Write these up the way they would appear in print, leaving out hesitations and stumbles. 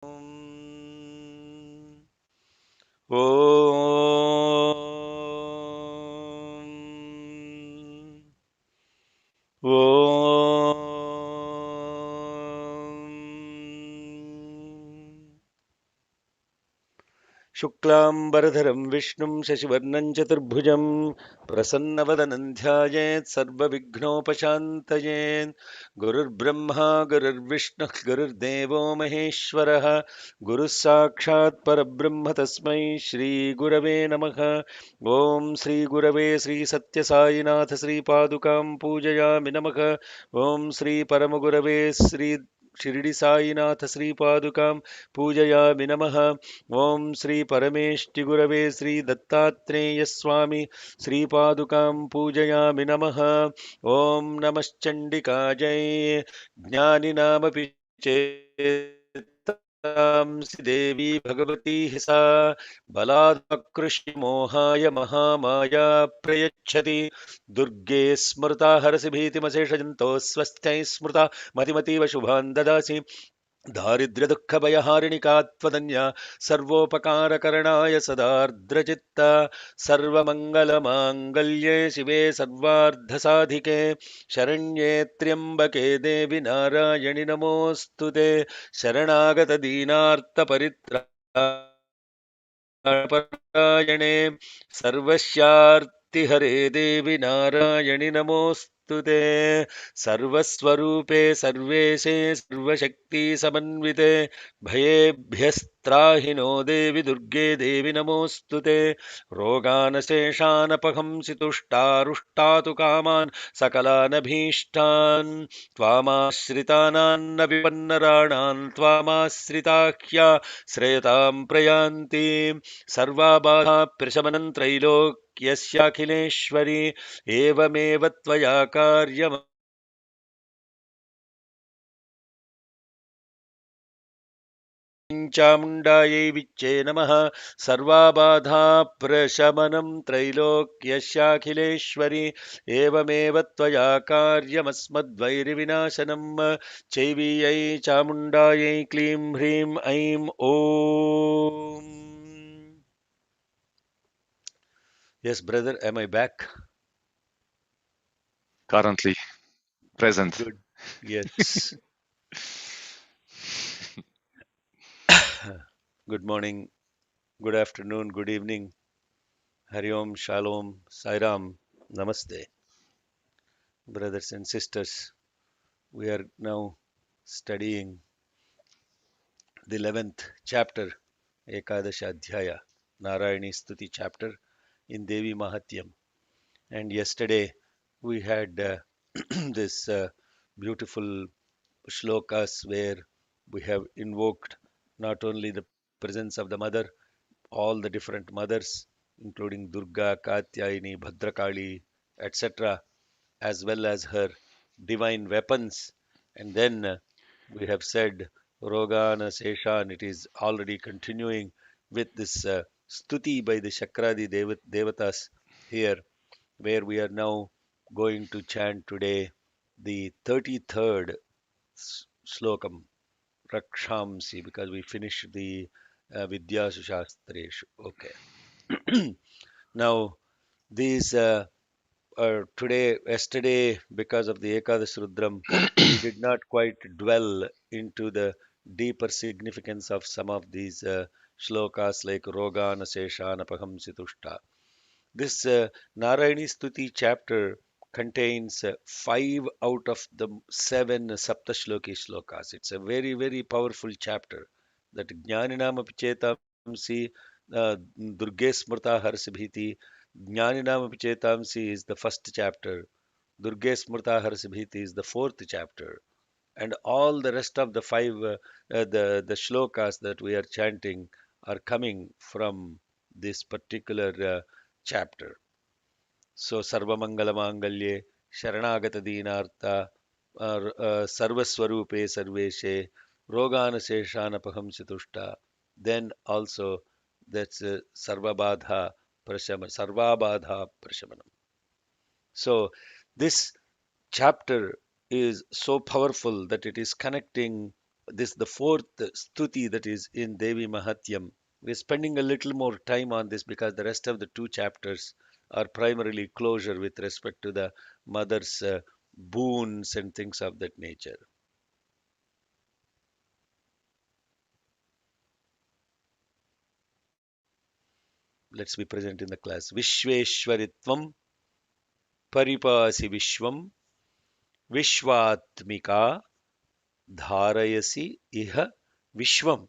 Om. शुक्लाम्बरधरं विष्णुं शशिवर्णं चतुर्भुजं प्रसन्नवदनं ध्यायेत् सर्वविघ्नोपशान्तये। गुरुर्ब्रह्मा गुरुर्विष्णुः गुरुर्देवो महेश्वरः गुरुः साक्षात् परब्रह्म तस्मै श्रीगुरवे नमः। ॐ श्रीगुरवे श्रीसत्यसाईनाथ श्रीपादुकां पूजयामि नमः। ॐ श्रीपरमगुरवे श्री शिरडी साईनाथ श्रीपादुकां पूजयामि नमः। ओम श्री परमेष्टि गुरवे श्री दत्तात्रेय स्वामी श्रीपादुकां पूजयामि नमः। ओम नमश्चंडिकाजय ज्ञानिनामपि चेतांसि देवी भगवती सा बलात्कृष्य मोहाय महामाया प्रयच्छति। दुर्गे स्मृता हरसि भीतिमशेषजन्तोः स्वस्त्यै स्मृता मतिमतीव शुभान् ददासि। दारिद्र्यदुःखभयहारिणिका त्वदन्या सर्वोपकारकरणाय सदार्द्रचित्ता सर्वमङ्गलमाङ्गल्ये शिवे सर्वार्धसाधिके शरण्ये त्र्यम्बके देवि नारायणि नमोऽस्तु ते। शरणागतदीनार्तपरित्राणपरायणे सर्वस्यार्तिहरे देवि नारायणि नमोऽस्तु ते। सर्वस्वरूपे सर्वेशे सर्वशक्तिसमन्विते भयेभ्यस्त्राहि नो देवि दुर्गे देवि नमोऽस्तु ते। रोगानशेषानपहंसि तुष्टारुष्टातु कामान् सकलानभीष्टान् त्वामाश्रितानान्न विपन्नराणां त्वामाश्रिताह्या श्रेयतां प्रयान्ति। सर्वाबाधा प्रशमनं त्रैलोक्यस्याखिलेश्वरी एवमेव त्वया कार्यम् चामुण्डायै विच्चे नमः। सर्वाबाधा प्रशमनं त्रैलोक्यस्याखिलेश्वरि एवमेव त्वया कार्यमस्मद्वैरिविनाशनं चैवीयै चामुण्डायै क्लीं ह्रीं ऐं ॐ. Yes, brother, am I back? Currently present. Good. Yes. Good morning, good afternoon, good evening. Hari Om, Shalom, Sairam, Namaste. Brothers and sisters, we are now studying the 11th chapter, Ekadasha Adhyaya, Narayani Stuti chapter in Devi Mahatyam. And yesterday we had this beautiful shlokas where we have invoked not only the presence of the mother, all the different mothers, including Durga, Katyayini, Bhadrakali, etc., as well as her divine weapons. And then we have said Rogana Seshan, it is already continuing with this stuti by the Shakradi Devatas here, where we are now going to chant today the 33rd slokam, Rakshamsi, because we finished the Vidyasu Shastreshu. Okay. Now, these yesterday, because of the Ekadash Rudram, we did not quite dwell into the deeper significance of some of these shlokas like Rogana Seshana Pahamsitushta. This Narayani Stuti chapter contains five out of the seven Saptashloki shlokas. It's a very, very powerful chapter. That Jnaninam Apichetamsi Durge Smrta Harsibhiti. Jnaninam Apichetamsi is the first chapter. Durge Smrta Harsibhiti is the fourth chapter. And all the rest of the five, the shlokas that we are chanting are coming from this particular chapter. So Sarvamangala Mangalye, Sharanagata Dinartha, Sarvaswarupe Sarveshe, Rogana Seshana Pahamsitushta. Then also that's Sarvabadha Prashamanam. So this chapter is so powerful that it is connecting this the fourth stuti that is in Devi Mahatyam. We're spending a little more time on this because the rest of the two chapters are primarily closure with respect to the mother's boons and things of that nature. Let's be present in the class. Vishveshwaritvam paripasi vishvam vishvatmika dharayasi iha vishvam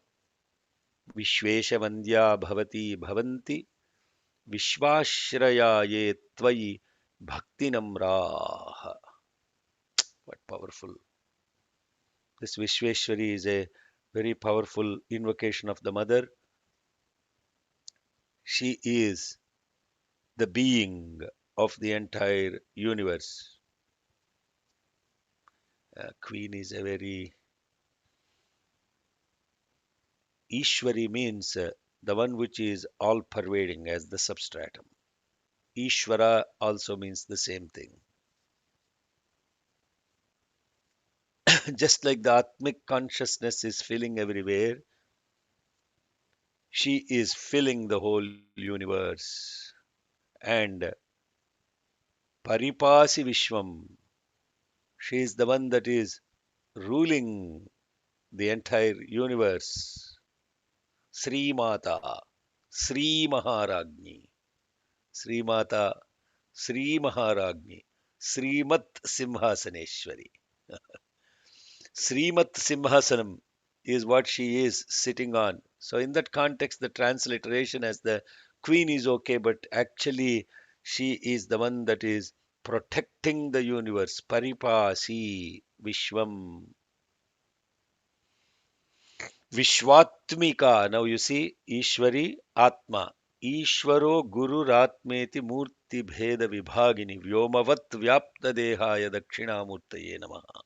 vishveshavandya bhavati bhavanti vishvashraya ye tvayi bhaktinamraha. What powerful. This Vishveshwari is a very powerful invocation of the mother. She is the being of the entire universe. Queen is a very Ishwari means the one which is all pervading as the substratum. Ishvara also means the same thing. Just like the Atmic consciousness is filling everywhere, she is filling the whole universe. And Paripasi Vishwam, she is the one that is ruling the entire universe. Sri Mata, Sri Maharagni, Sri Mata, Sri Maharagni, Srimat Simhasaneshwari. Srimat Simhasanam is what she is sitting on. So, in that context, the transliteration as the queen is okay, but actually, she is the one that is protecting the universe. Paripasi Vishwam. Vishwatmika. Now, you see, Ishwari Atma. Ishwaro Guru Ratmeti Murti Bheda Vibhagini Vyomavat Vyapta Dehaya Dakshinamurtaye Namaha.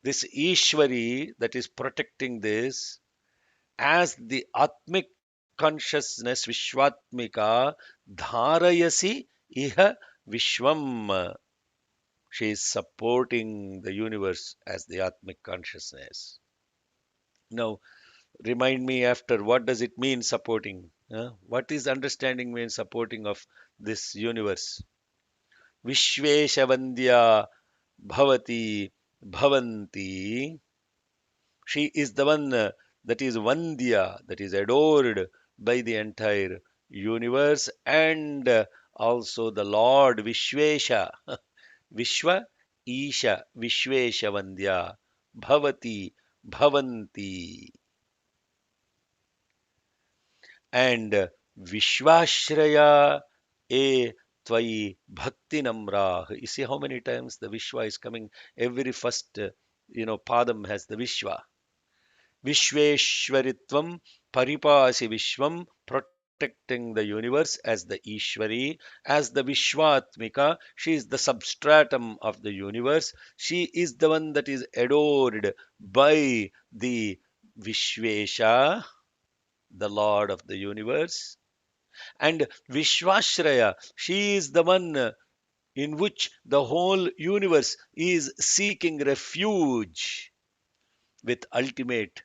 This Ishwari that is protecting this as the Atmic consciousness Vishwatmika Dharayasi Iha Vishwam. She is supporting the universe as the Atmic consciousness. Now, remind me after what does it mean supporting? What is understanding mean supporting of this universe? Vishveshavandya Bhavati Bhavanti. She is the one that is Vandya, that is adored by the entire universe, and also the Lord Vishvesha, Vishwa Isha, Vishvesha Vandya, Bhavati, Bhavanti, and Vishwashraya E Tvayi Bhakti Namrah. You see how many times the Vishwa is coming? Every first, Padam has the Vishwa. Vishveshwaritvam Paripasi Vishwam, protecting the universe as the Ishwari, as the Vishwatmika, she is the substratum of the universe. She is the one that is adored by the Vishvesha, the Lord of the universe. And Vishwashraya, she is the one in which the whole universe is seeking refuge with ultimate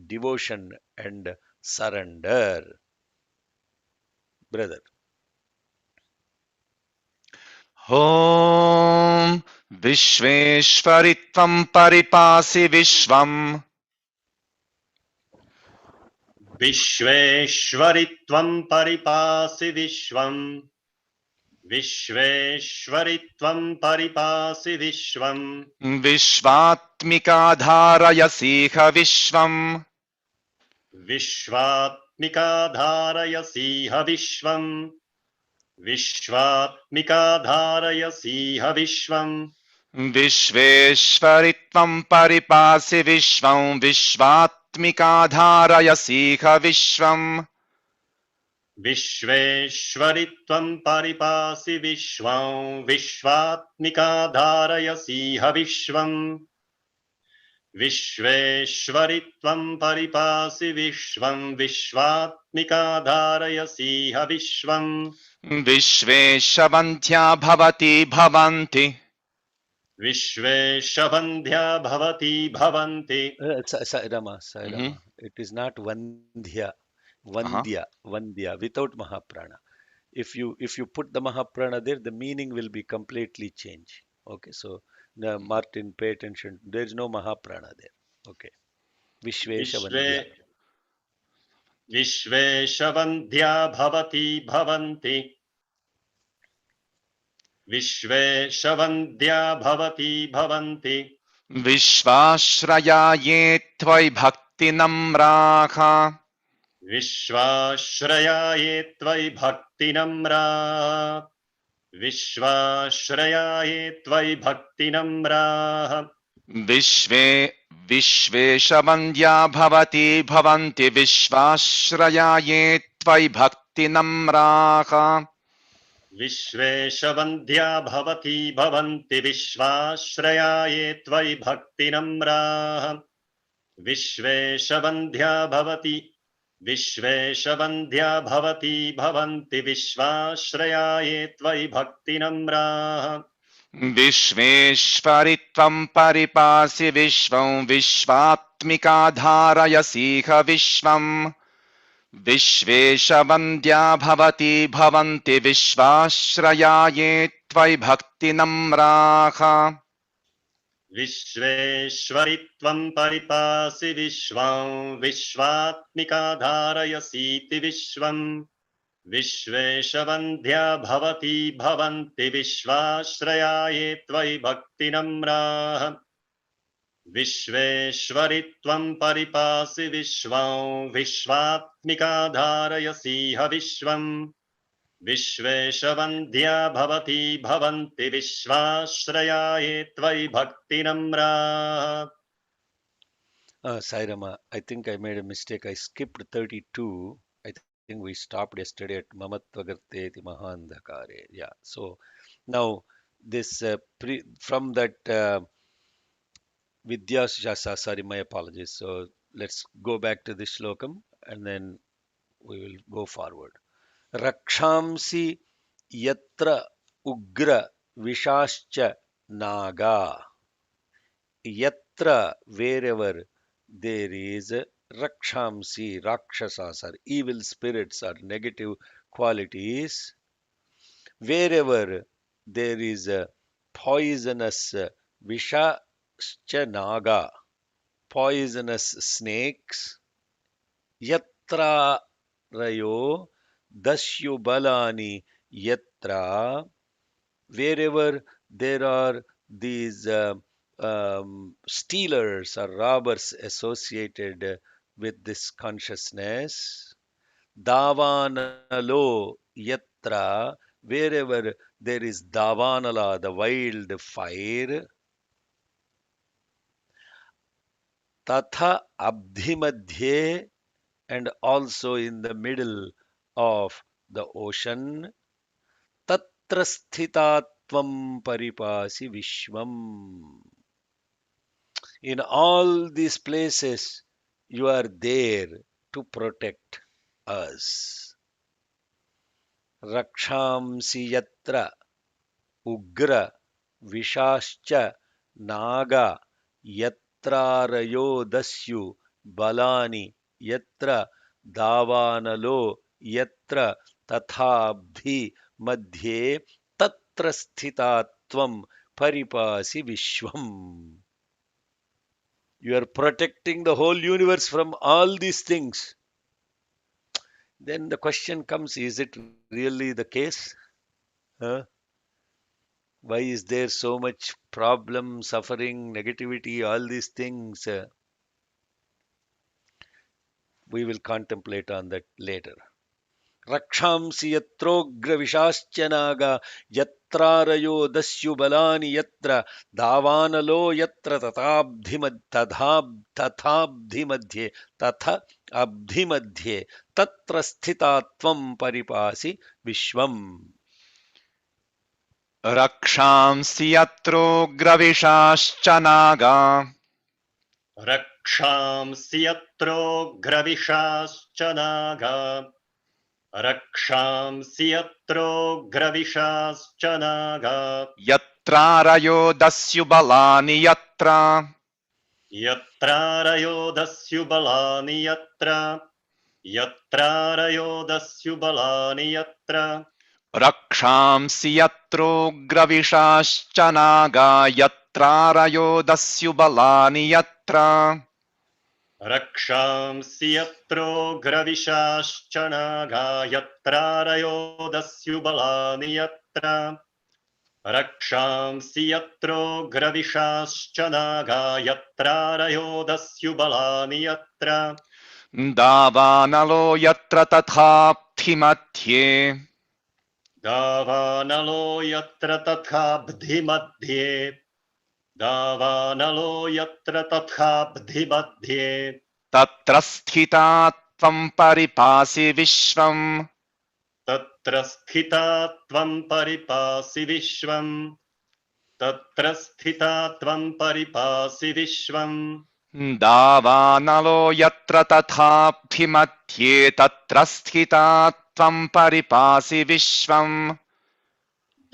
devotion and surrender. Brother, Om Vishveshwaritvam Paripasi Vishwam विश्वेश्वरि त्वं परिपासि विश्वम् विश्वेश्वरि त्वं परिपासि विश्वम् Vishvatmika Dharayasiha Vishwam विश्वात्मिका धारयसीह विश्वम् विश्वात्मिका धारयसीह विश्वम् Vishveshwaritvam Paripasi Vishwam Vishvatmika Dharayasiha Vishwam विश्वेश्वरि त्वं परिपासि विश्वम् विश्वात्मिका धारयसीह विश्वम् विश्वेश्वरि त्वं परिपासि विश्वम् विश्वात्मिका धारयसीह विश्वम् Vishveshavantya Bhavati Bhavanti Vishveshavandhya bhavati bhavanti. Sairama, Sairama. It is not Vandhya. Vandya, without Mahaprana. If you put the Mahaprana there, the meaning will be completely changed. Okay, so Martin, pay attention. There is no Mahaprana there. Okay. Vishvesha Vandhya. Vishve Vishveshavandhya bhavati bhavanti. Vishveshavandhya bhavati bhavanti. Vishvashraya ye tvai bhakti namraha. Vishvashrayaye tvai bhakti namra. Vishvashrayaye tvai bhakti namra. Vishveshavandhya bhavati bhavanti vishvashraya ye tvai bhakti namraha. Vishveshavandhya bhavati bhavanti vishvashrayaye tvai bhakti namra. Vishveshavandhya bhavati Vishveshavandhya bhavati bhavanti vishvashrayaye tvai bhakti namra. Vishveshvaritvam paripasi vishvam vishvatmikadharayasiha vishvam. Vishveshavandhya bhavati bhavanti vishvashraya tvai bhakti namraha. Vishveshvaritvam paripasi vishvam vishvatmikadharayasiti vishvam. Vishveshavandhya bhavati bhavanti vishvashrayaye tvai bhakti namra. Vishveshvaritvam paripasi vishvam vishvatmikadharayasiha vishvam. Vishveshavandhya bhavati bhavanti vishvashrayaye tvai bhakti namra. Sairama, I think I made a mistake. I skipped 32. I think we stopped yesterday at Mamatvagarteti Mahandhakare. Yeah. So now this from that Vidya Jasa, sorry, my apologies. So let's go back to this slokam and then we will go forward. Rakshamsi yatra ugra vishascha naga. Yatra, wherever there is rakshamsi, rakshasas or evil spirits or negative qualities, wherever there is a poisonous vishascha naga, poisonous snakes, yatra rayo dasyubalani yatra, wherever there are these stealers or robbers associated with this consciousness, davanalo yatra, wherever there is davanala, the wild fire, tatha abdhimadhye, and also in the middle of the ocean, tatra sthitatvam paripasi vishvam. In all these places, you are there to protect us. Rakshamsi yatra ugra vishascha naga yatrarayo dasyu balani yatra davanalo yatra tathabdhi madhye tatra sthitatvam paripasi vishvam. You are protecting the whole universe from all these things. Then the question comes, is it really the case? Huh? Why is there so much problem, suffering, negativity, all these things? We will contemplate on that later. Rakshamsi yatrogra vishascha yatrarayo dasyu balani yatra davanalo yatra tathabdhi madhye tatha abdhi madhye tatra sthitatvam paripasi vishvam. Rakshamsi yatro gravishaschа naga. Rakshamsi yatro gravishascha naga. Rakshamsi yatro gravishascha naga. यत्रारयो दस्युबलानि यत्र यत्रारयोदस्युबलानि यत्रारयोदस्युबलानि यत्र रक्षांसि यत्रोग्रविशाश्च नागा यत्रारयो दस्युबलानि यत्र रक्षांसि यत्रोग्रविशाश्च नागा यत्रारयोदस्युबलानि यत्र रक्षांसि यत्रोग्रविशाश्च नागा यत्रारयोदस्युबलानि यत्र दावानलो यत्र तथाप्थिमध्ये दावानलो यत्र तथाब्धिमध्ये दावानलो यत्र तथाब्धिमध्ये तत्र स्थिता त्वं परिपासि विश्वम् तत्र स्थिता त्वं परिपासि विश्वम् तत्र स्थिता त्वं परिपासि विश्वम् दावानलो यत्र तथाप्थिमध्ये तत्र स्थिता त्वं परिपासि विश्वम्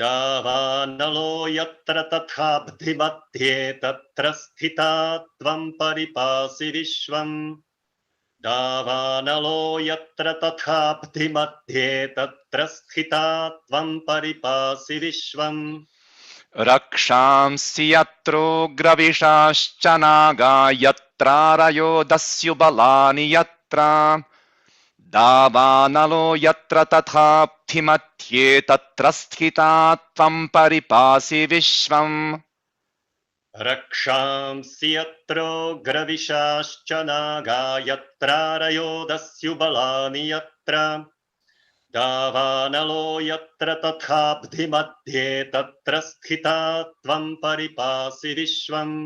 दावानलो यत्र तथाब्धिमध्ये तत्र स्थिता त्वं परिपासि विश्वम् दावानलो यत्र तथाब्धिमध्ये तत्र स्थिता त्वं परिपासि विश्वम् रक्षांसि यत्रोग्रविशाश्च नागा यत्रारयो दस्युबलानि यत्र दावानलो यत्र तथाप्थिमध्ये तत्र स्थिता त्वं परिपासि विश्वम् रक्षांसि यत्रोग्रविशाश्च नागा यत्रारयोदस्युबलानि यत्र दावानलो यत्र तथाब्धिमध्ये तत्र स्थिता त्वं परिपासि विश्वम्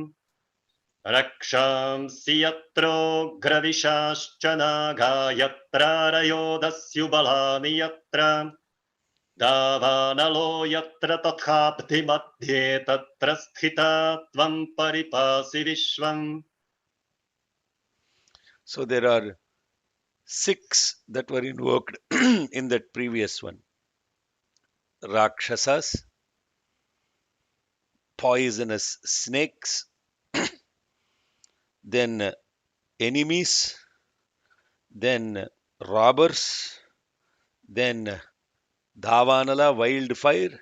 रक्षांसि यत्रोग्रविशाश्च नागा यत्रारयोदस्युबलानि यत्र दावानलो यत्र तथाब्धिमध्ये तत्र स्थिता त्वं परिपासि विश्वम्. So there are 6 that were invoked in that previous one. Rakshasas, poisonous snakes, then enemies, then robbers, then Dhavanala, wildfire,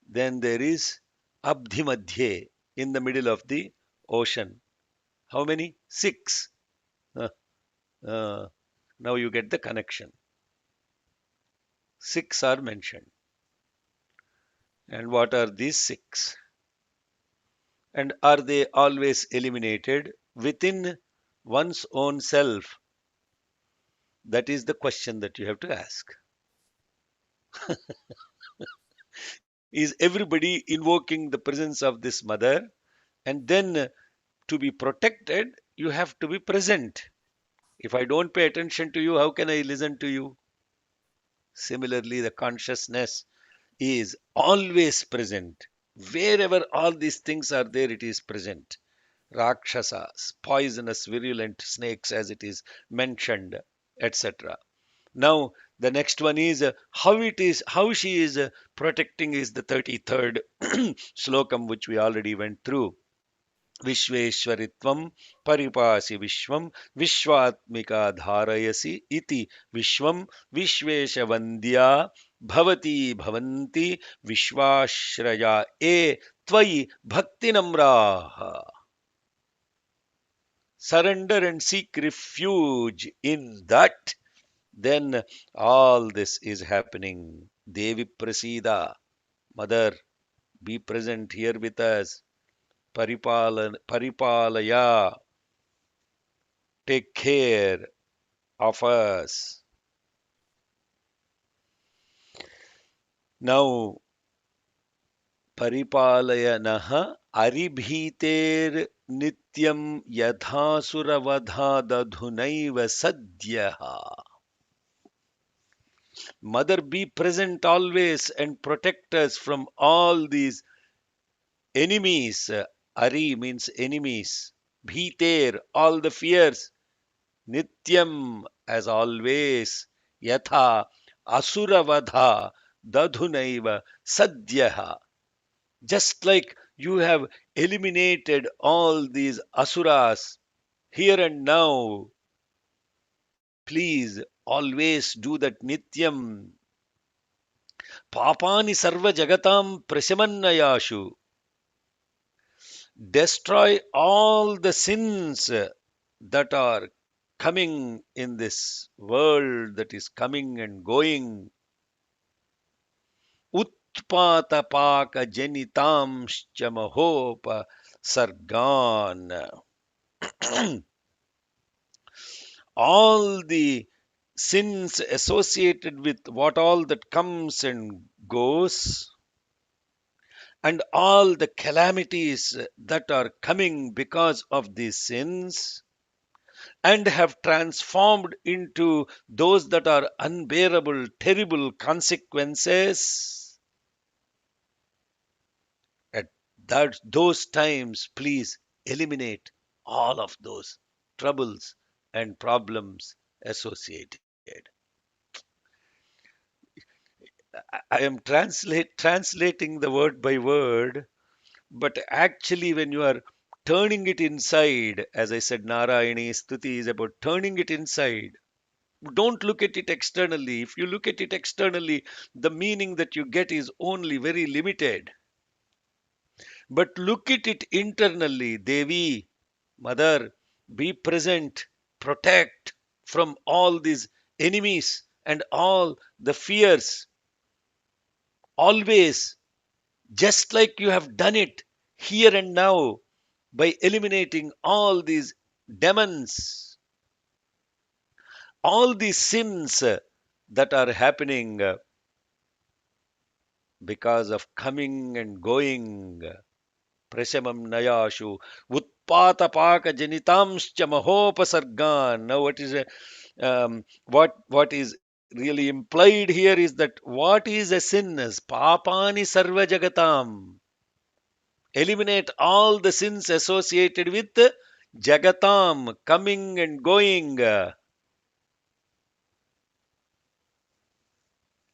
then there is Abdhimadhye, in the middle of the ocean. How many? 6. Uh, now you get the connection. 6 are mentioned. And what are these 6? And are they always eliminated within one's own self? That is the question that you have to ask. Is everybody invoking the presence of this mother? And then to be protected, you have to be present. If I don't pay attention to you, how can I listen to you? Similarly, the consciousness is always present. Wherever all these things are there, it is present. Rakshasas, poisonous, virulent snakes, as it is mentioned, etc. Now, the next one is how she is protecting is the 33rd slokam, which we already went through. विश्वेश्वरित्वं परिपासि विश्वं विश्वात्मिका धारयसि इति विश्वं विश्वेशवन्द्या भवती भवन्ति विश्वाश्रया ए त्वयि भक्तिनम्राः. Surrender and seek refuge in that, then all this is happening. Devi Prasida, Mother, be present here with us. Paripalaya, take care of us. Now, Paripalayanah Aribhiter Nityam Yadhasuravadha Dadhunaiva Sadhyaha. Mother, be present always and protect us from all these enemies. Ari means enemies. Bhiter, all the fears. Nityam, as always. Yatha, Asuravadha, Dadhunaiva, Sadhyaha. Just like you have eliminated all these asuras here and now, please always do that nityam. Papani sarva jagatam prasamannayashu. Destroy all the sins that are coming in this world, that is coming and going. Utpatapaka jenitamscha mahopa sargan. All the sins associated with what all that comes and goes, and all the calamities that are coming because of these sins, and have transformed into those that are unbearable, terrible consequences. At those times, please eliminate all of those troubles and problems associated. I am translating the word by word, but actually, when you are turning it inside, as I said, Narayani Stuti is about turning it inside. Don't look at it externally. If you look at it externally, the meaning that you get is only very limited. But look at it internally. Devi, Mother, be present, protect from all these enemies and all the fears. Always, just like you have done it here and now by eliminating all these demons, all these sins that are happening because of coming and going. Prashamam nayashu utpatapaka janitamscha mahopasargan. Now, what is really implied here is that what is a sin is papani sarva jagatam. Eliminate all the sins associated with jagatam, coming and going.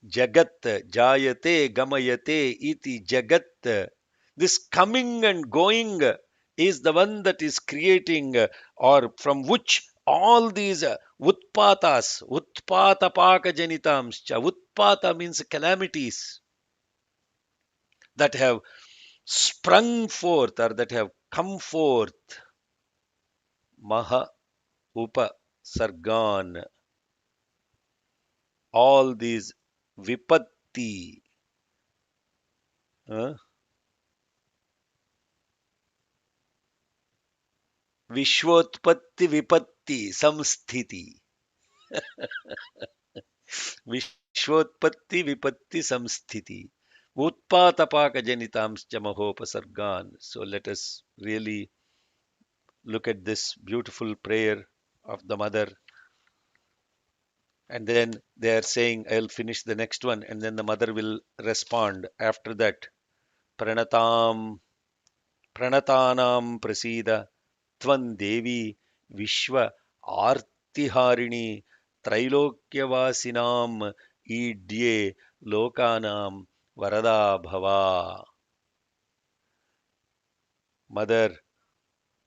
Jagat, jayate, gamayate, iti jagat. This coming and going is the one that is creating, or from which all these utpatapaka janitamscha. Utpata means calamities that have sprung forth or that have come forth. Maha upa sargan. All these vipatti. uh, विश्वोत्पत्ति विपत्ति संस्थिति विश्वोत्पत्ति विपत्ति संस्थिति उत्पातपाक जनितांश्च महोपसर्गान. So let us really look at this beautiful prayer of the mother, and then they are saying, I'll finish the next one, and then the mother will respond after that. Pranatam Pranatanam prasida Tvan Devi Vishwa Artiharini Trailokyavasinam Idye Lokanam Varada Bhava. Mother,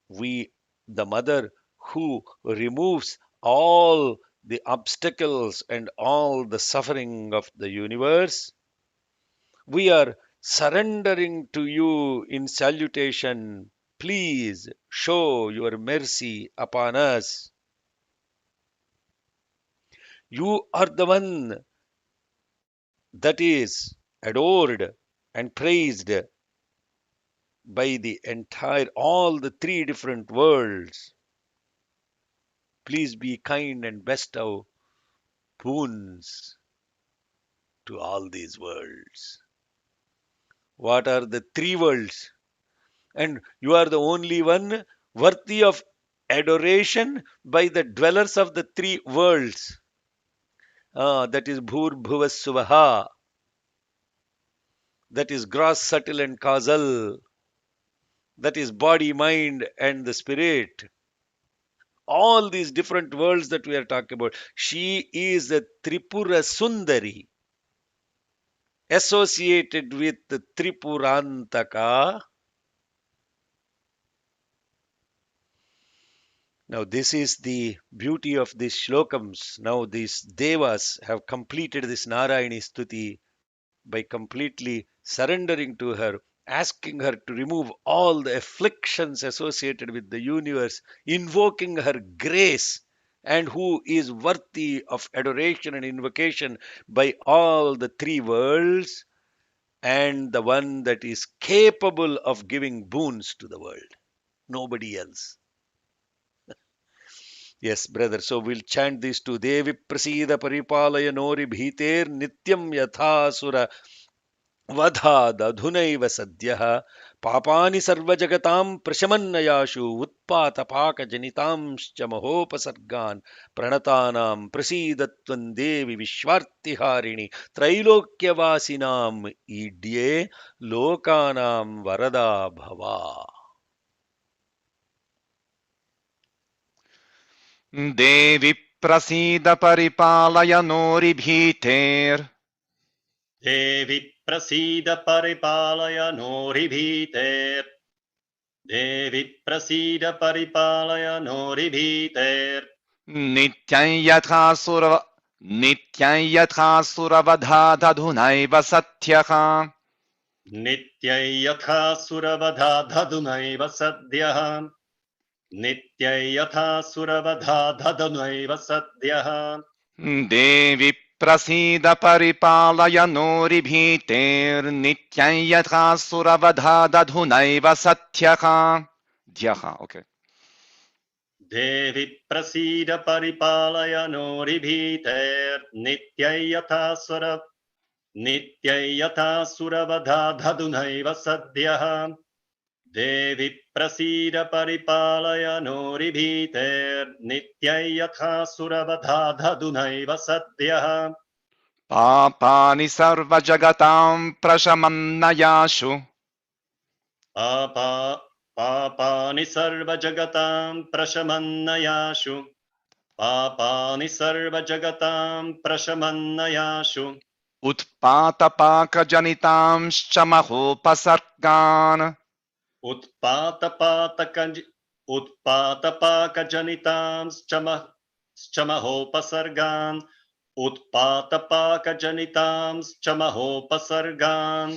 the mother who removes all the obstacles and all the suffering of the universe, we are surrendering to you in salutation. Please show your mercy upon us. You are the one that is adored and praised by the entire, all the three different worlds. Please be kind and bestow boons to all these worlds. What are the three worlds? And you are the only one worthy of adoration by the dwellers of the three worlds. That is Bhur Bhuvas Suvaha, that is gross, subtle, and causal, that is body, mind, and the spirit. All these different worlds that we are talking about. She is a Tripura Sundari, associated with Tripurantaka. Now, this is the beauty of these shlokams. Now, these devas have completed this Narayani Stuti by completely surrendering to her, asking her to remove all the afflictions associated with the universe, invoking her grace, and who is worthy of adoration and invocation by all the three worlds, and the one that is capable of giving boons to the world. Nobody else. Yes, brother. So we'll chant these two. Devi prasida paripalaya nori bhiter nityam yathasura वधादधुनैव सद्यः पापानि सर्वजगतां प्रशमन्नयाशु उत्पातपाकजनितांश्च महोपसर्गान् प्रणतानां प्रसीदत्वं देवि विश्वार्तिहारिणि त्रैलोक्यवासिनाम् ईड्ये लोकानां वरदा भवा. देवि प्रसीद परिपालय नोरिभीतेर् देवि प्रसीद परिपालय नोरिभीतेर् देवि प्रसीद परिपालय नोरिभीतेर् नित्यं यथासुरवधादधुनैव सत्यः नित्यै यथा सुरवधाधधुनैव सद्यः नित्यै यथा सुरवधाधधुनैव सद्यः देवि प्रसीद परिपालय नोरिभीतेर्नित्यं यथासुरवधादधुनैव सत्यः ध्यः. Okay. देवि प्रसीद परिपालय नोरिभीतेर्नित्यै यथा सुरवधाधधुनैव सद्यः देवि प्रसीद परिपालय नोरिभीतेर्नित्यै यथा सुरवधाधधुनैव सद्यः पापानि सर्वजगतां प्रशमन्नयाशु पापानि सर्वजगतां प्रशमन्नयाशु पापानि सर्वजगतां प्रशमन्नयाशु उत्पातपाकजनितांश्च महोपसर्गान् उत्पातपाकजनितांश्च महोपसर्गान् उत्पातपाकजनितांश्च महोपसर्गान्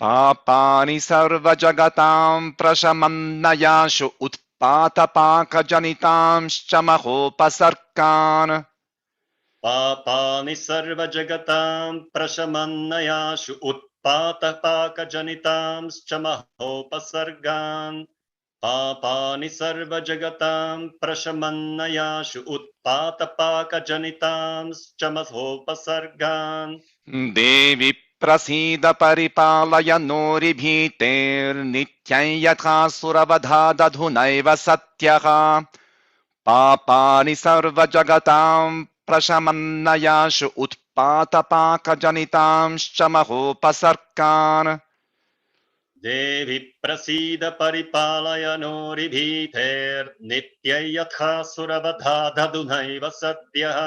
पापानि सर्वजगतां प्रशमन्नयाशु उत्पातपाकजनितांश्च महोपसर्गान् पापानि सर्वजगतां प्रशमन्नयाशु उत्पातपाकजनितांश्च महोपसर्गान् पापानि सर्वजगतां प्रशमन्नयाशु उत्पातपाकजनितांश्च महोपसर्गान् देवि प्रसीद परिपालय नोरिभीतेर्नित्यं यथासुरवधादधुनैव सत्यः पापानि सर्वजगतां प्रशमन्नयाशु उत्पातपाकजनितांश्च महोपसर्गान् देवि प्रसीद परिपालय नोरिभीतेर्नित्यै यथा सुरवधाधधुनैव सद्यः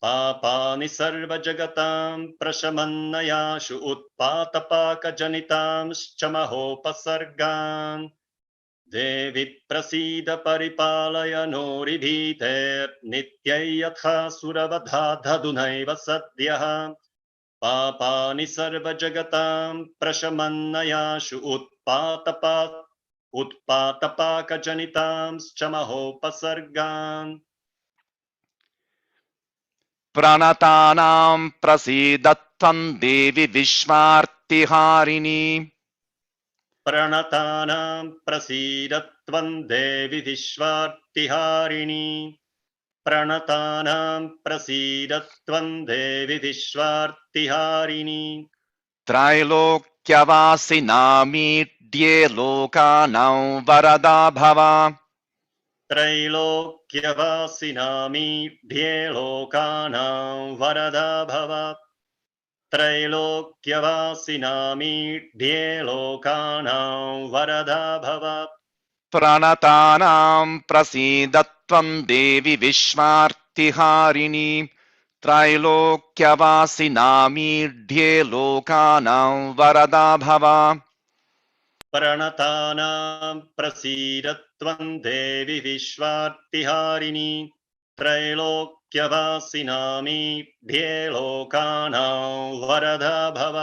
पापानि सर्वजगतां प्रशमन्नयाशु उत्पातपाकजनितांश्च महोपसर्गान् देवि प्रसीद परिपालय नोरिभीतेर्नित्यै यथा सुरवधाधधुनैव सद्यः पापानि सर्वजगतां प्रशमन्नयाशु उत्पातपाकजनितांश्च महोपसर्गान् प्रणतानां प्रसीदत्वं देवि विश्वार्तिहारिणि प्रणतानां प्रसीदत्वं देवि विश्वार्तिहारिणि प्रणतानां प्रसीदत्वं देवि विश्वार्तिहारिणि त्रैलोक्यवासिनामीड्ये लोकानां वरदा भव त्रैलोक्यवासिनामीढ्ये लोकानां वरदा भव त्रैलोक्यवासिनामीढ्ये लोकानां वरदा भव प्रणतानां प्रसीदत्वं देवि विश्वार्तिहारिणि त्रैलोक्यवासिनामीढ्ये लोकानां वरदा भव प्रणतानां प्रसीदत्वं देवि विश्वार्तिहारिणि त्रैलोक्यवासिनामीढ्ये लोकानां वरदा भव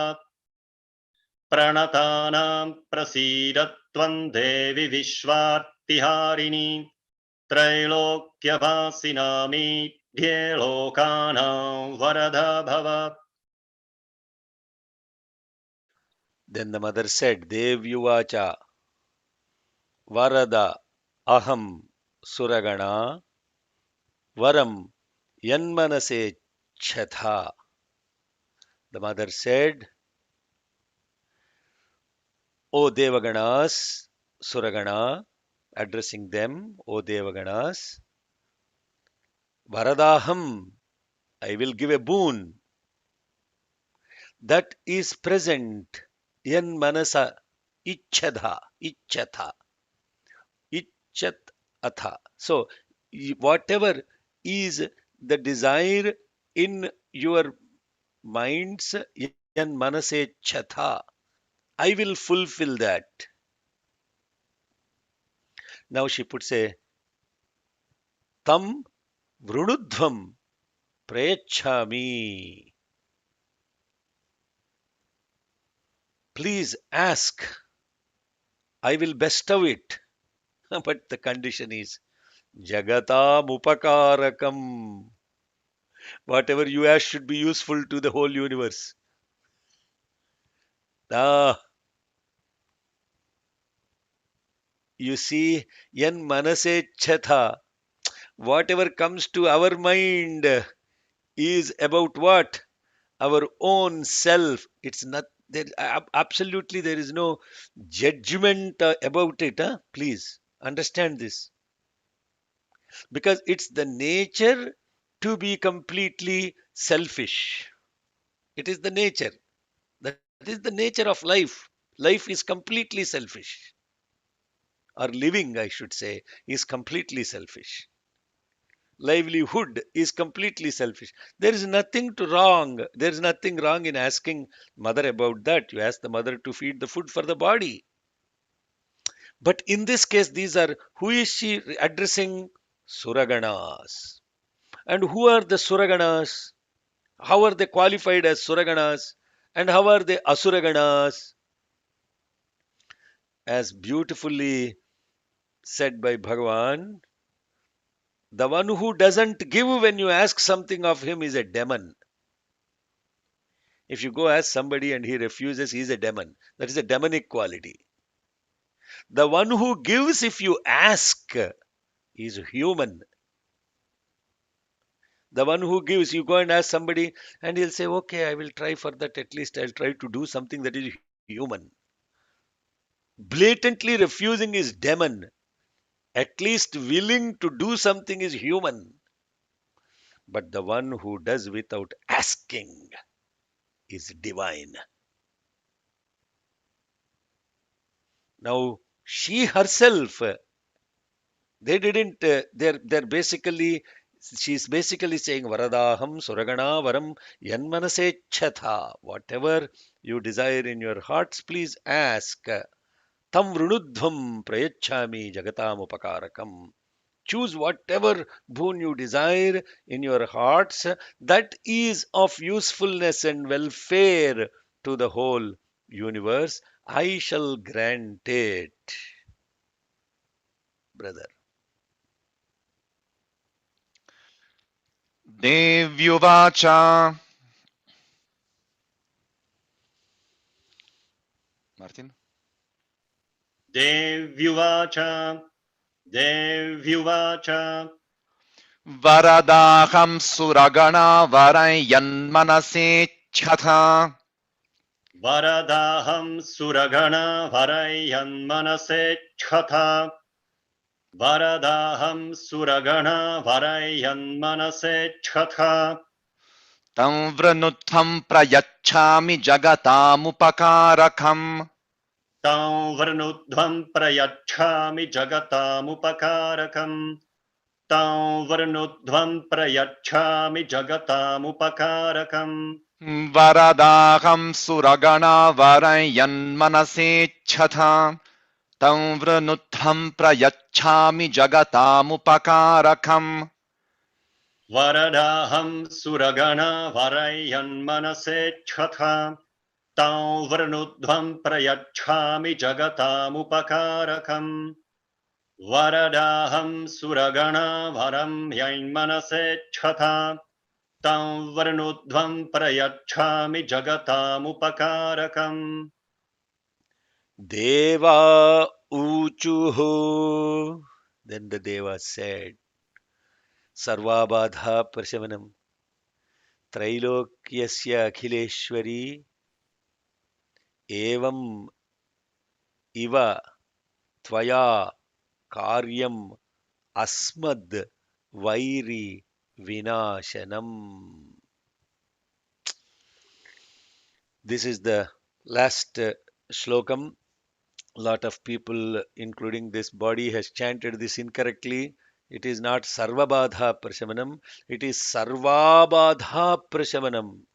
प्रणतानां प्रसीदत्वं देवि विश्वार्तिहारिणि त्रैलोक्यवासिनामीढ्ये लोकानां वरदा भव. Then the mother said, Devyuvacha Varada Aham Suragana Varam Yanmanase Chatha. The mother said, O Devaganas, Suragana, addressing them, O Devaganas, Varadaham, I will give a boon that is present yan manasa ichchadha, ichchatha, icchat atha. So, whatever is the desire in your minds, yan manase chatha, I will fulfill that. Now she puts a tam vrunudhvam prayachami. Please ask, I will bestow it. But the condition is Jagatam upakarakam. Whatever you ask should be useful to the whole universe. Ah, you see, yan manase chatha. Whatever comes to our mind is about what? Our own self. It's not there. Absolutely, there is no judgment about it. Huh? Please understand this, because it's the nature to be completely selfish. It is the nature. That is the nature of life. Life is completely selfish, or living, I should say, is completely selfish. Livelihood is completely selfish. There is nothing to wrong. There is nothing wrong in asking mother about that. You ask the mother to feed the food for the body. But in this case, these are, who is she addressing? Suraganas. And who are the Suraganas? How are they qualified as Suraganas? And how are they Asuraganas? As beautifully said by Bhagavan, the one who doesn't give when you ask something of him is a demon. If you go ask somebody and he refuses, he is a demon. That is a demonic quality. The one who gives if you ask is human. The one who gives, you go and ask somebody and he'll say, okay, I will try for that. At least I'll try to do something that is human. Blatantly refusing is demon. At least willing to do something is human. But the one who does without asking is divine. Now, she herself, they didn't, they're basically, she's basically saying, Varadaham Suragana Varam Yanmanase Chatha. Whatever you desire in your hearts, please ask. Tam Vrunudhvam Prayachami Jagatam Upakarakam. Choose whatever boon you desire in your hearts that is of usefulness and welfare to the whole universe. I shall grant it, brother. Devyuvacha. Martin? Devyuvacha, Devyuvacha, Varadaham suragana varayanmanase chatha Varadaham Suragana Varayan Chatha, Varadaham Suragana Varayan Chatha, tam vranuttham prayachami jagatamupakarakam Tam Varnudhvam Prayachami Jagatamupakarakam. तं वर्णुध्वं प्रयच्छामि जगतामुपकारकम् वरदाहं सुरगणवरयन्मनसेच्छथा तं वृनुध्वं प्रयच्छामि जगतामुपकारकम् वरदाहं सुरगणवरयन्मनसेच्छथा तं वर्णुध्वं प्रयच्छामि जगतामुपकारकम् वरदाहं सुरगणवरं यन्मनसेच्छथा तं वर्णुध्वं प्रयच्छामि जगतामुपकारकम् Deva Uchuhu. Then the Devas said, Sarvabadha Prashavanam Trailokyasya Akhileshwari Evam Iva Tvaya Karyam Asmad Vairi Vinashanam. This is the last shlokam. A lot of people, including this body, has chanted this incorrectly. It is not Sarvabadha Prashamanam, it is Sarvabadha Prashamanam.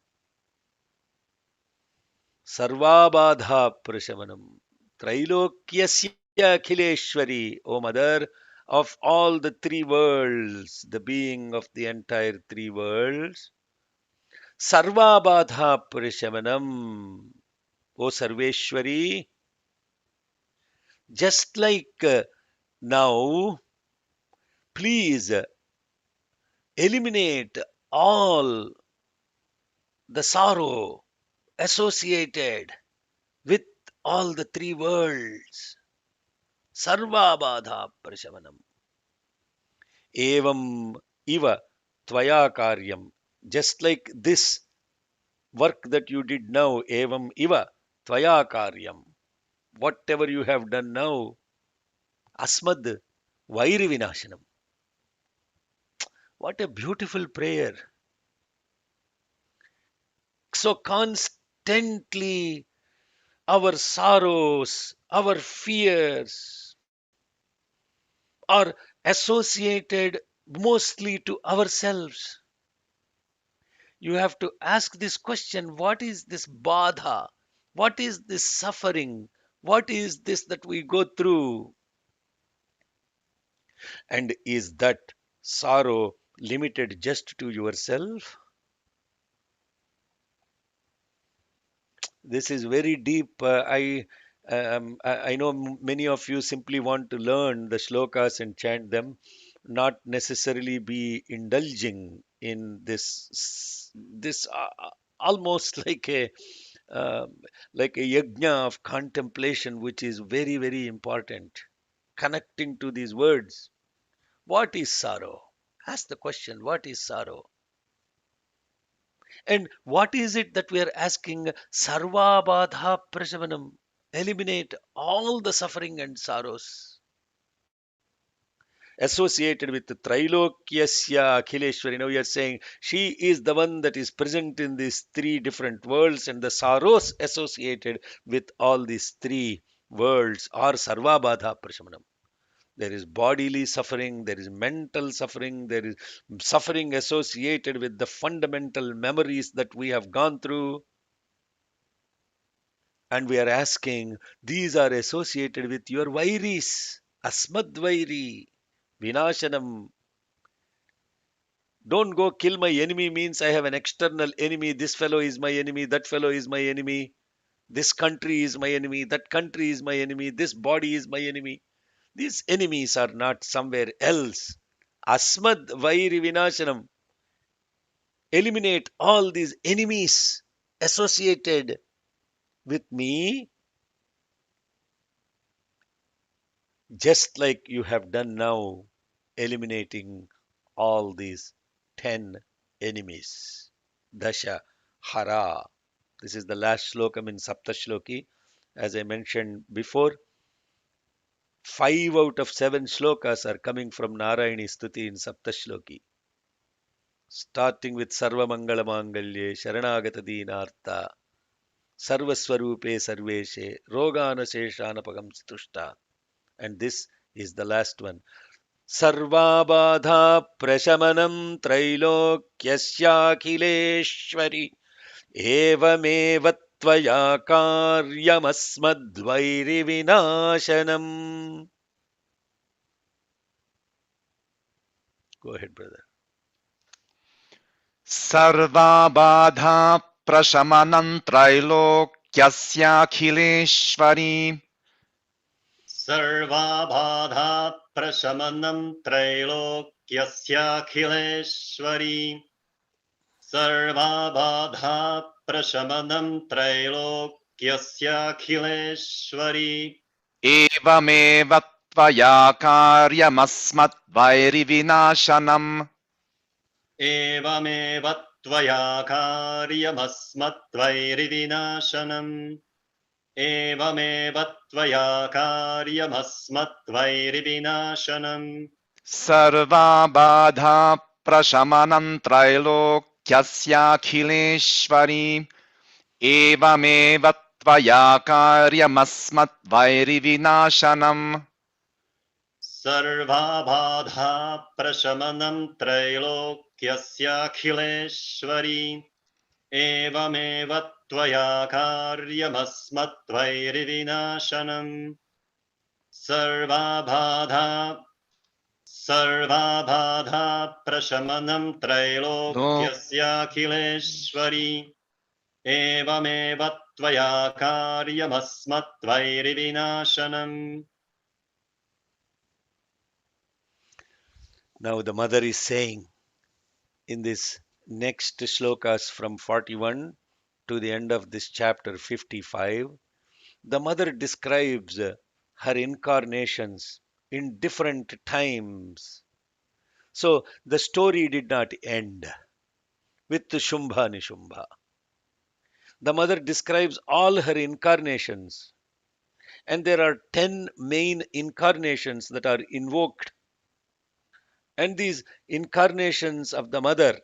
Sarvabadha Prashamanam. Trailokyasya Akhileshwari, O Mother of all the three worlds, the being of the entire three worlds. Sarvabadha Prashamanam. O Sarveshwari, just like now, please eliminate all the sorrow associated with all the three worlds. Sarva Badha Prashavanam. Evam Iva Tvaya Karyam. Just like this work that you did now, Evam Iva Tvaya Karyam. Whatever you have done now, Asmad Vairi Vinashanam. What a beautiful prayer. So constantly our sorrows, our fears are associated mostly to ourselves. You have to ask this question, what is this badha? What is this suffering? What is this that we go through? And is that sorrow limited just to yourself? This is very deep. I know many of you simply want to learn the shlokas and chant them, not necessarily be indulging in this almost um, like a yajna of contemplation, which is very, very important. Connecting to these words. What is sorrow? Ask the question, what is sorrow? And what is it that we are asking? Sarva Badha Prashavanam. Eliminate all the suffering and sorrows associated with the Trilokyasya Akhileshwari. Now we are saying she is the one that is present in these three different worlds, and the sorrows associated with all these three worlds are Sarva Badha Prashavanam. There is bodily suffering, there is mental suffering, there is suffering associated with the fundamental memories that we have gone through. And we are asking, these are associated with your vairis, asmad vairi, vinashanam. Don't go kill my enemy means I have an external enemy. This fellow is my enemy, that fellow is my enemy. This country is my enemy, that country is my enemy, this body is my enemy. These enemies are not somewhere else. Asmad Vairi Vinashanam. Eliminate all these enemies associated with me, just like you have done now, eliminating all these 10 enemies. Dasha Hara. This is the last slokam in Saptashloki. As I mentioned before, 5 out of 7 shlokas are coming from Narayani Stuti in Saptashloki. Starting with Sarva Mangala Mangalye, Sharanagata Deenartha, Sarvaswarupe Sarveshe, Rogana Sheshanapagam Stushta. And this is the last one. सर्वाबाधा प्रशमनं त्रैलोक्यस्याखिलेश्वरि एवमेव त्वया कार्यमस्मद्वैरिविनाशनम्. Go ahead, brother. सर्वाबाधा प्रशमनं त्रैलोक्यस्याखिलेश्वरी सर्वाबाधा प्रशमनं त्रैलोक्यस्याखिलेश्वरी सर्वाबाधा प्रशमनं त्रैलोक्यस्याखिलेश्वरी एवमेव त्वया कार्यमस्मद्वैरिविनाशनम् एवमेव त्वया कार्यमस्मद्वैरिविनाशनम् एवमेव त्वया कार्यमस्मद्वैरिविनाशनम् सर्वाबाधा प्रशमनं त्रैलोक्यस्याखिलेश्वरी एवमेव त्वया कार्यमस्मद्वैरिविनाशनम् सर्वाबाधा प्रशमनं त्रैलोक्यस्याखिलेश्वरी एवमेव त्वया कार्यमस्मद्वैरिविनाशनम् सर्वाबाधा प्रशमनं त्रैलोक्यस्याखिलेश्वरी एवमेव त्वया कार्यमस्मद्वैरिविनाशनम्. Now the mother is saying in this next shlokas from 41 to the end of this chapter 55, the mother describes her incarnations in different times. So the story did not end with Shumbha Nishumbha. The mother describes all her incarnations, and there are 10 main incarnations that are invoked. And these incarnations of the mother,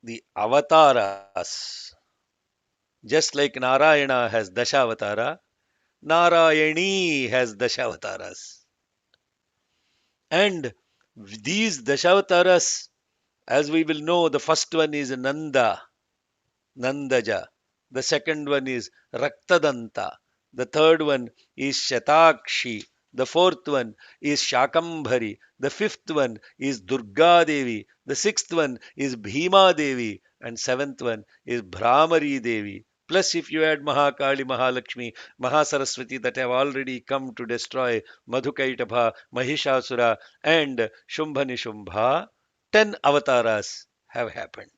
the avatars, just like Narayana has Dashavatara, Narayani has Dashavataras. And these Dashavataras, as we will know, the first one is Nandaja. The second one is Raktadanta. The third one is Shatakshi. The fourth one is Shakambhari. The fifth one is Durga Devi. The sixth one is Bhima Devi. And seventh one is Brahmari Devi. Plus, if you add Mahakali, Mahalakshmi, Mahasaraswati that have already come to destroy Madhukaitabha, Mahishasura, and Shumbhanishubha, 10 avatars have happened.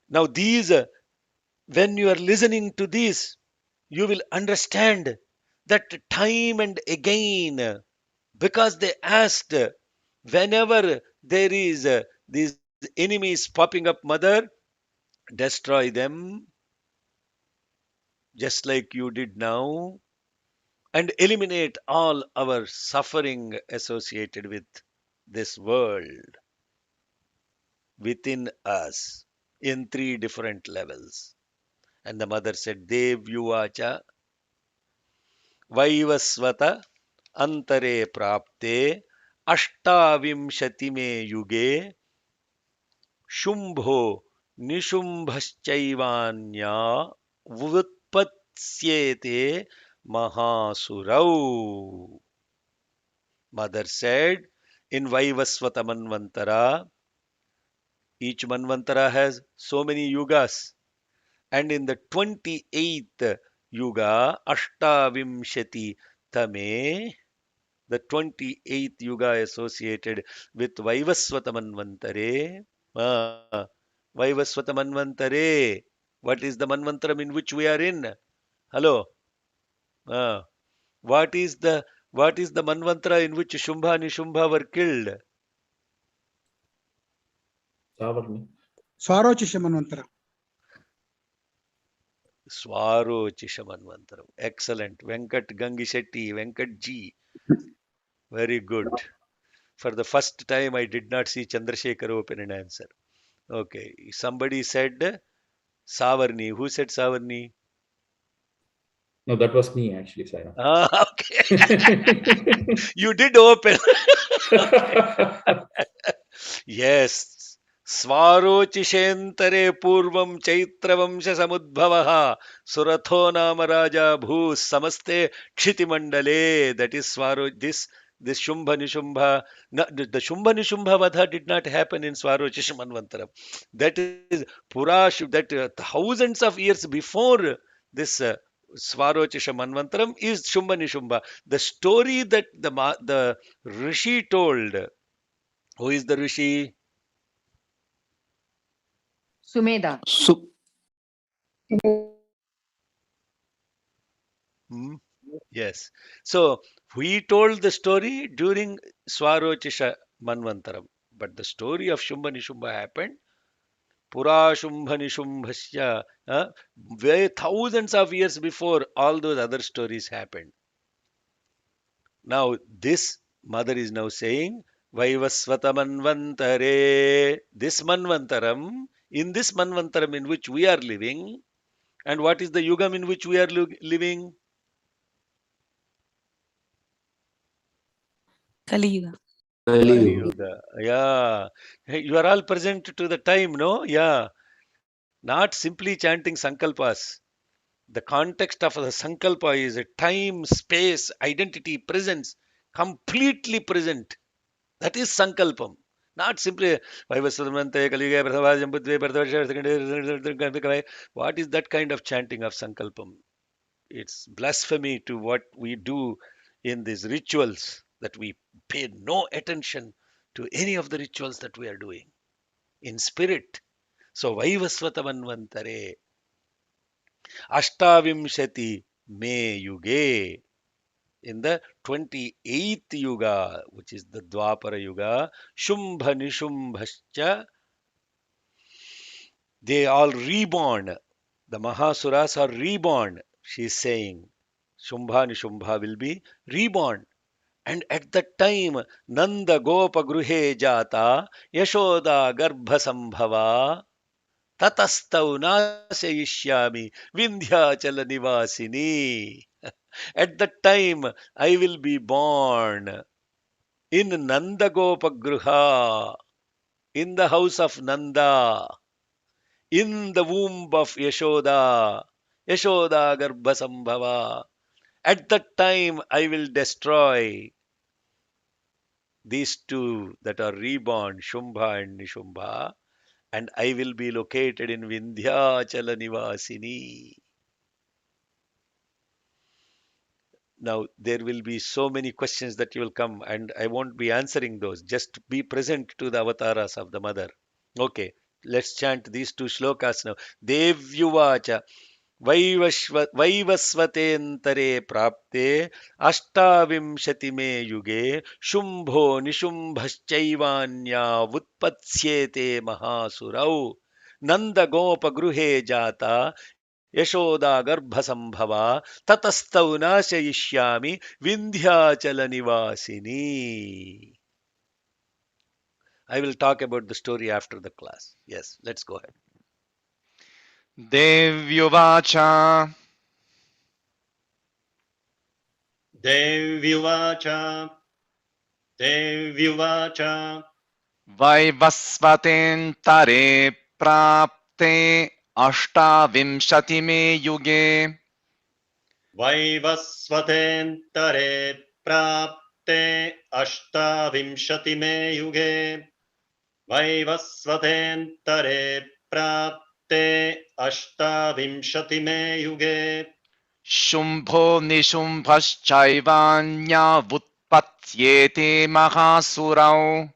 Now, when you are listening to these, you will understand that time and again, because they asked, whenever there is these enemies popping up, mother, destroy them just like you did now, and eliminate all our suffering associated with this world within us in 3 different levels. And the mother said, Dev Yuvacha Vaivasvata अंतरे प्राप्ते अष्टाविंशतिमे युगे शुंभो निशुंभश्चैवान्या व्युत्पत्स्येते महासुरौ. Mother said, in Vaivasvata Manvantara, each Manvantara has so many yugas, and in the 28th yuga, Ashtavimshati Tame, the 28th yuga associated with Vaivasvata Manvantare. Vaivasvata Manvantare. What is the Manvantaram in which we are in? Hello. Uh, what is the Manvantara in which Shumbha Nishumbha were killed? Swarochisha Manvantara. Swarochisha Manvantaram. Excellent. Venkat Gangishetty, Venkat G. Very good. For the first time, I did not see Chandrasekhar open an answer. Okay. Somebody said Savarni. Who said Savarni? No, that was me actually, Saira. Okay. You did open. Yes. स्वारोचिषेन्तरे पूर्वं चैत्रवंशसमुद्भवः सुरथो नाम राजा भूः समस्ते क्षितिमण्डले. That is Swaro. This Shumbha Nishubha. No, the Shumbha Nishubha Vadha did not happen in Swarochish Manvantaram. That is that thousands of years before this Swarochisha Manvantaram is Shumbha Nishubha. The story that the Rishi told. Who is the Rishi? Sumedha. Hmm? Yes. So we told the story during Swarochisha Manvantaram. But the story of Shumbha Nishubha happened. Pura Shumbha Nishumbhasya. Way thousands of years before all those other stories happened. Now this mother is now saying, Vaivasvata Manvantare. This Manvantaram, in this Manvantaram in which we are living, and what is the Yugam in which we are living? Kali Yuga. Kali Kali. Yuga. Yeah. Hey, you are all present to the time, no? Yeah. Not simply chanting Sankalpas. The context of the Sankalpa is a time, space, identity, presence, completely present. That is Sankalpam. Not simply Vaivasvadamante, Kali Yuga, Prathavajam, Budve, Prathavajam. What is that kind of chanting of Sankalpam? It's blasphemy to what we do in these rituals, that we pay no attention to any of the rituals that we are doing in spirit. So Vaivasvata Manvantare Ashtavimshati Me Yuge, in the 28th Yuga, which is the Dwapara Yuga, Shumbha Nishumbhascha, they all reborn. The Mahasuras are reborn, she is saying. Shumbha Nishumbha will be reborn. And at that time, Nanda Gopa Gruhe Jata, Yashoda Garbha Sambhava, Tatastau Nasayishyami, Vindhyachala Nivasini. At that time, I will be born in Nanda Gopa Gruha, in the house of Nanda, in the womb of Yashoda, Yashoda Garbha Sambhava. At that time, I will destroy these two that are reborn, Shumbha and Nishumbha, and I will be located in Vindhyachala Nivasini. Now, there will be so many questions that will come, and I won't be answering those. Just be present to the avatars of the mother. Okay, let's chant these two shlokas now. Devyuvacha वैवस्वतेऽन्तरे प्राप्ते अष्टाविंशतिमे युगे शुम्भो निशुम्भश्चैवान्यावुत्पत्स्येते महासुरौ नन्दगोपगृहे जाता Yashoda गर्भसम्भवा ततस्तौ नाशयिष्यामि विन्ध्याचलनिवासिनी. I will talk about the story after the class. Yes, let's go ahead. Devyuvacha Devyuvacha Devyuvacha Vaivasvatentare prapte Ashtavimshatime yuge Vaivasvatentare prapte Ashtavimshatime yuge Vaivasvatentare prapte Ashtavimshatime yuge Shumbho Nishumbhaschaivanyavutpatyete Mahasurau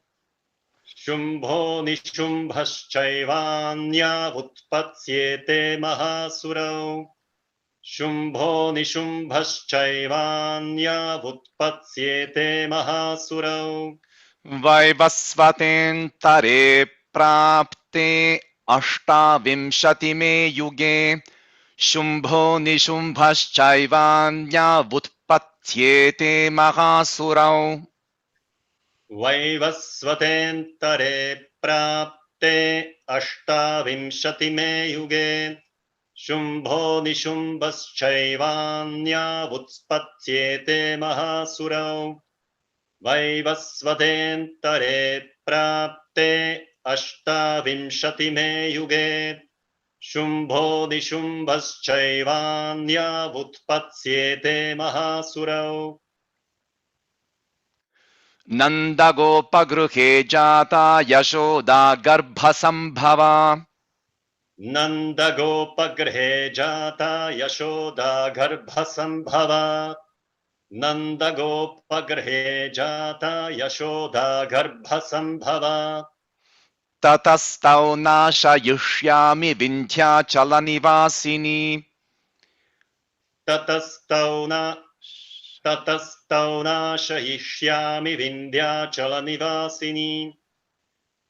Shumbho Nishumbhaschaivanya Utpatsyete Mahasurau Shumbho Nishumbhaschaivanya Utpatsyete Mahasurau Vaivasvatentare prapte Ashtavimshatime yuge Shumbho Nishumbhaschaivanyavutpatyete Mahasurau Vaivasvatentare prapte Ashtavimshatime yuge शुम्भो निशुम्भश्चैवान्यावुत्पत्स्येते महासुरौ वैवस्वतेऽन्तरे प्राप्ते अष्टाविंशतिमे युगे शुम्भो निशुम्भश्चैवान्यावुत्पत्स्येते महासुरौ नन्दगोपगृहे जाता यशोदा गर्भसम्भवा नन्दगोपगृहे जाता यशोदा गर्भसम्भवा नन्दगोपगृहे जाता यशोदा गर्भसम्भवा ततस्तौ नाशयिष्यामि विन्ध्याचलनिवासिनी ततस्तौ नाशयिष्यामि विन्ध्याचलनिवासिनी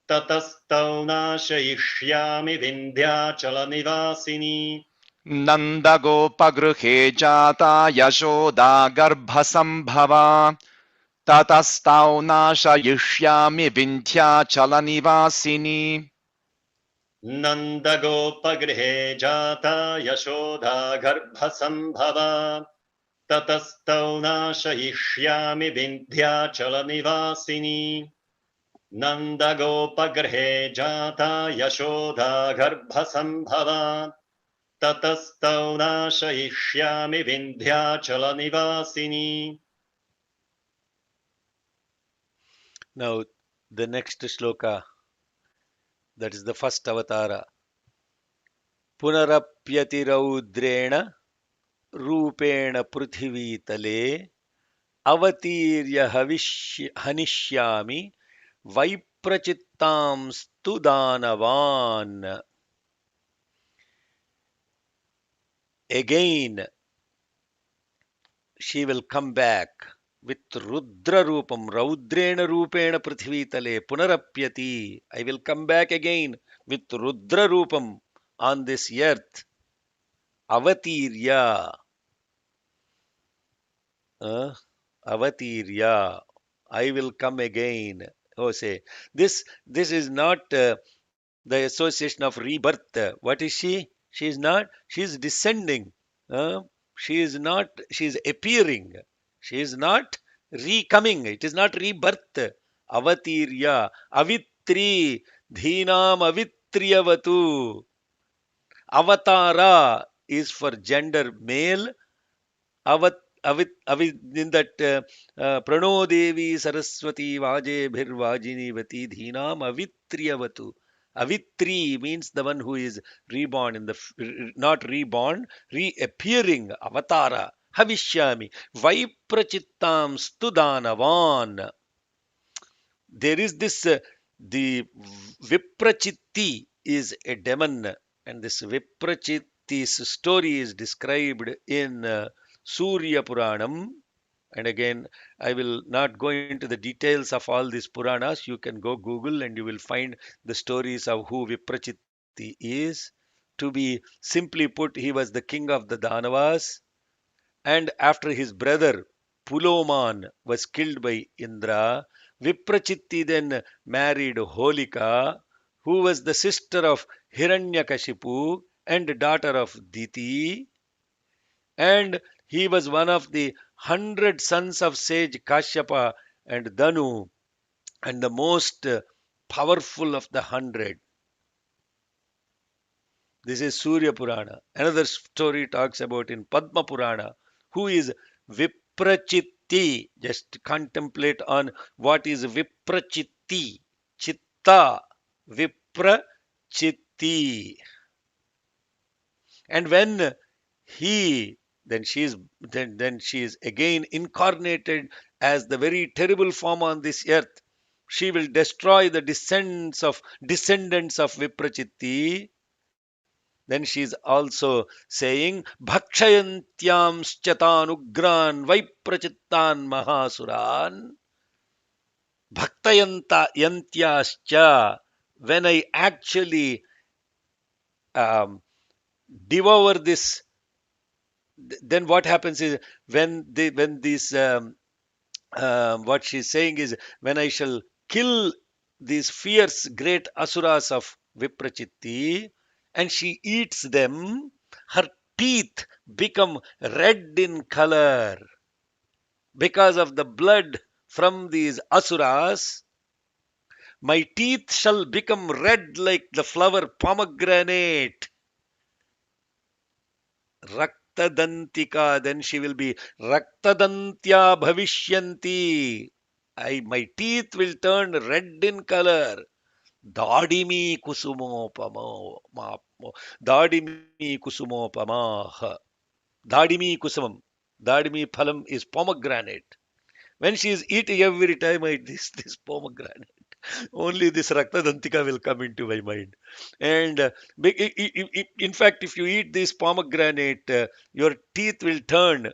ततस्तौ नाशयिष्यामि विन्ध्याचलनिवासिनी नन्दगोपगृहे जाता यशोदा गर्भसम्भवा ततस्तौ नाशयिष्यामि विन्ध्याचलनिवासिनी नन्दगोपगृहे जाता यशोदा गर्भसम्भवा ततस्तौ नाशयिष्यामि विन्ध्याचलनिवासिनी नन्दगोपगृहे जाता Yashoda गर्भसम्भवा ततस्तौ नाशयिष्यामि विन्ध्याचलनिवासिनी. Now, the next shloka, that is the first avatara. Punarapyati raudrena rupena prithivitale avatirya hanishyami vaiprachittam studanavan. Again, she will come back with Rudra Rupam, Raudrena Rupena Prithvitale, Punarapyati. I will come back again with Rudra Rupam on this earth. Avatirya. Avatirya. I will come again. Oh, say. This is not the association of rebirth. What is she? She is not. She is descending. Uh, she is not. She is appearing. She is not recoming. It is not rebirth. Avatirya. Avitri. Dhinam avitriyavatu. Avatara is for gender male. Avat, in that Prano Devi Saraswati Vaje Bhir Vajini Vati Dhinam Avitriyavatu. Avitri means the one who is reborn in the not reborn, reappearing avatara. Havishyami Vaiprachittam Studanavan. There is this the Viprachitti is a demon, and this Viprachitti's story is described in Surya Puranam. And again, I will not go into the details of all these Puranas. You can go Google and you will find the stories of who Viprachitti is. To be simply put, he was the king of the Danavas, and after his brother Puloman was killed by Indra, Viprachitti then married Holika, who was the sister of Hiranyakashipu and daughter of Diti, and he was one of the 100 sons of sage Kashyapa and Danu, and the most powerful of the 100. This is Surya Purana. Another story talks about in Padma Purana, who is Viprachitti. Just contemplate on what is Viprachitti. Chitta. Viprachitti. And when he then she is again incarnated as the very terrible form on this earth. She will destroy the descendants of Viprachitti. Then she is also saying, Bhakshayantyam Ugran Vaiprachittan Mahasuran. Bhaktayanta Yantyascha. When I actually um, devour this, then what happens is when these what she's saying is, when I shall kill these fierce great asuras of Viprachitti and she eats them, her teeth become red in color because of the blood from these asuras. My teeth shall become red like the flower pomegranate. Raktadantika, then she will be Raktadantya Bhavishyanti. My teeth will turn red in color. Dadimi Kusumopama. Dadimi Kusumopamaha. Dadimi Kusumam. Dadimi Phalam is pomegranate. When she is eating every time I eat this pomegranate, only this Raktadantika will come into my mind. And in fact, if you eat this pomegranate, your teeth will turn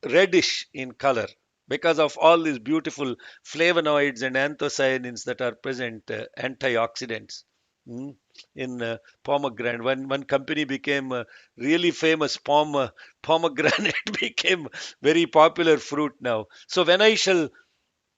reddish in color because of all these beautiful flavonoids and anthocyanins that are present, antioxidants. mm, In pomegranate, one company became really famous. Pomegranate became very popular fruit now. So when I shall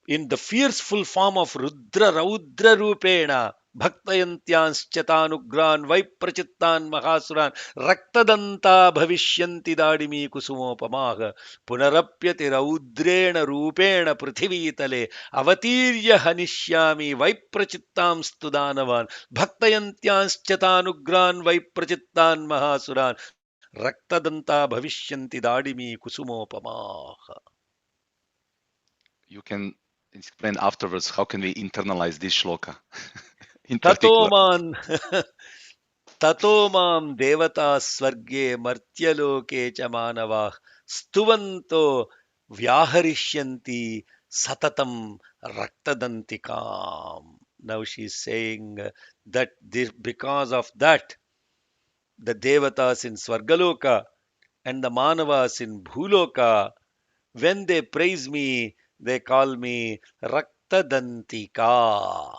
in the fierceful form of Rudra Raudra Rupena, Bhaktayantyanschatanugraan Viprachittan Mahasuran Raktadanta Bhavishyanti Dadimi Kusumopamaha Punarapyati Raudrena Rupena Prithivitale Avatirya Hanishyami Viprachittam Studanavan Bhaktayantyanschatanugraan Viprachittan Mahasuran Raktadanta Bhavishyanti Dadimi Kusumopamaha. You can explain afterwards how can we internalize this shloka in particular. Tatoman Tatomam devata swarge martyaloke cha manava stuvanto vyaharishyanti satatam raktadantikam. Now she is saying that because of that, the devatas in Swargaloka and the manavas in Bhuloka, when they praise me, they call me Raktadantika.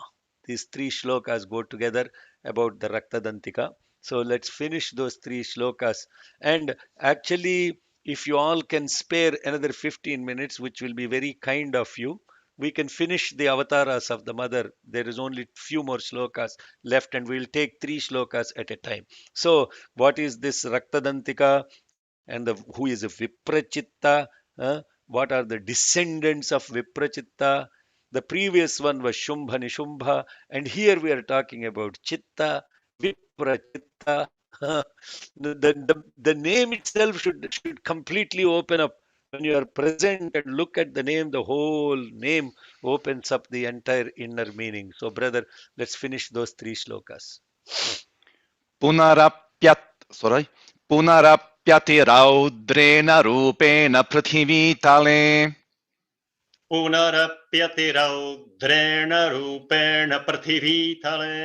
These three shlokas go together about the Raktadantika. So let's finish those three shlokas. And actually, if you all can spare another 15 minutes, which will be very kind of you, we can finish the avatars of the mother. There is only few more shlokas left, and we'll take three shlokas at a time. So, what is this Raktadantika? And who is a Viprachitta? What are the descendants of Viprachitta? The previous one was Shumbha Nishubha, and here we are talking about Chitta, Viprachitta. The name itself should completely open up. When you are present and look at the name, the whole name opens up the entire inner meaning. So, brother, let's finish those three shlokas. Sorry. Punarapyati raudrena rupena prithivitale. पुनरप्यतिरौद्रेण रूपेण पृथिवीतले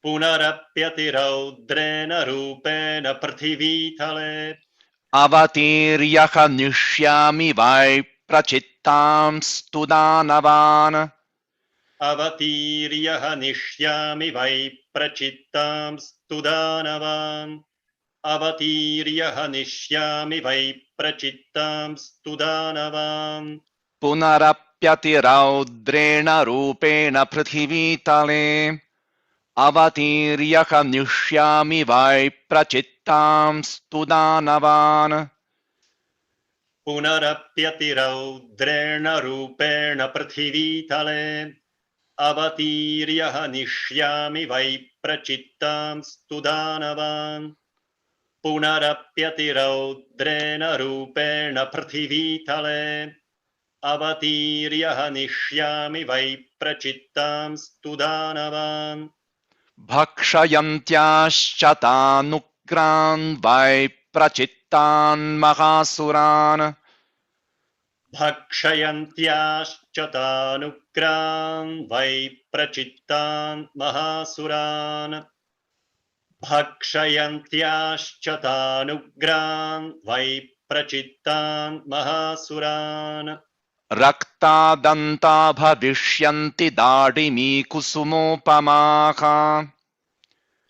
पुनरप्यतिरौद्रेण रूपेण पृथिवीतले Avatiryaha nishyami vai prachittam studanavan. अवतीर्यः निष्यामि वै प्रचित्तां स्तुदानवान् अवतीर्यः निष्यामि वै प्रचित्तां स्तुदानवान् Punarapyati raudrena rupena prithivitale. Avatiryaha nishyami vai prachittam studanavan. पुनरप्यतिरौद्रेण रूपेण पृथिवीतले अवतीर्यः निष्यामि वै प्रचित्तां स्तुदानवान् पुनरप्यतिरौद्रेण रूपेण पृथिवीतले अवतीर्यः निष्यामि वै प्रचित्तां स्तुदानवान् Bhakshayantyashchatanugraan vai prachittan mahasuran. भक्षयन्त्याश्च तानुग्रान् वै प्रचित्तान् महासुरान् भक्षयन्त्याश्च तानुग्रान् वै प्रचित्तान् महासुरान् Raktadanta bhavishyanti dadimi kusumopamaha.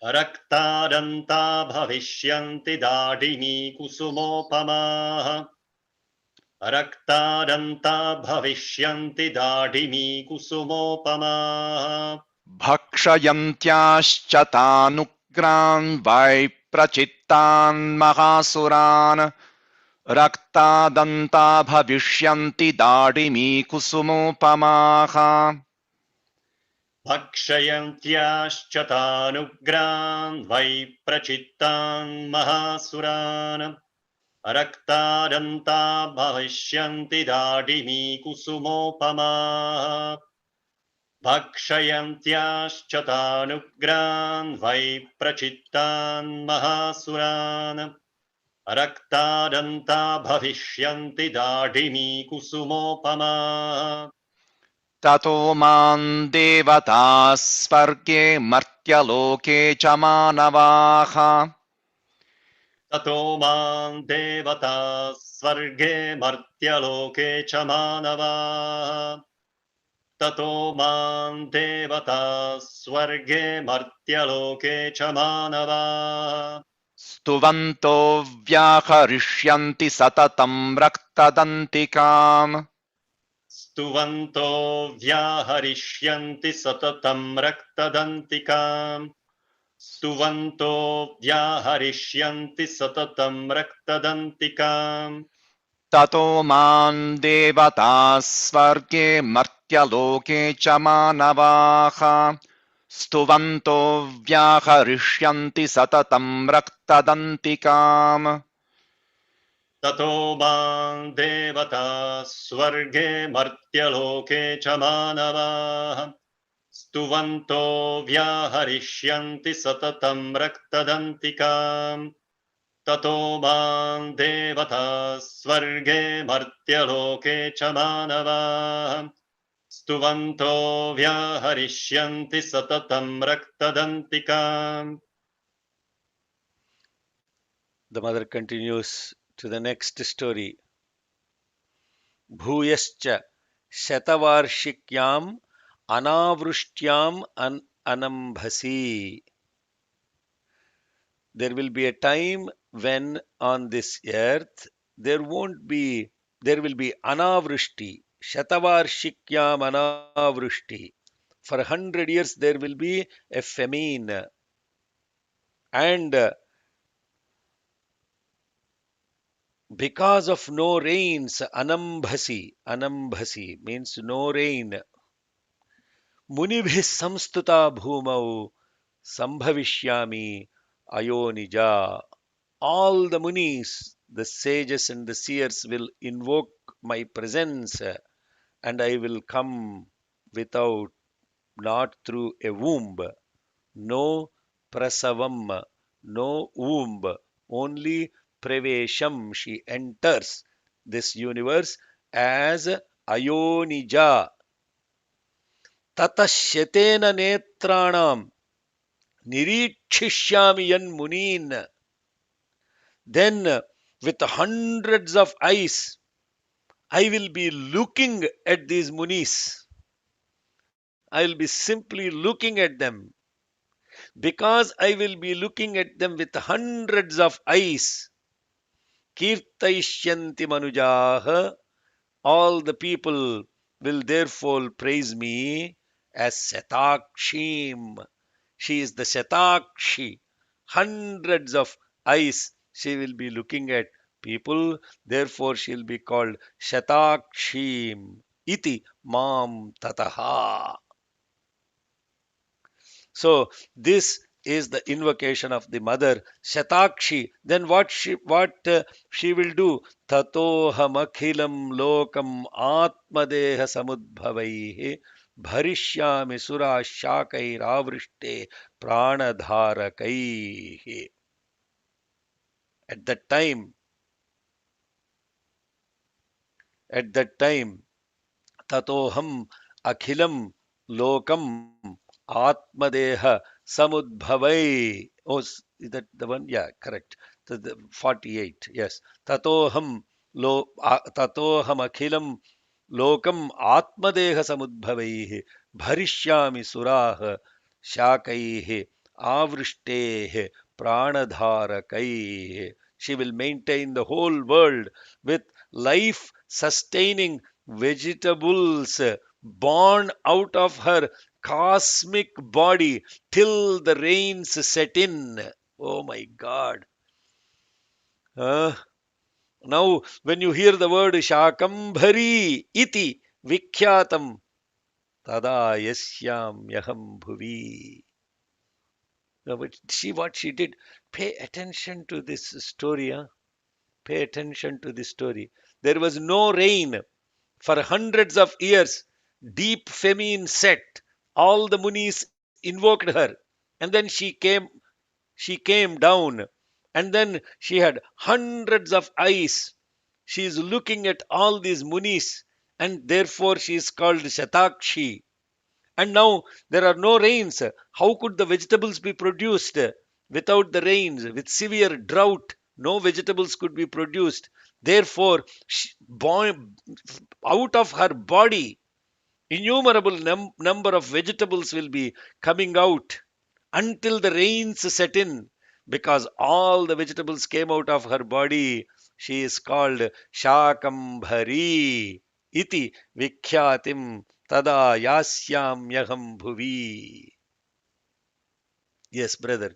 रक्तादन्ता भविष्यन्ति दाढिनी कुसुमोपमाः रक्तादन्ता भविष्यन्ति दाढिनी कुसुमोपमाः भक्षयन्त्याश्च तानुग्रान् वैप्रचित्तान् महासुरान् रक्तादन्ता भविष्यन्ति दाडिमी कुसुमोपमाः भक्षयन्त्याश्च तानुग्रान् वै प्रचित्तान् महासुरान् रक्तादन्ता भविष्यन्ति दाडिमी कुसुमोपमाः भक्षयन्त्याश्च तानुग्रान् वै प्रचित्तान् महासुरान् रक्तादन्ता भविष्यन्ति दाढिमी कुसुमोपमाः ततो मां देवताः स्वर्गे मर्त्यलोके च मानवाः ततो मां देवताः स्वर्गे मर्त्यलोके च मानवाः ततो मां देवताः स्वर्गे मर्त्यलोके च मानवाः स्तुवन्तो व्याहरिष्यन्ति सततं रक्तदन्तिकाम् स्तुवन्तो व्याहरिष्यन्ति सततं रक्तदन्तिकाम् स्तुवन्तो व्याहरिष्यन्ति सततं रक्तदन्तिकाम् ततो मां देवताः स्वर्गे मर्त्यलोके च मानवाः स्तुवन्तो व्याहरिष्यन्ति सततं रक्तदन्तिकाम् ततो मां देवताः स्वर्गे मर्त्यलोके च मानवाः स्तुवन्तो व्याहरिष्यन्ति सततं रक्तदन्तिकाम् ततो मां देवताः स्वर्गे मर्त्यलोके च मानवाः स्तुवन्तो व्याहरिष्यन्ति सततं रक्तदन्तिकाम्. The mother continues to the next story. Bhuyascha Shatavarshikyam Anavrushtyam Anambhasi. There will be a time when on this earth there will be anavrushti. Shatavarshikyam anavrushti. For 100 years there will be a famine. And because of no rains, anambhasi means no rain. Munibhis samstuta bhumau sambhavishyami ayonija. All the munis, the sages and the seers will invoke my presence, and I will come without, not through a womb. No prasavam, no womb, only pravesham. She enters this universe as ayonija. Tatashyatena netranam nirikshishyami yan munin. Then with hundreds of eyes, I will be looking at these munis. I will be simply looking at them. Because I will be looking at them with hundreds of eyes. Kirtaishyanti manujaha. All the people will therefore praise me as Shatakshim. She is the Shatakshi. Hundreds of eyes she will be looking at people. Therefore she will be called Shatakshim. Iti mam tataha. So this is the invocation of the mother Shatakshi. Then what she will do? Tatohamakhilam lokam atmadeha samudbhavaihi bharishyami sura shakair avrishte pranadharakaihi. At that time, tatoham akhilam lokam atmadeha samudbhavai. Oh, is that the one? Yeah, correct. The 48. Yes. Tatoham akhilam lokam atmadeha samudbhavai bharishyami surah shakaihi avrishte pranadharakaihi. She will maintain the whole world with life sustaining vegetables born out of her cosmic body till the rains set in. Oh my God. Uh, Now, when you hear the word Shakambhari iti vikyatam tada yasyam yaham bhuvi. Now, but see what she did. Pay attention to this story. Huh? Pay attention to this story. There was no rain for hundreds of years. Deep famine set. All the munis invoked her. And then she came down. And then she had hundreds of eyes. She is looking at all these munis, and therefore she is called Shatakshi. And now there are no rains. How could the vegetables be produced? Without the rains, with severe drought, no vegetables could be produced. Therefore, out of her body, innumerable number of vegetables will be coming out until the rains set in, because all the vegetables came out of her body. She is called Shakambhari iti Vikhyatim tada yasyam yaham bhuvi. Yes, brother.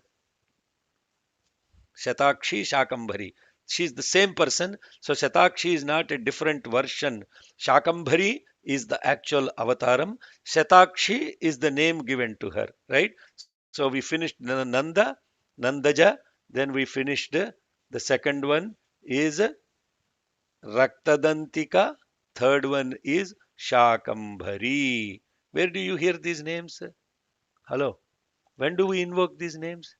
Shatakshi, Shakambhari. She is the same person. So Shatakshi is not a different version. Shakambhari is the actual avataram. Shatakshi is the name given to her, right? So we finished Nanda, Nandaja. Then we finished the second one is Raktadantika. Third one is Shakambhari. Where do you hear these names? Hello. When do we invoke these names?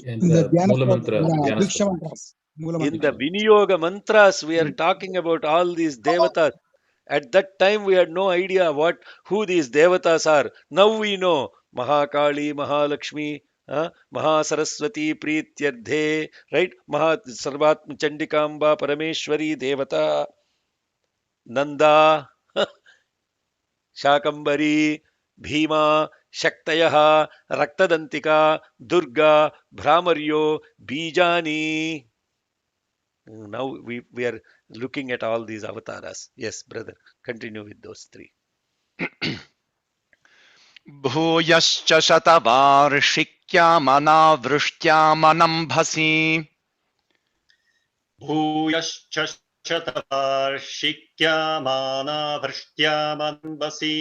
In In the the Dhyana Mula Sloka, Mantra, the Dhyana Diksha Sloka. Mantras, Mula In Mantra. the Viniyoga mantras, we are talking about all these devatas. At that time, we had no idea who these devatas are. Now we know Mahakali, Mahalakshmi, Mahasaraswati, Prityardhe, right? Sarvat Chandikamba, Parameshwari, Devata, Nanda, Shakambari, Bhima, Shaktayah, Raktadantika, Durga, Brahmaryo, Bijani. Now we are looking at all these avatars. Yes, brother, continue with those three. भूयश्च शतवार्षिक्यामनावृष्ट्यामनम्भसि भूयश्च शतवार्षिक्यामानावृष्ट्यामन्वसि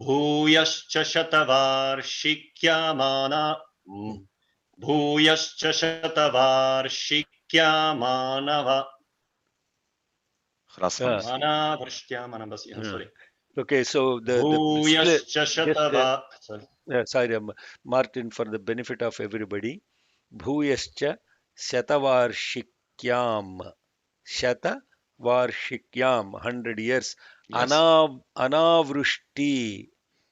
भूयश्च शतवार्षिक्यामाना भूयश्च शतवार्षिक्यामानव मानावृष्ट्यामनवसि. I'm sorry. Okay, so the भूयश्च sorry, sorry, Martin, for the benefit of everybody. Bhuyascha Shatavarshikyam. Shatavarshikyam, 100 years. Yes. Anavrushti.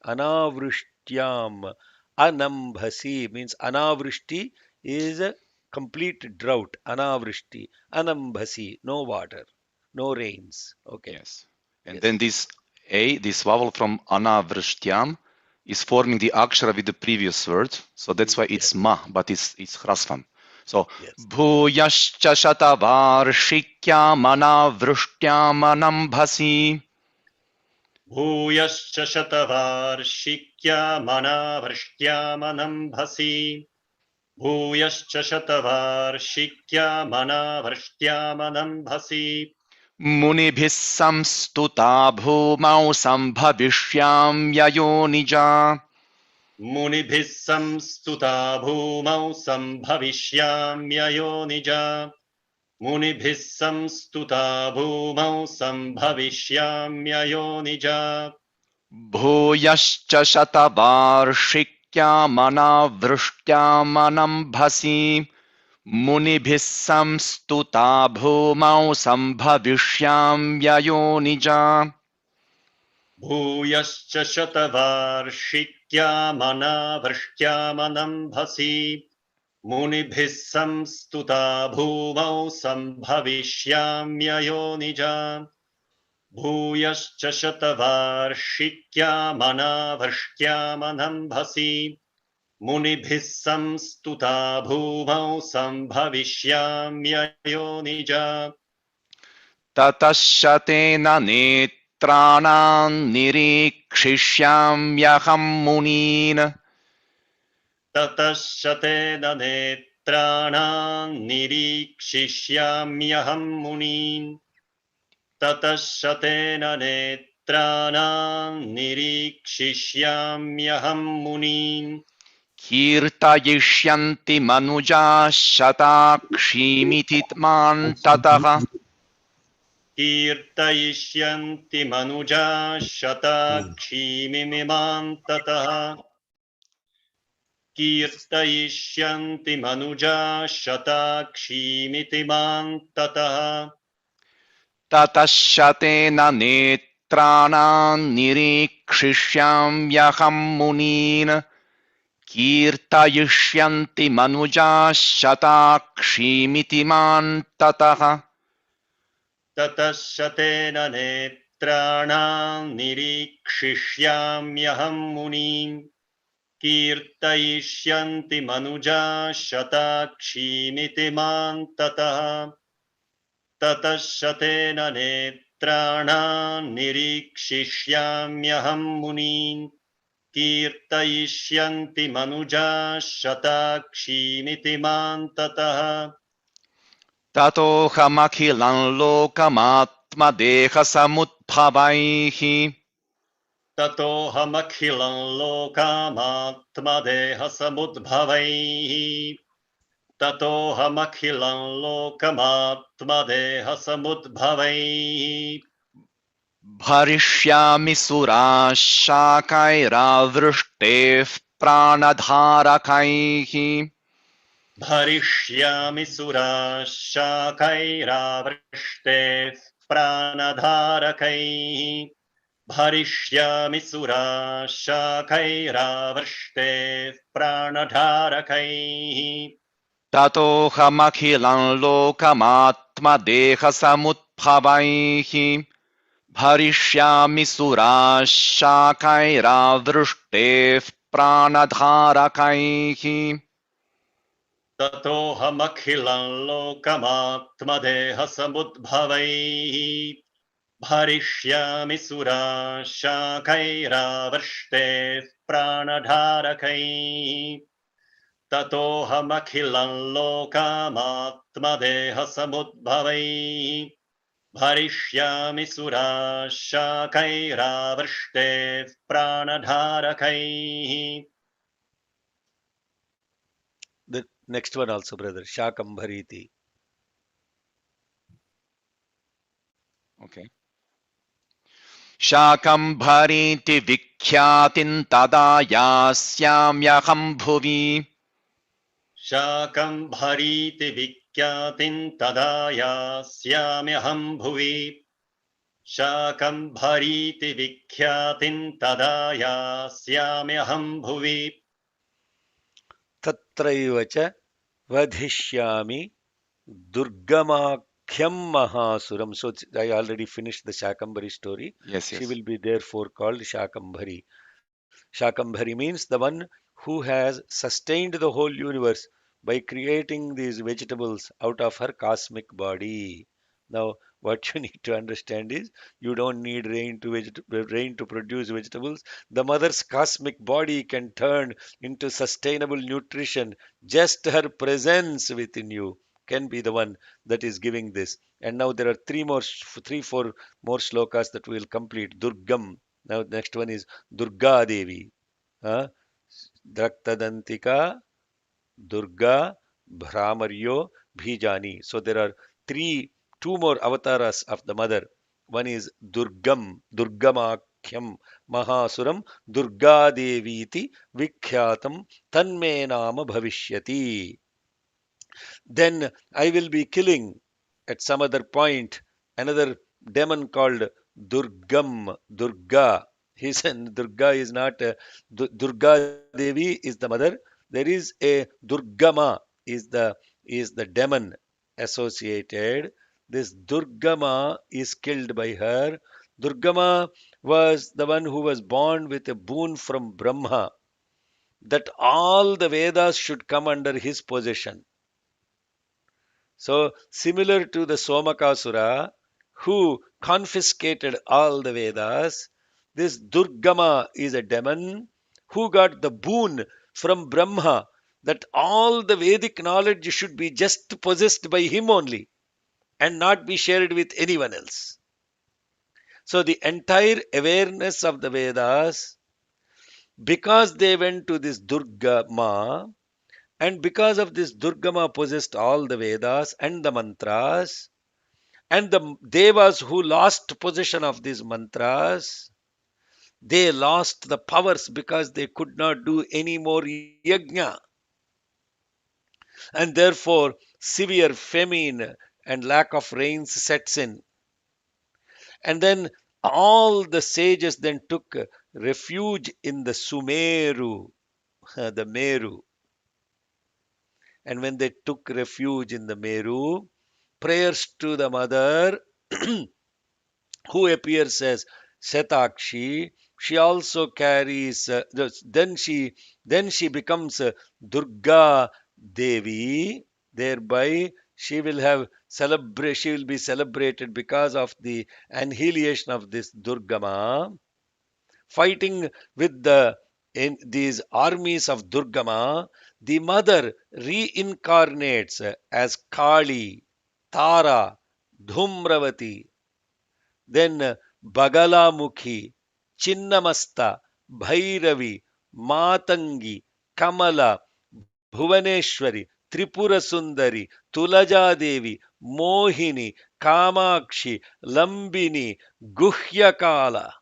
Anavrushtyam. Anambhasi means Anavrushti is a complete drought. Anavrushti. Anambhasi, no water, no rains. Okay. Yes. And Yes. then this A, this vowel from anavrushtyam, is forming the akshara with the previous word. So that's why it's ma, but it's hrasvam. So Yes. bhuyascha shatavarshikyam anavrushtyam anambhasi. भूयश्च शतवार्षिक्यामनावृष्ट्यामनम्भसि भूयश्च शतवार्षिक्यामनावृष्ट्यामनम्भसि मुनिभिः संस्तुता भूमौ सम्भविष्याम्ययो निजा मुनिभिः संस्तुता भूमौ सम्भविष्याम्ययो निजा मुनिभिः संस्तुता भूमौ सम्भविष्याम्ययो निजा भूयश्च शतवार्षिक्यामनावृष्ट्यामनम्भसि मुनिभिः संस्तुता भूमौ सम्भविष्याम्ययो निजा भूयश्च शतवार्षिक्यामनावृष्ट्यामनम्भसि मुनिभिः संस्तुता भूमौ सम्भविष्याम्ययो निजा भूयश्च शतवार्षिक्यामनावृष्ट्यामनम्भसि मुनिभिः संस्तुता भूमौ सम्भविष्याम्ययो निजा ततः शतेन नेत्राणाम् निरीक्षिष्याम्यहम् मुनीन् ततः शतेन नेत्राणाम् निरीक्षिष्याम्यहम् मुनीन् ततः शतेन नेत्राणाम् निरीक्षिष्याम्यहम् मुनीन् कीर्तयिष्यन्ति मनुजाः शताक्षीमिति मां ततः कीर्तयिष्यन्ति मनुजा शताक्षीमिमां ततः कीर्तयिष्यन्ति मनुजा शताक्षीमिति मां ततः ततः शतेन नेत्राणाम् निरीक्षिष्याम्यहम् मुनीन् कीर्तयिष्यन्ति मनुजाः शताक्षीमिति मां ततः ततः शतेन नेत्राणाम् निरीक्षिष्याम्यहम् मुनीम् कीर्तयिष्यन्ति मनुजा शताक्षीमिति मां ततः ततः शतेन नेत्राणाम् निरीक्षिष्याम्यहम् मुनीन् कीर्तयिष्यन्ति मनुजा शताक्षीमिति मां ततः ततोऽहमखिलं लोकमात्मदेहसमुद्भवैः ततोऽहमखिलं लोकमात्मदेहसमुद्भवैः ततोऽहमखिलं लोकमात्मदेहसमुद्भवैः भरिष्यामि सुराः शाकैरावृष्टेः प्राणधारकैः भरिष्यामि सुराः शाकैरावृष्टेः प्राणधारकैः भरिष्यामि सुराः शाकैरावृष्टेः प्राणधारकैः ततोऽहमखिलं लोकमात्मदेहसमुद्भवैः भरिष्यामि सुराः शाकैरावृष्टेः प्राणधारकैः ततोऽहमखिलं लोकमात्मदेहसमुद्भवैः भरिष्यामि सुराः शाकैरावृष्टेः प्राणधारकैः ततोऽहमखिलं लोकमात्मदेहसमुद्भवैः भरिष्यामि सुराः शाकैरावृष्टेः प्राणधारकैः The next one also, brother. Shakambhariti. Okay. शाकम्भरीति विख्यातिं तदा यास्याम्यहं भुवि शाकम्भरीति विख्यातिं तदा यास्याम्यहं भुवि शाकम्भरीति विख्यातिं तदा यास्याम्यहं भुवि Tatraiva cha vadhishyami durgamakhyam mahasuram. So I already finished the Shakambhari story. Yes, She yes. will be therefore called Shakambhari. Shakambhari means the one who has sustained the whole universe by creating these vegetables out of her cosmic body. Now, what you need to understand is you don't need rain to produce vegetables. The mother's cosmic body can turn into sustainable nutrition. Just her presence within you can be the one that is giving this. And now there are four more slokas that we will complete. Durgam. Now, next one is Durga Devi. Huh? Draktadantika, Durga, Brahmaryo, Bhijani. So there are two more avatars of the mother. One is Durgamakhyam, Mahasuram, Durga Devi iti Vikyatam, Tanme Nama Bhavishyati. Then I will be killing at some other point another demon called Durga. Durga is not Durga Devi is the mother. There is a Durgama is the demon associated. This Durgama is killed by her. Durgama was the one who was born with a boon from Brahma that all the Vedas should come under his possession. So, similar to the Somakasura, who confiscated all the Vedas. This Durgama is a demon who got the boon from Brahma that all the Vedic knowledge should be just possessed by him only and not be shared with anyone else. So the entire awareness of the Vedas, because they went to this Durgama, and because of this Durgama possessed all the Vedas and the mantras, and the Devas who lost possession of these mantras, they lost the powers because they could not do any more yajna. And therefore, severe famine and lack of rains sets in. And then all the sages then took refuge in the Sumeru, the Meru. And when they took refuge in the Meru, prayers to the mother who appears as Shatakshi, she also carries. Then she becomes Durga Devi. Thereby, she will have celebrate. She will be celebrated because of the annihilation of this Durgama, fighting with in these armies of Durgama. The mother reincarnates as Kali, Tara, Dhumravati, then Bagalamukhi, Chinnamasta, Bhairavi, Matangi, Kamala, Bhuvaneshwari, Tripura Sundari, Tulaja Devi, Mohini, Kamakshi, Lambini, Guhyakala,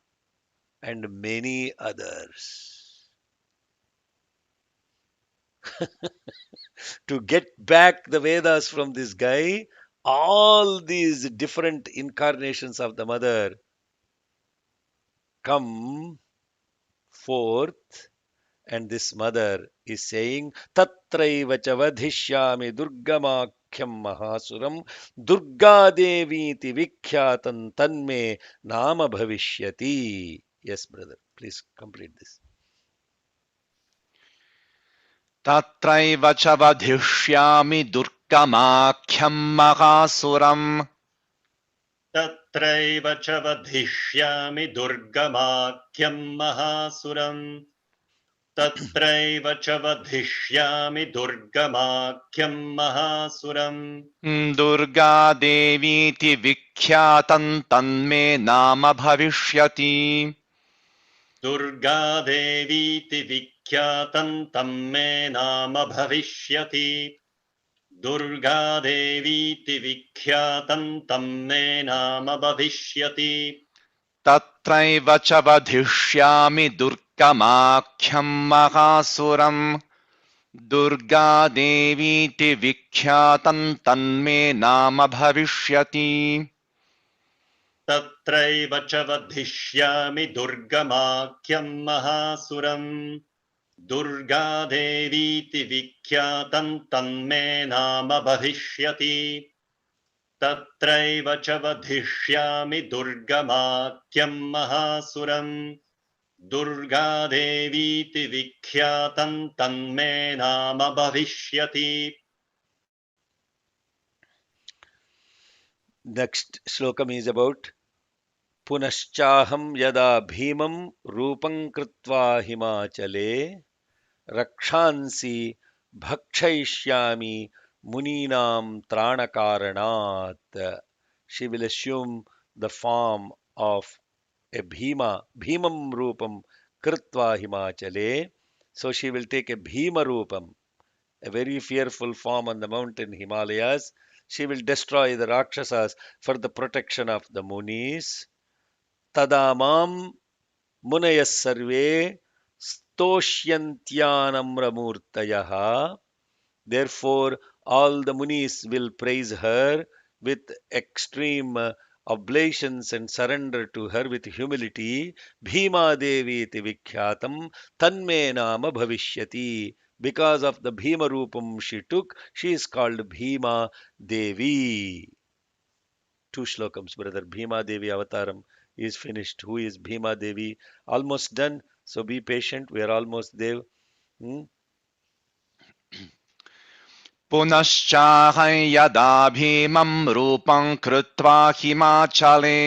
and many others. To get back the Vedas from this guy, all these different incarnations of the mother come forth. And this mother is saying, Tatraiva cha vadhishyami durgamakyam mahasuram Durga Devi ti vikhyatan tanme nama bhavishyati. Yes, brother, please complete this. तत्रैव च वधिष्यामि दुर्गमाख्यं महासुरम् तत्रैव च वधिष्यामि दुर्गमाख्यं महासुरम् तत्रैव च वधिष्यामि दुर्गमाख्यं महासुरम् दुर्गादेवीति विख्यातं तन्मे नाम भविष्यति दुर्गादेवीति विख्यातं तन्मे नाम भविष्यति दुर्गादेवीति विख्यातं तन्मे नाम भविष्यति तत्रैव च वधिष्यामि दुर्गमाख्यं महासुरम् दुर्गादेवीति विख्यातं तन्मे नाम भविष्यति तत्रैव च वधिष्यामि दुर्गमाख्यं महासुरम् दुर्गादेवीति विख्यातं तन्मे नाम भविष्यति तत्रैव च वधिष्यामि दुर्गमाख्यं महासुरम् दुर्गादेवीति विख्यातं तन्मे नाम भविष्यति. Next slokam is about Punaschaham yada bhimam rupam kritva himachale rakshansi bhakshaishyami muninam tranakaranat. She will assume the form of a bhimam rupam kritva himachale. So she will take a bhima rupam, a very fearful form on the mountain Himalayas. She will destroy the Rakshasas for the protection of the Munis. Tadamam Munayas Sarve Stoshyantyanammramurtayaha. Therefore, all the Munis will praise her with extreme oblations and surrender to her with humility. Bhima Devi iti vikyatam tanme nama bhavishyati. Because of the Bhima Rupam she took, she is called Bhima Devi. Two shlokams, brother. Bhima Devi Avataram is finished. Who is Bhima Devi? Almost done. So be patient. We are almost there. Hmm? पुनश्चाहं यदा भीमं रूपं कृत्वा हिमाचले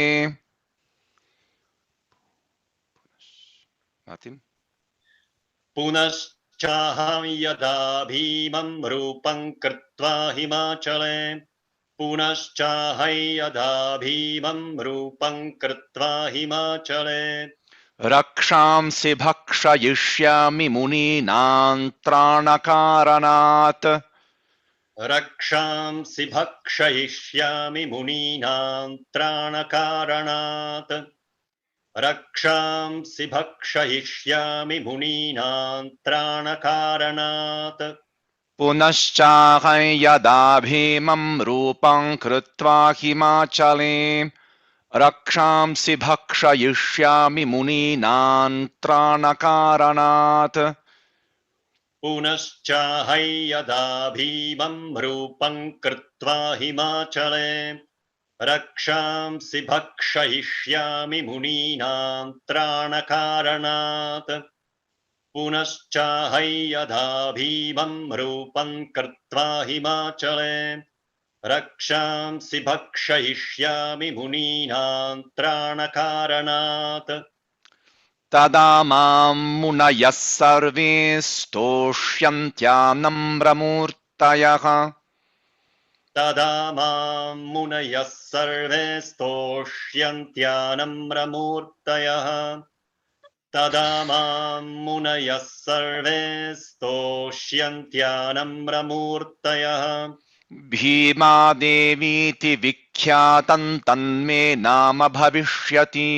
पुनश्चाहं यदा भीमं रूपं कृत्वा हिमाचले पुनश्चाहं यदा भीमं रूपं कृत्वा हिमाचले रक्षांसि भक्षयिष्यामि मुनीनां त्राणकारणात् रक्षांसि भक्षयिष्यामि मुनीनां त्राणकारणात् रक्षांसि भक्षयिष्यामि मुनीनां त्राणकारणात् पुनश्चाहं यदा भीमं रूपं कृत्वा हिमाचले रक्षांसि भक्षयिष्यामि मुनीनां त्राणकारणात् पुनश्चाहं यदा भीमं रूपं कृत्वा हिमाचले रक्षांसि भक्षयिष्यामि मुनीनां त्राणकारणात् पुनश्चाहं यदा भीमं रूपं कृत्वा हिमाचले रक्षांसि भक्षयिष्यामि मुनीनां त्राणकारणात् तदा मां मुनयः सर्वे स्तोष्यन्त्यानम्रमूर्तयः तदा मां मुनयः सर्वे स्तोष्यन्त्यानम्रमूर्तयः तदा मां मुनयः सर्वे स्तोष्यन्त्यानम्रमूर्तयः भीमादेवीति विख्यातं तन्मे नाम भविष्यति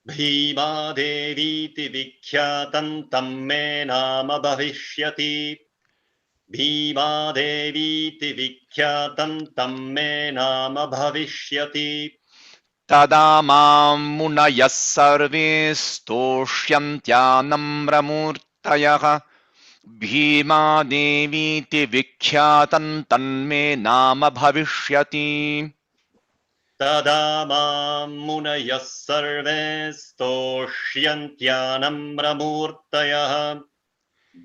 भीमादेवीति विख्यातं तं मे नाम भविष्यति भीमादेवीति विख्यातं तं मे नाम भविष्यति तदा मां मुनयः सर्वे स्तोष्यन्त्यानम्रमूर्तयः भीमादेवीति विख्यातं तन्मे नाम भविष्यति तदा मां मुनयः सर्वे स्तोष्यन्त्यानम्रमूर्तयः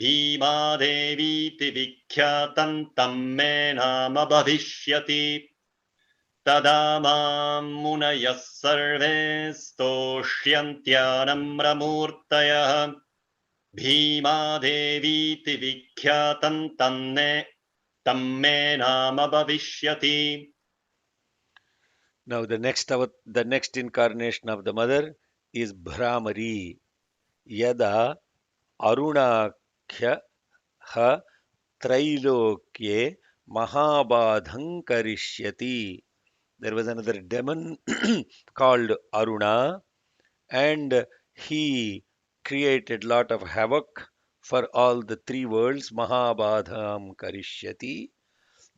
भीमादेवीति विख्यातं तं मे नाम भविष्यति तदा मां मुनयः सर्वे स्तोष्यन्त्यानम्रमूर्तयः भीमादेवीति विख्यातं तं मे नाम भविष्यति. Now the next incarnation of the mother is Brahmari. Yada Arunakhya ha Trailokye Mahabadham Karishyati. There was another demon called Aruna, and he created lot of havoc for all the three worlds. Mahabadham Karishyati.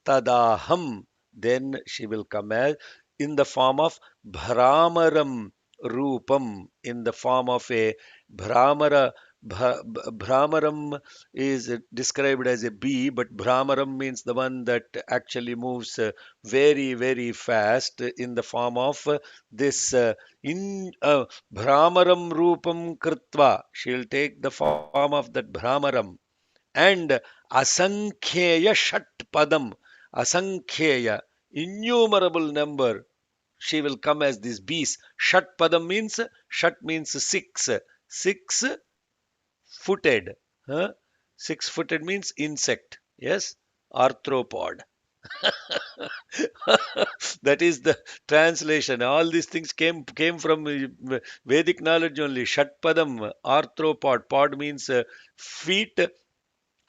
Tadaham, then she will come as in the form of Brahmaram Rupam, in the form of a Brahmara. Brahmaram is described as a bee, but Brahmaram means the one that actually moves very, very fast in the form of this in Brahmaram Rupam Kritva. She'll take the form of that Brahmaram and asankhyeya shat padam, asankhyeya, innumerable number. She will come as these bees. Shat padam means, shat means six, six footed. Huh? Six footed means insect. Yes, arthropod. That is the translation. All these things came from Vedic knowledge only. Shatpadam, arthropod. Pod means feet.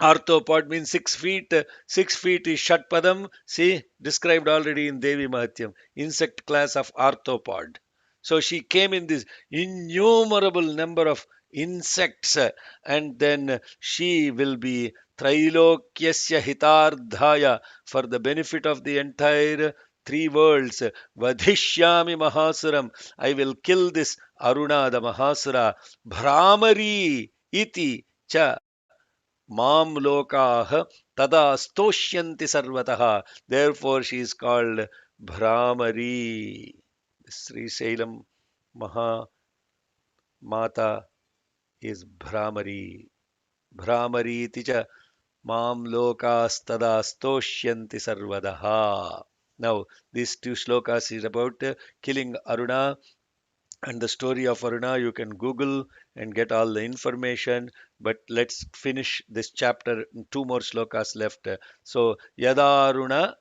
Arthropod means 6 feet. 6 feet is Shatpadam. See, described already in Devi Mahatyam. Insect class of arthropod. So she came in this innumerable number of insects, and then she will be Trailokyasya Hitardhaya, for the benefit of the entire three worlds. Vadhishyami Mahasuram. I will kill this Aruna, the Mahasura. Brahmari iti cha Mam lokah tada stoshyanti sarvatah. Therefore, she is called Brahmari. Sri Sailam Maha Mata is Brahmari. Brahmari ticha Mam lokastada stoshyanti sarvadaha. Now, these two slokas is about killing Aruna and the story of Aruna. You can Google and get all the information. But let's finish this chapter. Two more slokas left. So, Yadaruna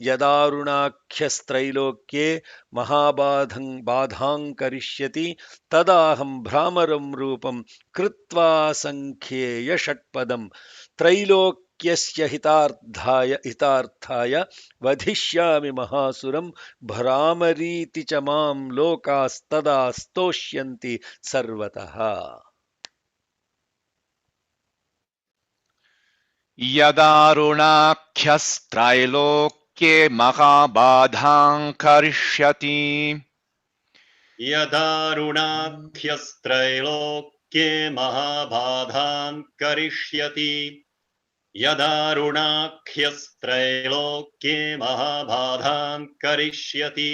यदारुणाख्यस्त्रैलोक्ये महाबाधं बाधां करिष्यति तदाहं भ्रामरं रूपं कृत्वा सङ्ख्येय षट्पदं त्रैलोक्यस्य हितार्थाय वधिष्यामि महासुरं भ्रामरीति च मां लोकास्तदा स्तोष्यन्ति सर्वतः. यदारुणाख्यस्त्रैलोक्ये महाबाधां करिष्यति यदारुणाख्यस्त्रैलोक्ये महाबाधान् करिष्यति यदारुणाख्यस्त्रैलोक्ये महाबाधान् करिष्यति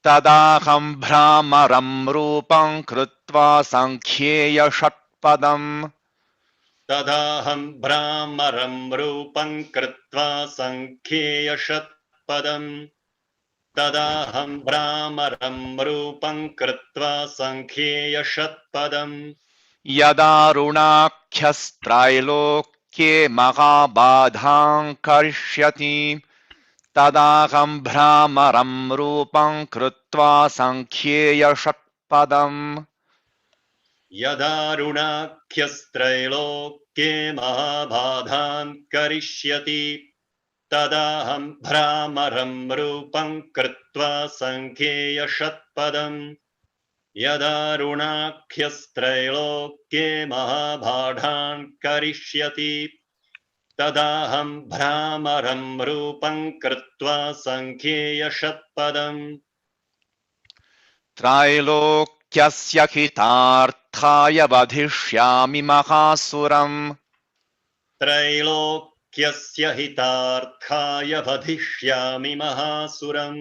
तदाहं भ्रामरं रूपं कृत्वा सङ्ख्येय षट्पदम् तदाहं भ्रामरं रूपं कृत्वा सङ्ख्येय षट्पदम् तदाहं भ्रामरं रूपं कृत्वा सङ्ख्येय षट्पदम् यदारुणाख्यस्त्रैलोक्ये महाबाधां करिष्यति तदाहं भ्रामरं रूपं कृत्वा सङ्ख्येय षट्पदम् यदारुणाख्यस्त्रैलोक्ये महाबाधान् करिष्यति तदाहं भ्रामरं रूपं कृत्वा सङ्ख्येय षट्पदम् यदारुणाख्यस्त्रैलोक्ये महाबाधान् करिष्यति तदाहं भ्रामरं रूपं कृत्वा सङ्ख्येय षट्पदम् त्रैलोक्यस्य हितार्थाय वधिष्यामि महासुरम् त्रैलोक्यस्य हितार्थाय वधिष्यामि महासुरम्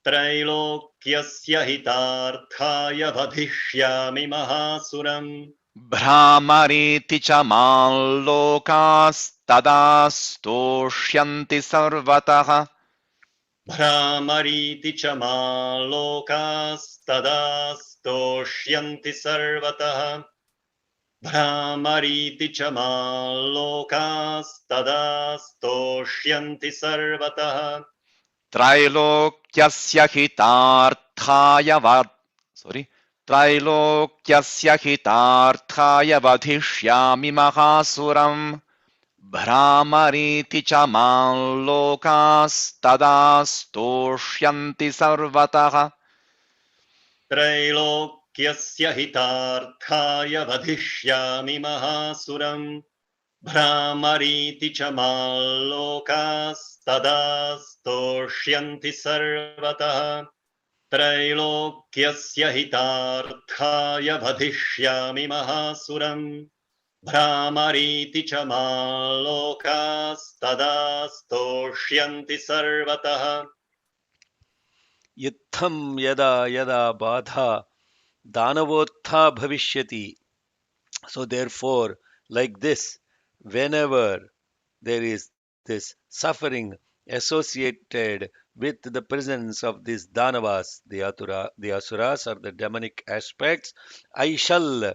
त्रैलोक्यस्य हितार्थाय वधिष्यामि महासुरम् भ्रामरीति च मां लोकास्तदा स्तोष्यन्ति सर्वतः भ्रामरीति च मां लोकास्तदा स्तोष्यन्ति सर्वतः भ्रामरीति च मां लोकास्तदा स्तोष्यन्ति सर्वतः त्रैलोक्यस्य हितार्थाय वधिष्यामि महासुरम् भ्रामरीति च मां लोकास्तदा स्तोष्यन्ति सर्वतः त्रैलोक्यस्य हितार्थाय वधिष्यामि महासुरम् भ्रामरीति च मां लोकास्तदा स्तोष्यन्ति सर्वतः त्रैलोक्यस्य हितार्थाय वधिष्यामि महासुरम् भ्रामरीति च मां लोकास्तदा स्तोष्यन्ति सर्वतः युद्धं यदा यदा बाधा दानवोत्था भविष्यति. So therefore, like this, whenever there is this suffering associated with the presence of these danavas, the asuras or the demonic aspects, I shall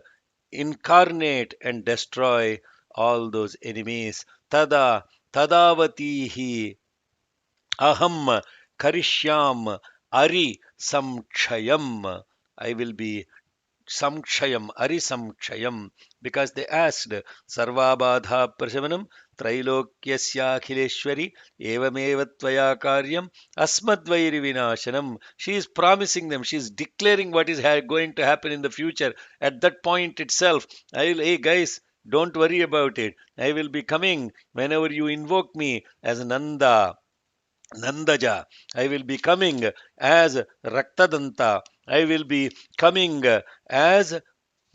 incarnate and destroy all those enemies. Tadavatihi aham karishyam ari samkshayam. I will be samkshayam, ari samkshayam, because they asked sarvabadha prashavanam trailokyasyakhileshwari evameva tvaya karyam asmadvairi vinashanam. She is promising them, she is declaring what is going to happen in the future. At that point itself, hey guys, don't worry about it. I will be coming whenever you invoke me as Nandaja. I will be coming as Raktadanta. I will be coming as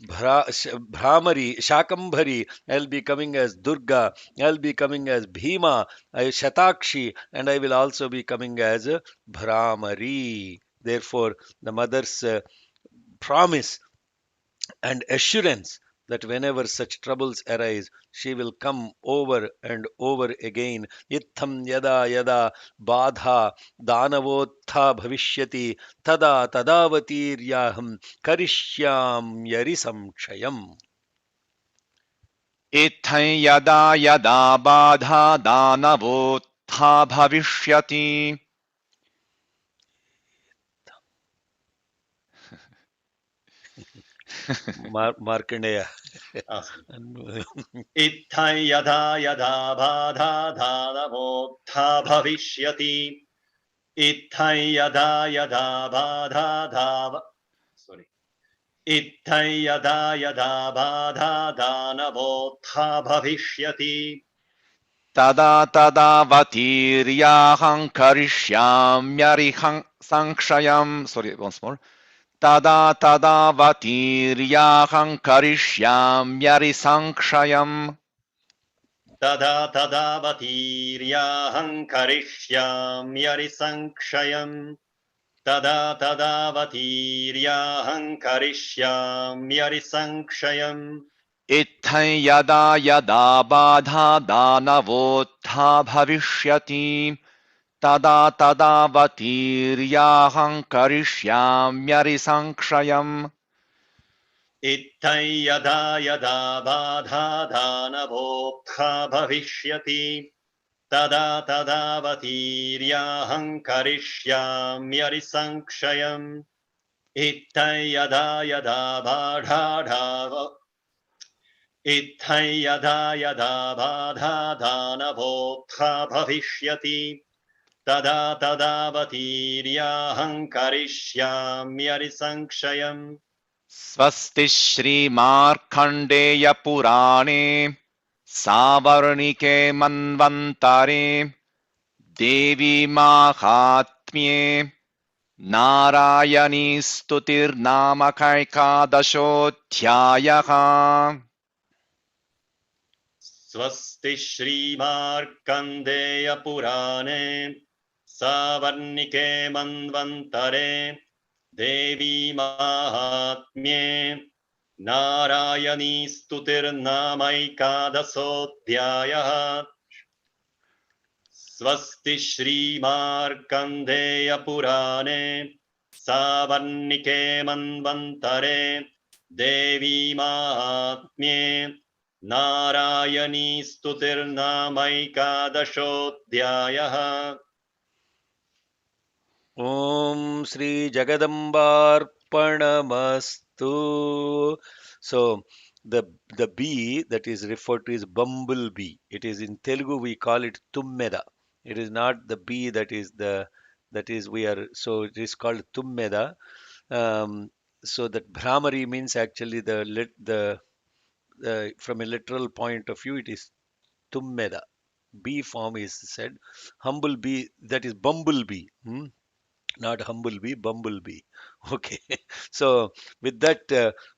Brahmari, Shakambhari. I'll be coming as Durga. I'll be coming as Bhima, Shatakshi, and I will also be coming as Brahmari. Therefore, the mother's promise and assurance that whenever such troubles arise, she will come over and over again. Itham yada yada badha danavotha bhavishyati tada tadavatiryaham karishyam yari samshayam. इत्थं यदा यदा बाधा दानवोत्था भविष्यति Markandeya. इत्थं यदा यदा बाधा दानवोत्था भविष्यति इत्थं यदा यदा बाधा इत्थं यदा यदा बाधा दानवोत्था भविष्यति तदा तदावतीर्याहं करिष्याम्यरिहं संक्षयम् sorry once more तदा तदावतीर्याहं करिष्याम्यरि संक्षयम् तदा तदावतीर्याहं करिष्याम्यरिसंक्षयम् तदा तदावतीर्याहं करिष्याम्यरिसंक्षयम् इत्थं यदा यदा बाधा दानवोत्था भविष्यति तदा तदावतीर्याहं करिष्याम्यरि संक्षयम् इत्थं यदा यदा बाधा दानवोत्था भविष्यति तदा तदावतीर्याहं करिष्याम्यरिसंक्षयम् इत्थं यदा यदा इत्थं यदा यदा बाधा दानवोत्था भविष्यति तदा तदावतीर्याहं करिष्याम्यरिसंक्षयम् स्वस्ति श्रीमार्कण्डेय पुराणे सावर्णिके मन्वन्तरे देवी माहात्म्ये नारायणी स्तुतिर्नामकैकादशोऽध्यायः स्वस्ति श्रीमार्कण्डेयपुराणे सावर्णिके मन्वन्तरे देवी माहात्म्ये नारायणी स्तुतिर्नामैकादशोऽध्यायः स्वस्ति श्रीमार्कण्डेयपुराणे सावर्णिके मन्वन्तरे देवी माहात्म्ये Narayani स्तुतिर्नामैकादशोऽध्यायः Om Sri Jagadambarpanamastu. So the bee that is referred to is bumblebee. It is in Telugu we call it tummeda. It is not the bee that is we are so it is called tummeda. So that Brahmari means actually the from a literal point of view it is tummeda. Bee form is said. Humble bee that is bumblebee. Not humblebee, bumblebee. Okay. So, with that,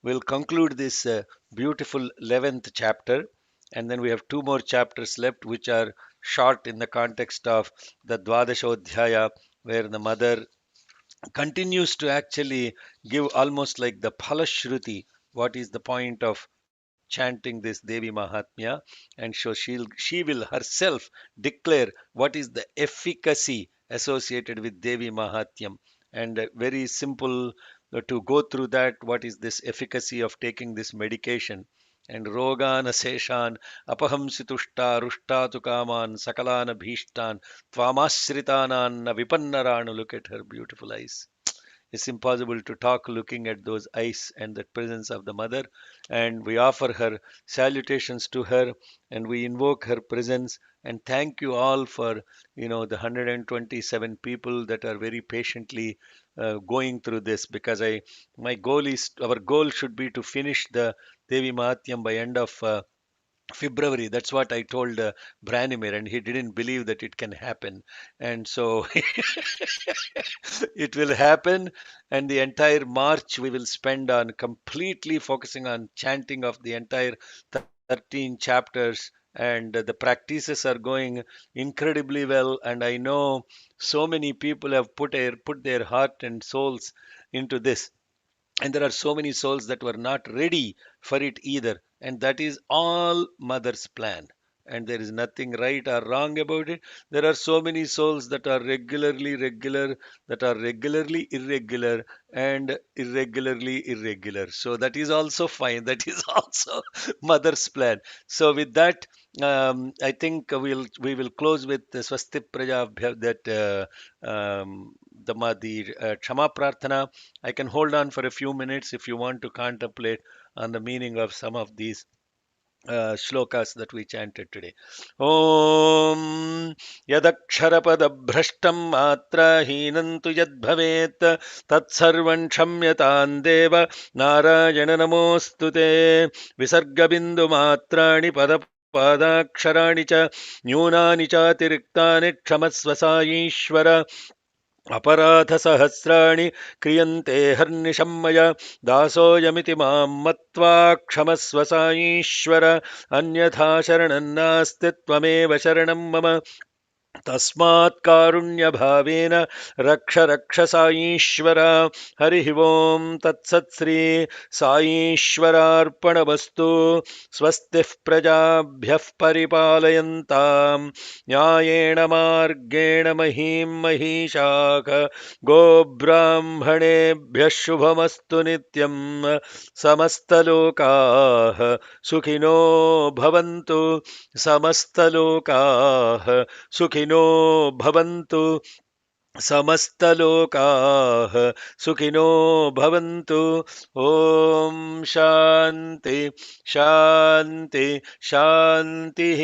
we'll conclude this beautiful 11th chapter. And then we have two more chapters left, which are short in the context of the Dwadashodhyaya, where the mother continues to actually give almost like the Phalashruti. What is the point of chanting this Devi Mahatmya? And so she will herself declare what is the efficacy associated with Devi Mahatyam. And very simple to go through that. What is this efficacy of taking this medication? And Rogana Seshan Apahamsitushta Rushtatu Kaman Sakalana Bhishtan Tvamashritana Vipannaranu. Look at her beautiful eyes. It's impossible to talk looking at those eyes and that presence of the mother. And we offer her salutations to her and we invoke her presence. And thank you all for, the 127 people that are very patiently going through this because our goal should be to finish the Devi Mahatyam by end of February. That's what I told Branimir, and he didn't believe that it can happen. And so it will happen, and the entire March we will spend on completely focusing on chanting of the entire 13 chapters. And the practices are going incredibly well. And I know so many people have put their heart and souls into this And there are so many souls that were not ready for it either. And that is all Mother's plan. And there is nothing right or wrong about it. There are so many souls that are regularly regular, that are regularly irregular, and irregularly irregular. So that is also fine. That is also Mother's plan. So with that, I think we will close with the Swasti Prajabhya, that the Kshama Prarthana. I can hold on for a few minutes if you want to contemplate on the meaning of some of these shlokas that we chanted today. Om Yadaksharapadabrashtam Matrahinantu Yadbhavet Tatsarvan Kshamyatan Deva Narayana Namostute Visargabindu Matrani Padaksharaणि च न्यूनानि चातिरिक्तानि क्षमस्व साईश्वर अपराधसहस्राणि क्रियन्ते हर्निशं मया दासोऽयमिति मां मत्वा क्षमस्व साईश्वर अन्यथा शरणं नास्ति त्वमेव शरणं मम तस्मात् कारुण्यभावेन रक्ष रक्ष साईश्वर हरिः ओम् तत्सत् श्री साईश्वरार्पणमस्तु स्वस्तिः प्रजाभ्यः परिपालयन्तां न्यायेण मार्गेण महीं महिषाः गोब्राह्मणेभ्यः शुभमस्तु नित्यं समस्तलोकाः सुखिनो भवन्तु समस्तलोकाः सुखिनो भवन्तु समस्तलोकाः सुखिनो भवन्तु ॐ शान्ति शान्ति शान्तिः.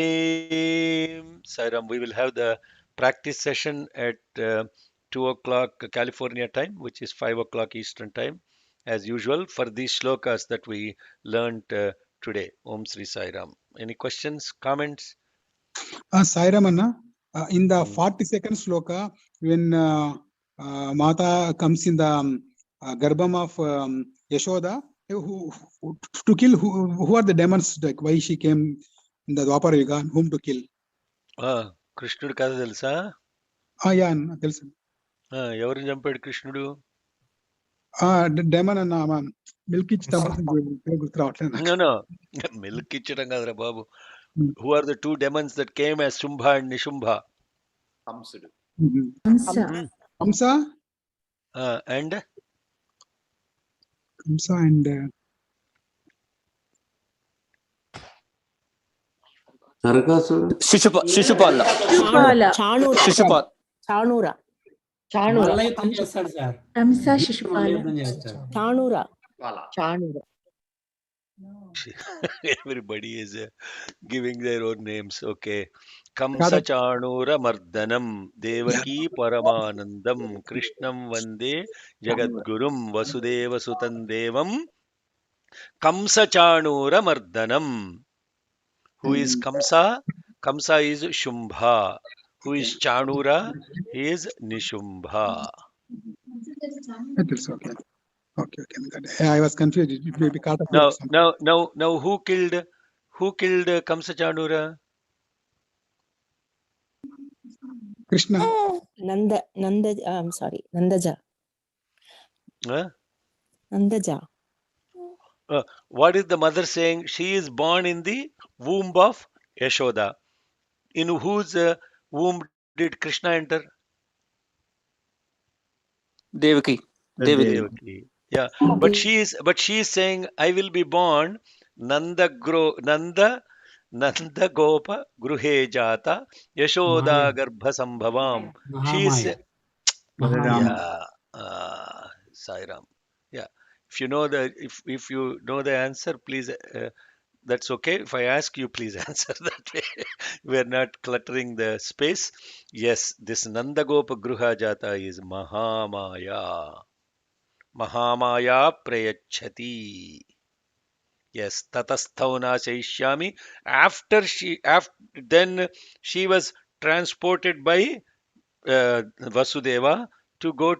Sairam, we will have the practice session at 2 o'clock California time, which is 5 o'clock Eastern time, as usual, for these shlokas that we learned today. Om Sri Sairam. Any questions, comments? Sai Ramanna, in the Mm. 42nd sloka, when Mata comes in the garbham of Yashoda, to kill, who are the demons, like why she came in the Dwapara Yuga, whom to kill? కృష్ణుడు కథ తెలుసా? Yeah, తెలుసు. ఎవరిని చంపాడు కృష్ణుడు? Demon అన్న milk ఇచ్చి గుర్తు రావట్లేదు. No. మిల్క్ ఇచ్చడం కాదురా బాబు. Who are the two demons that came as Shumbha and Nishumbha? Hamsudu. Kamsa And Shishupala Chanura Kamsa Shishupala Chanura. everybody is giving their own names. Okay. Kamsa Chanura Mardanam Devaki Paramanandam Krishnam Vande Jagadgurum Vasudeva Sutan Devam Kamsa Chanura Mardanam. Who is Kamsa? Kamsa is Shumbha. Who is Chanura? He is Nishumbha. Okay. I was confused. It may be caught up. Now, who killed Kamsa Chanura? Krishna. Nandaja. Nandaja. What is the mother saying? She is born in the womb of Yashoda. In whose womb did Krishna enter? Devaki. Yeah, but she is saying, I will be born Nanda Gopa Gruhe Jata Yashoda Garbha Sambhavam. She is Sairam. Yeah. If you know the answer, please. That's okay. If I ask you, please answer that way. We're not cluttering the space. Yes, this Nandagopa Gruha Jata is Mahamaya. Mahamaya Prayachati. Yes, Tatasthauna Saishyami. Then she was transported by Vasudeva to go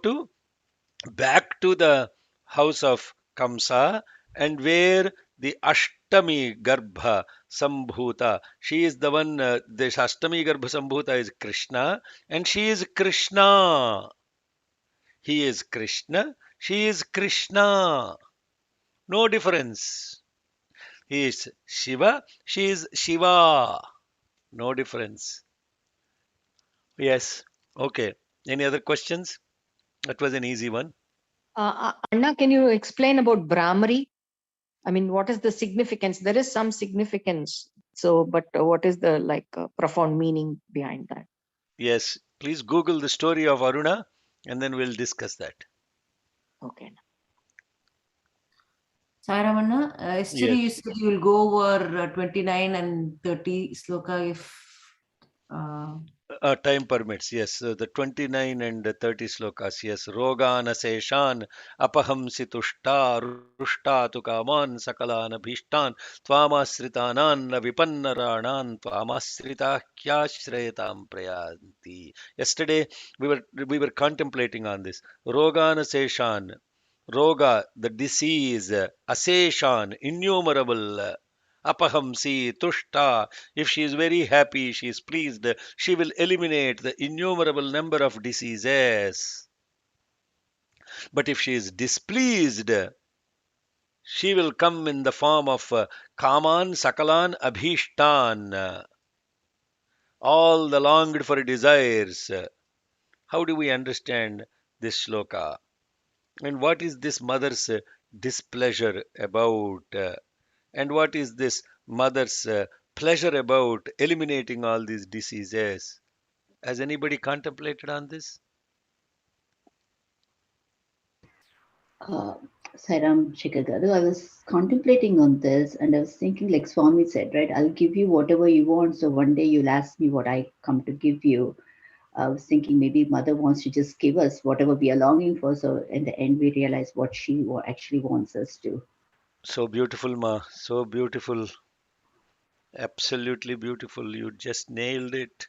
back to the house of Kamsa, and where the Ashtami Garbha Sambhuta, she is the one, this Ashtami Garbha Sambhuta is Krishna, and she is Krishna. He is Krishna, She is Krishna. No difference. He is Shiva. She is Shiva. No difference. Yes. Okay. Any other questions? That was an easy one. Anna, can you explain about Brahmari? I mean, what is the significance? There is some significance. So, but what is the profound meaning behind that? Yes. Please Google the story of Aruna and then we'll discuss that. Okay. Sairamana, yesterday Yes. you said you will go over 29 and 30 sloka if Time permits, yes. The 29 and the 30 slokas, yes. Rogana seshan apahamsi tushta rushta tu kaman sakalan abhishtan tvamasritanan vipannaranan tvamasrita kyashrayatam prayanti. Yesterday we were contemplating on this. Rogana seshan, roga, the disease, aseshan, innumerable. Apahamsi, tushta. If she is very happy, she is pleased, she will eliminate the innumerable number of diseases. But if she is displeased, she will come in the form of kaman, sakalan, abhishtan, all the longed for desires. How do we understand this shloka? And what is this mother's displeasure about? And what is this mother's pleasure about eliminating all these diseases? Has anybody contemplated on this? Sairam Shikagaru, I was contemplating on this and I was thinking, like Swami said, right? I'll give you whatever you want. So one day you'll ask me what I come to give you. I was thinking maybe mother wants to just give us whatever we are longing for. So in the end, we realize what she actually wants us to. So beautiful, Ma. So beautiful. Absolutely beautiful. You just nailed it.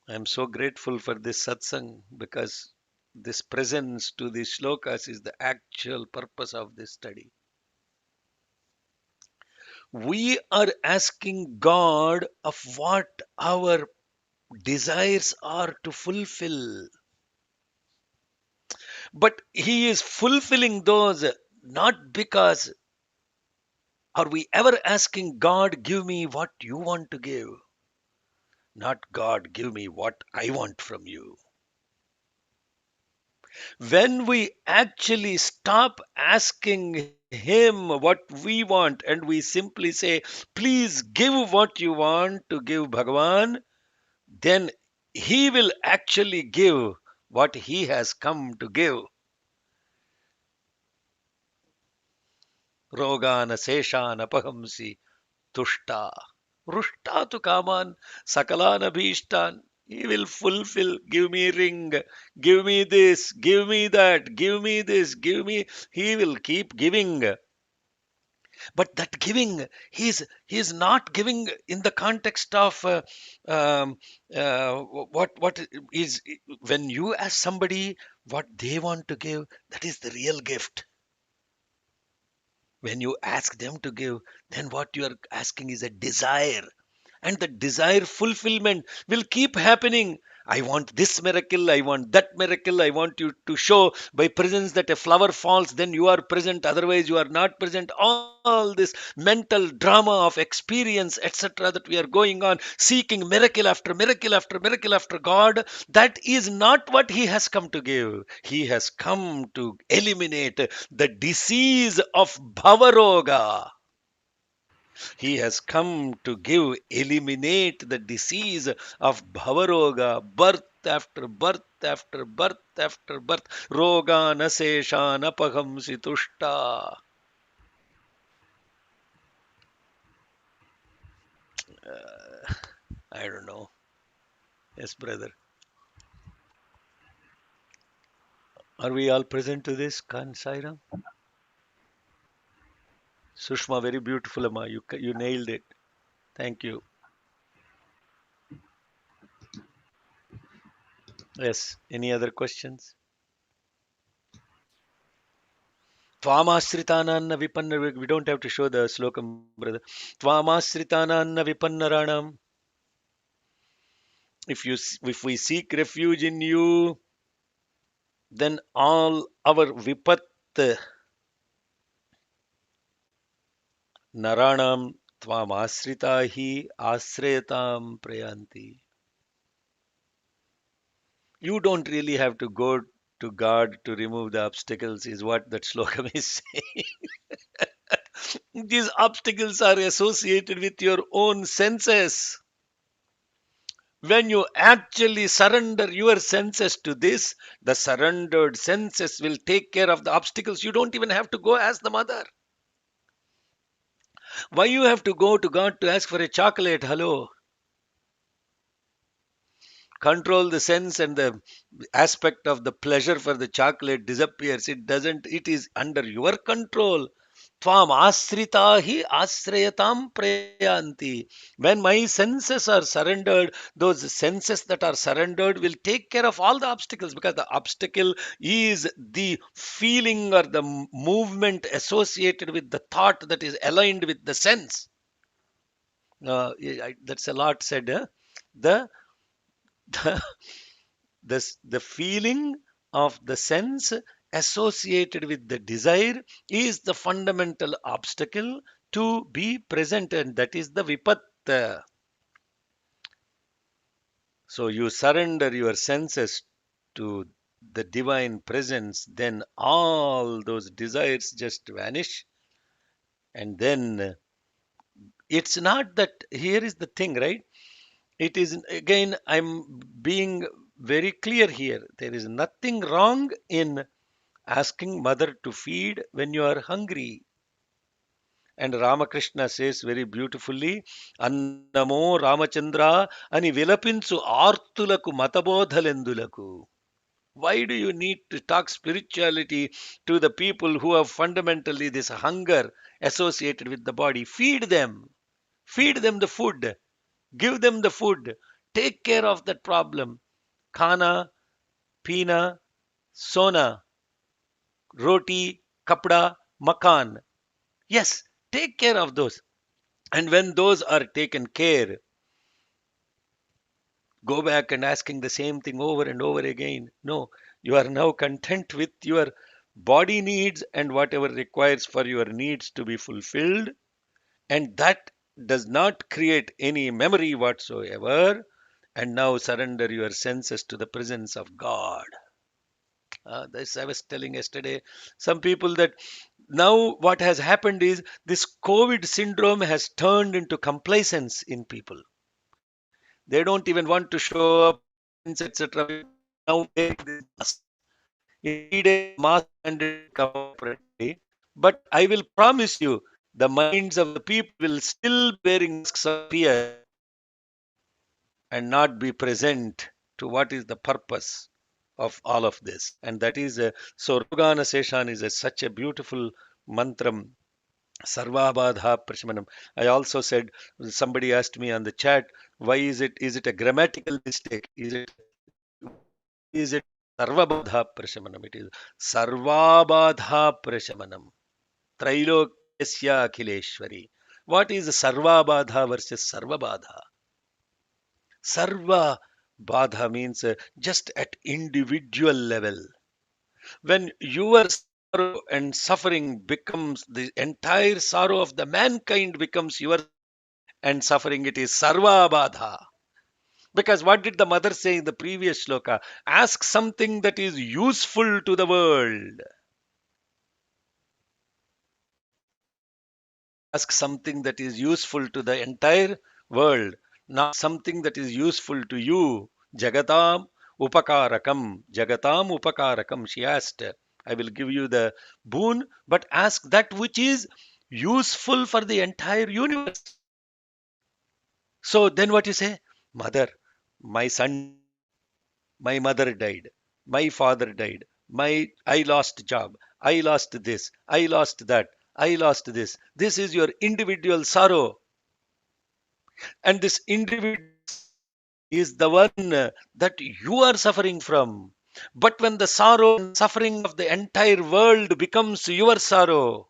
I'm so grateful for this satsang because this presence to these shlokas is the actual purpose of this study. We are asking God of what our desires are to fulfill. But He is fulfilling those not because, are we ever asking God, give me what you want to give? Not God, give me what I want from you. When we actually stop asking Him what we want and we simply say, please give what you want to give Bhagavan, then He will actually give what He has come to give. Rogana seshan apahamsi tushta. Rushta tu kaman sakalan abhishtan. He will fulfill. Give me ring. Give me this. Give me that. Give me this. Give me. He will keep giving. But that giving, he's not giving in the context of what is, when you ask somebody what they want to give, that is the real gift. When you ask them to give, then what you are asking is a desire. And the desire fulfillment will keep happening. I want this miracle, I want that miracle, I want you to show by presence that a flower falls, then you are present, otherwise you are not present. All this mental drama of experience, etc., that we are going on, seeking miracle after miracle after miracle after God, that is not what He has come to give. He has come to eliminate the disease of Bhavaroga. He has come to eliminate the disease of Bhavaroga, birth after birth after birth after birth. Roga nasesha napahamsi tushta. I don't know. Yes, brother. Are we all present to this, Khan Sairam? Sushma, very beautiful, Amma. You nailed it. Thank you. Yes. Any other questions? Tvamasritananna vipanna. We don't have to show the slokam, brother. Tvamasritananna vipannaranam. If we seek refuge in you, then all our vipat naranam tvam asritahi asretam prayanti. You don't really have to go to God to remove the obstacles, is what that slokam is saying. These obstacles are associated with your own senses. When you actually surrender your senses to this, the surrendered senses will take care of the obstacles. You don't even have to go as the mother. Why you have to go to God to ask for a chocolate? Hello. Control the sense and the aspect of the pleasure for the chocolate disappears. It doesn't, it is under your control. Tvam asritahi asrayatam prayanti. When my senses are surrendered, those senses that are surrendered will take care of all the obstacles, because the obstacle is the feeling or the movement associated with the thought that is aligned with the sense. That's a lot said. The, the the feeling of the sense associated with the desire is the fundamental obstacle to be present, and that is the vipatta. So you surrender your senses to the divine presence, then all those desires just vanish. And then it's not that, here is the thing, right? It is, again, I'm being very clear here. There is nothing wrong in asking mother to feed when you are hungry. And Ramakrishna says very beautifully, Annamo Ramachandra ani vilapinsu artulaku matabodhalendulaku. Why do you need to talk spirituality to the people who have fundamentally this hunger associated with the body? Feed them. Feed them the food. Give them the food. Take care of that problem. Khana, pina, sona, roti, kapda, makan. Yes, take care of those. And when those are taken care, go back and asking the same thing over and over again. No, you are now content with your body needs and whatever requires for your needs to be fulfilled. And that does not create any memory whatsoever. And now surrender your senses to the presence of God. This I was telling yesterday. Some people that now what has happened is this COVID syndrome has turned into complacence in people. They don't even want to show up at events, etc., because they are now wearing this mask. In 3 days, the mask mandate will come out separately. But I will promise you, the minds of the people will still be wearing masks of fear and not be present to what is the purpose of all of this. And that is, so Rogana Seshan is such a beautiful mantram. Sarvabadha Prashamanam. I also said, somebody asked me on the chat, why is it a grammatical mistake? Is it Sarvabadha Prashamanam? It is Sarvabadha Prashamanam. Trailokasya Akhileshwari. What is Sarvabadha versus Sarvabadha? Sarva Badha means just at individual level. When your sorrow and suffering becomes the entire sorrow of the mankind becomes your and suffering, it is Sarva Badha. Because what did the mother say in the previous shloka? Ask something that is useful to the world. Ask something that is useful to the entire world, not something that is useful to you. Jagatam Upakarakam. Jagatam Upakarakam. She asked, I will give you the boon, but ask that which is useful for the entire universe. So then what you say? Mother, my son, my mother died, my father died, I lost job, I lost this, I lost that, I lost this. This is your individual sorrow. And this individual sorrow is the one that you are suffering from. But when the sorrow and suffering of the entire world becomes your sorrow,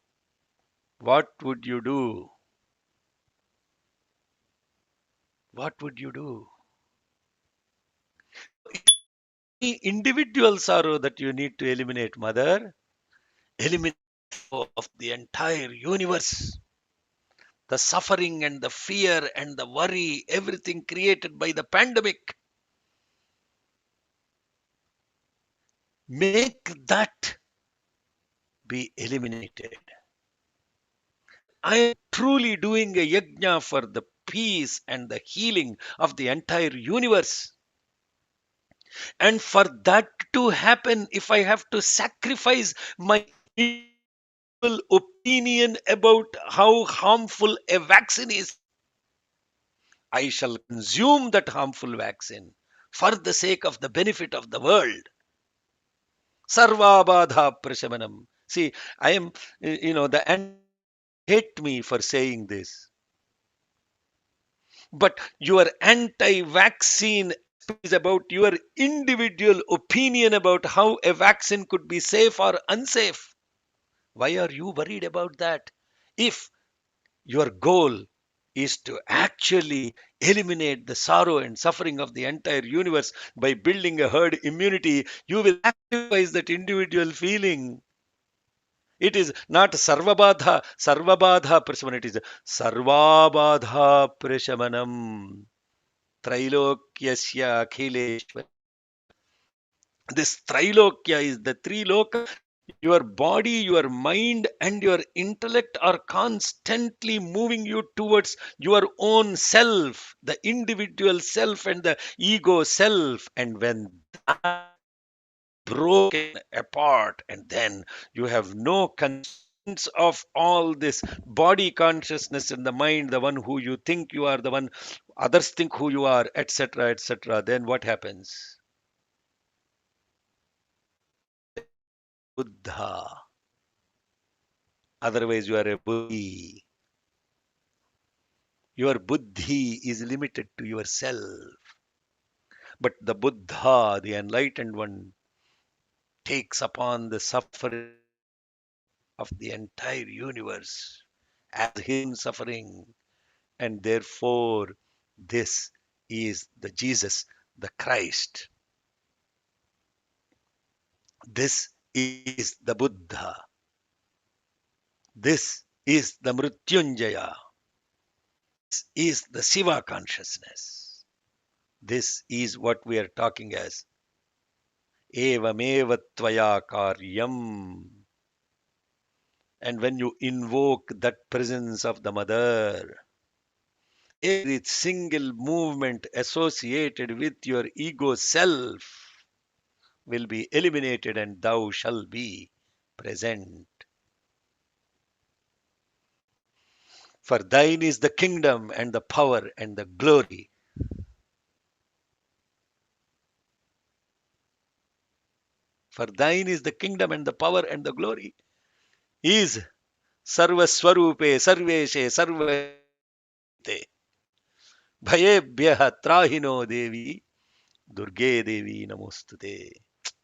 what would you do? What would you do? individual sorrow that you need to eliminate, mother. Eliminate the sorrow of the entire universe. The suffering and the fear and the worry, everything created by the pandemic. Make that be eliminated. I am truly doing a yajna for the peace and the healing of the entire universe. And for that to happen, if I have to sacrifice my individual opinion about how harmful a vaccine is, I shall consume that harmful vaccine for the sake of the benefit of the world. Sarvabadha prashamanam. See, I am, the hate me for saying this. But your anti-vaccine is about your individual opinion about how a vaccine could be safe or unsafe. Why are you worried about that? If your goal is to actually eliminate the sorrow and suffering of the entire universe by building a herd immunity, you will sacrifice that individual feeling. It is not sarvabadha prashamanam, it is sarvabadha prashamanam. Trilokyasya akhileshwar. This Trilokya is the three loka. Your body, your mind, and your intellect are constantly moving you towards your own self, the individual self and the ego self. And when that broken apart, and then you have no concerns of all this body consciousness and the mind, the one who you think you are, the one others think who you are, etc., etc., then what happens? Buddha. Otherwise, you are a buddhi. Your buddhi is limited to yourself. But the Buddha, the enlightened one, takes upon the suffering of the entire universe as his own suffering. And therefore, this is the Jesus, the Christ. This is the Buddha. This is the Mrityunjaya. This is the Shiva consciousness. This is what we are talking as evameva tvaya karyam. And when you invoke that presence of the mother, every single movement associated with your ego self will be eliminated and thou shall be present. For thine is the kingdom and the power and the glory. For thine is the kingdom and the power and the glory. Is sarvaswarupe sarveshe sarvate bhayebhyah trahino devi durge devi namostute.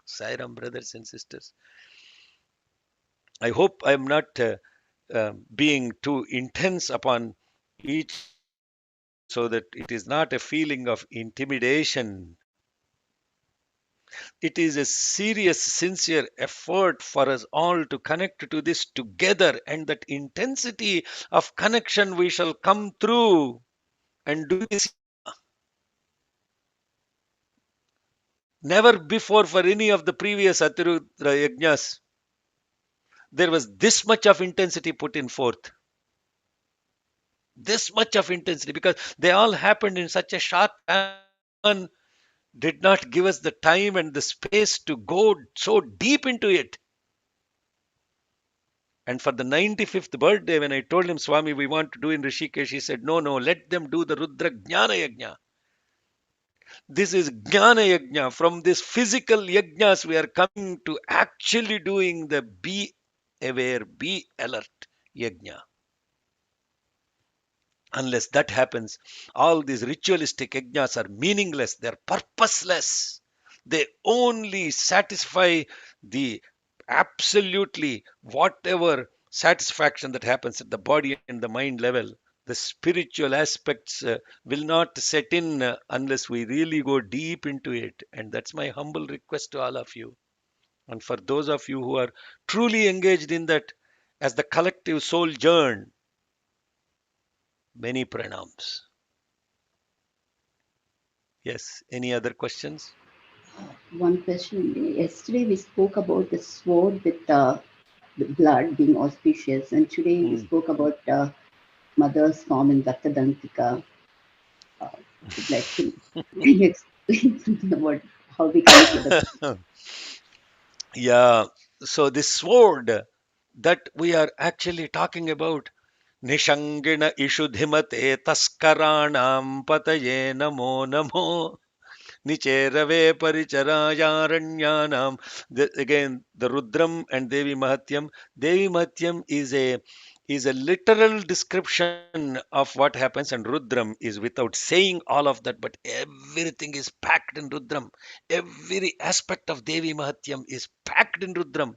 Sairam, brothers and sisters. I hope I am not being too intense upon each, so that it is not a feeling of intimidation. It is a serious, sincere effort for us all to connect to this together, and that intensity of connection we shall come through and do this. Never before for any of the previous Atirudra Yajnas, there was this much of intensity put in forth. This much of intensity, because they all happened in such a short time, did not give us the time and the space to go so deep into it. And for the 95th birthday, when I told him, Swami, we want to do in Rishikesh, he said, no, let them do the Rudra Jnana Yajna. This is Jnana Yajna. From this physical yajnas, we are coming to actually doing the be aware, be alert yajna. Unless that happens, all these ritualistic yajnas are meaningless, they're purposeless. They only satisfy the absolutely whatever satisfaction that happens at the body and the mind level. The spiritual aspects will not set in unless we really go deep into it. And that's my humble request to all of you. And for those of you who are truly engaged in that as the collective soul journey, many pranams. Yes, any other questions? One question. Yesterday we spoke about the sword with the blood being auspicious, and today we spoke about mother's form in Daktadantika. Would like to can you explain something about how we connect with the Yeah, so this sword that we are actually talking about, Nishangina Ishudhimate Taskaranam Pataye Namo Namo Nicherave Paricharayaranyanam. Again, the Rudram and Devi Mahatyam. Devi Mahatyam is a literal description of what happens, and Rudram is without saying all of that, but everything is packed in Rudram. Every aspect of Devi Mahatyam is packed in Rudram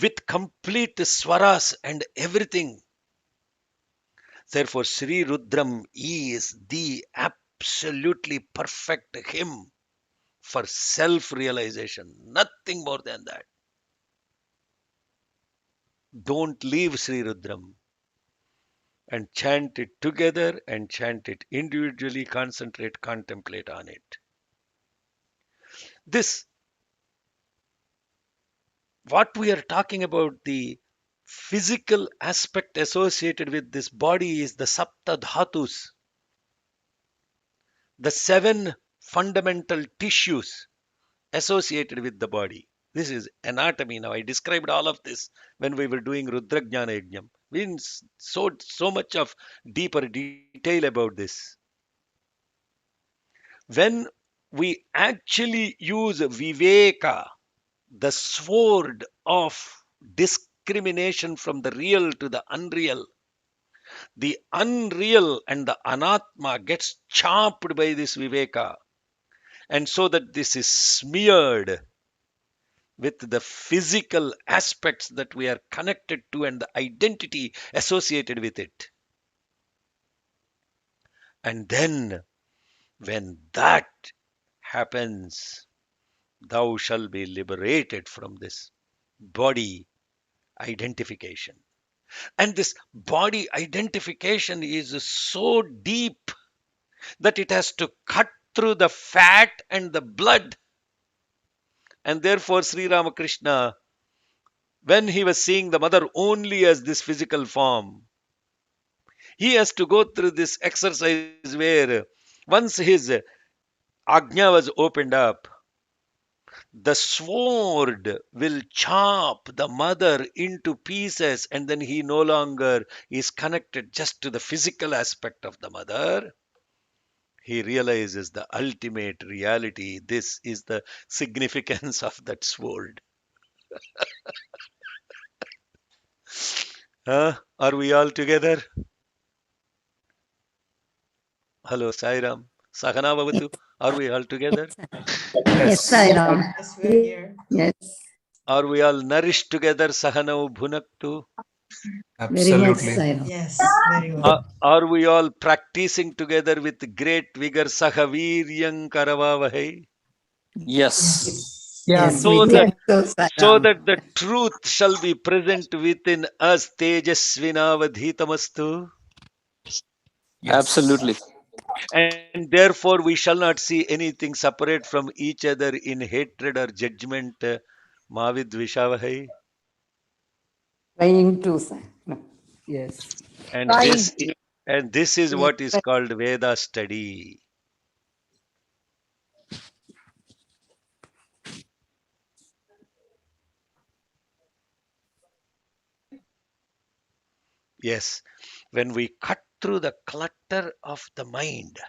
with complete swaras and everything. Therefore, Sri Rudram is the absolutely perfect hymn for self-realization. Nothing more than that. Don't leave Sri Rudram and chant it together and chant it individually, concentrate, contemplate on it. This, what we are talking about, the physical aspect associated with this body is the Sapta Dhatus, the 7 fundamental tissues associated with the body. This is anatomy. Now, I described all of this when we were doing Rudrajnana Yajnam. We didn't so much of deeper detail about this. When we actually use Viveka, the sword of discrimination from the real to the unreal and the anatma gets chopped by this Viveka. And so that this is smeared with the physical aspects that we are connected to and the identity associated with it. And then, when that happens, thou shalt be liberated from this body identification. And this body identification is so deep that it has to cut through the fat and the blood. And therefore, Sri Ramakrishna, when he was seeing the mother only as this physical form, he has to go through this exercise where once his Ajna was opened up, the sword will chop the mother into pieces, and then he no longer is connected just to the physical aspect of the mother. He realizes the ultimate reality. This is the significance of that sword. Are we all together? Hello, Sairam. Sahana Bhavatu. Are we all together? Yes, Sairam. Yes, we're here. Yes, Are we all nourished together? Sahanau Bhunaktu. very much, Absolutely. Sairam. Yes, very well. Are we all practicing together with great vigor? Sahaviryam Karavavahai. Yes. Yes. Yeah. Yes, So we that think so, so Sairam. that the truth shall be present within us. Tejasvinavadhitamastu. Yes. Absolutely. And therefore we shall not see anything separate from each other in hatred or judgment. Mavidvishavahai. Trying to, Sairam. Yes. And Trying. this is Yes. what is called Veda study. Yes, when we cut through the clutter of the mind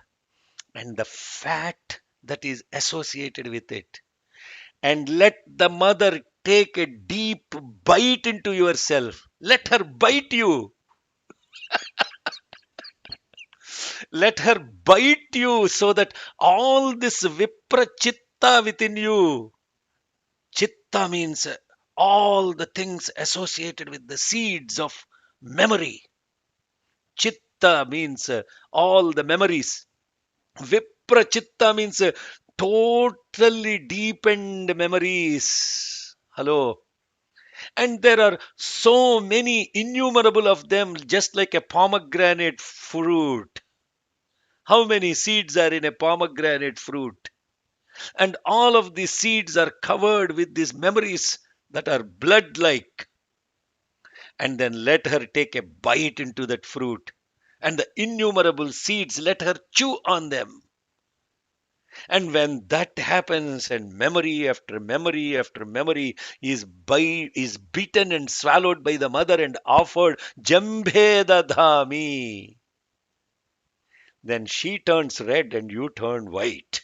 and the fat that is associated with it, and let the mother take a deep bite into yourself. Let her bite you. Let her bite you so that all this vipra chitta within you, chitta means all the things associated with the seeds of memory. Chitta Chitta means all the memories. Viprachitta means totally deepened memories. Hello. And there are so many, innumerable of them, just like a pomegranate fruit. How many seeds are in a pomegranate fruit? And all of these seeds are covered with these memories that are blood like. And then let her take a bite into that fruit. And the innumerable seeds, let her chew on them. And when that happens, and memory after memory after memory is beaten and swallowed by the mother and offered Jambhe Dadhami, then she turns red and you turn white.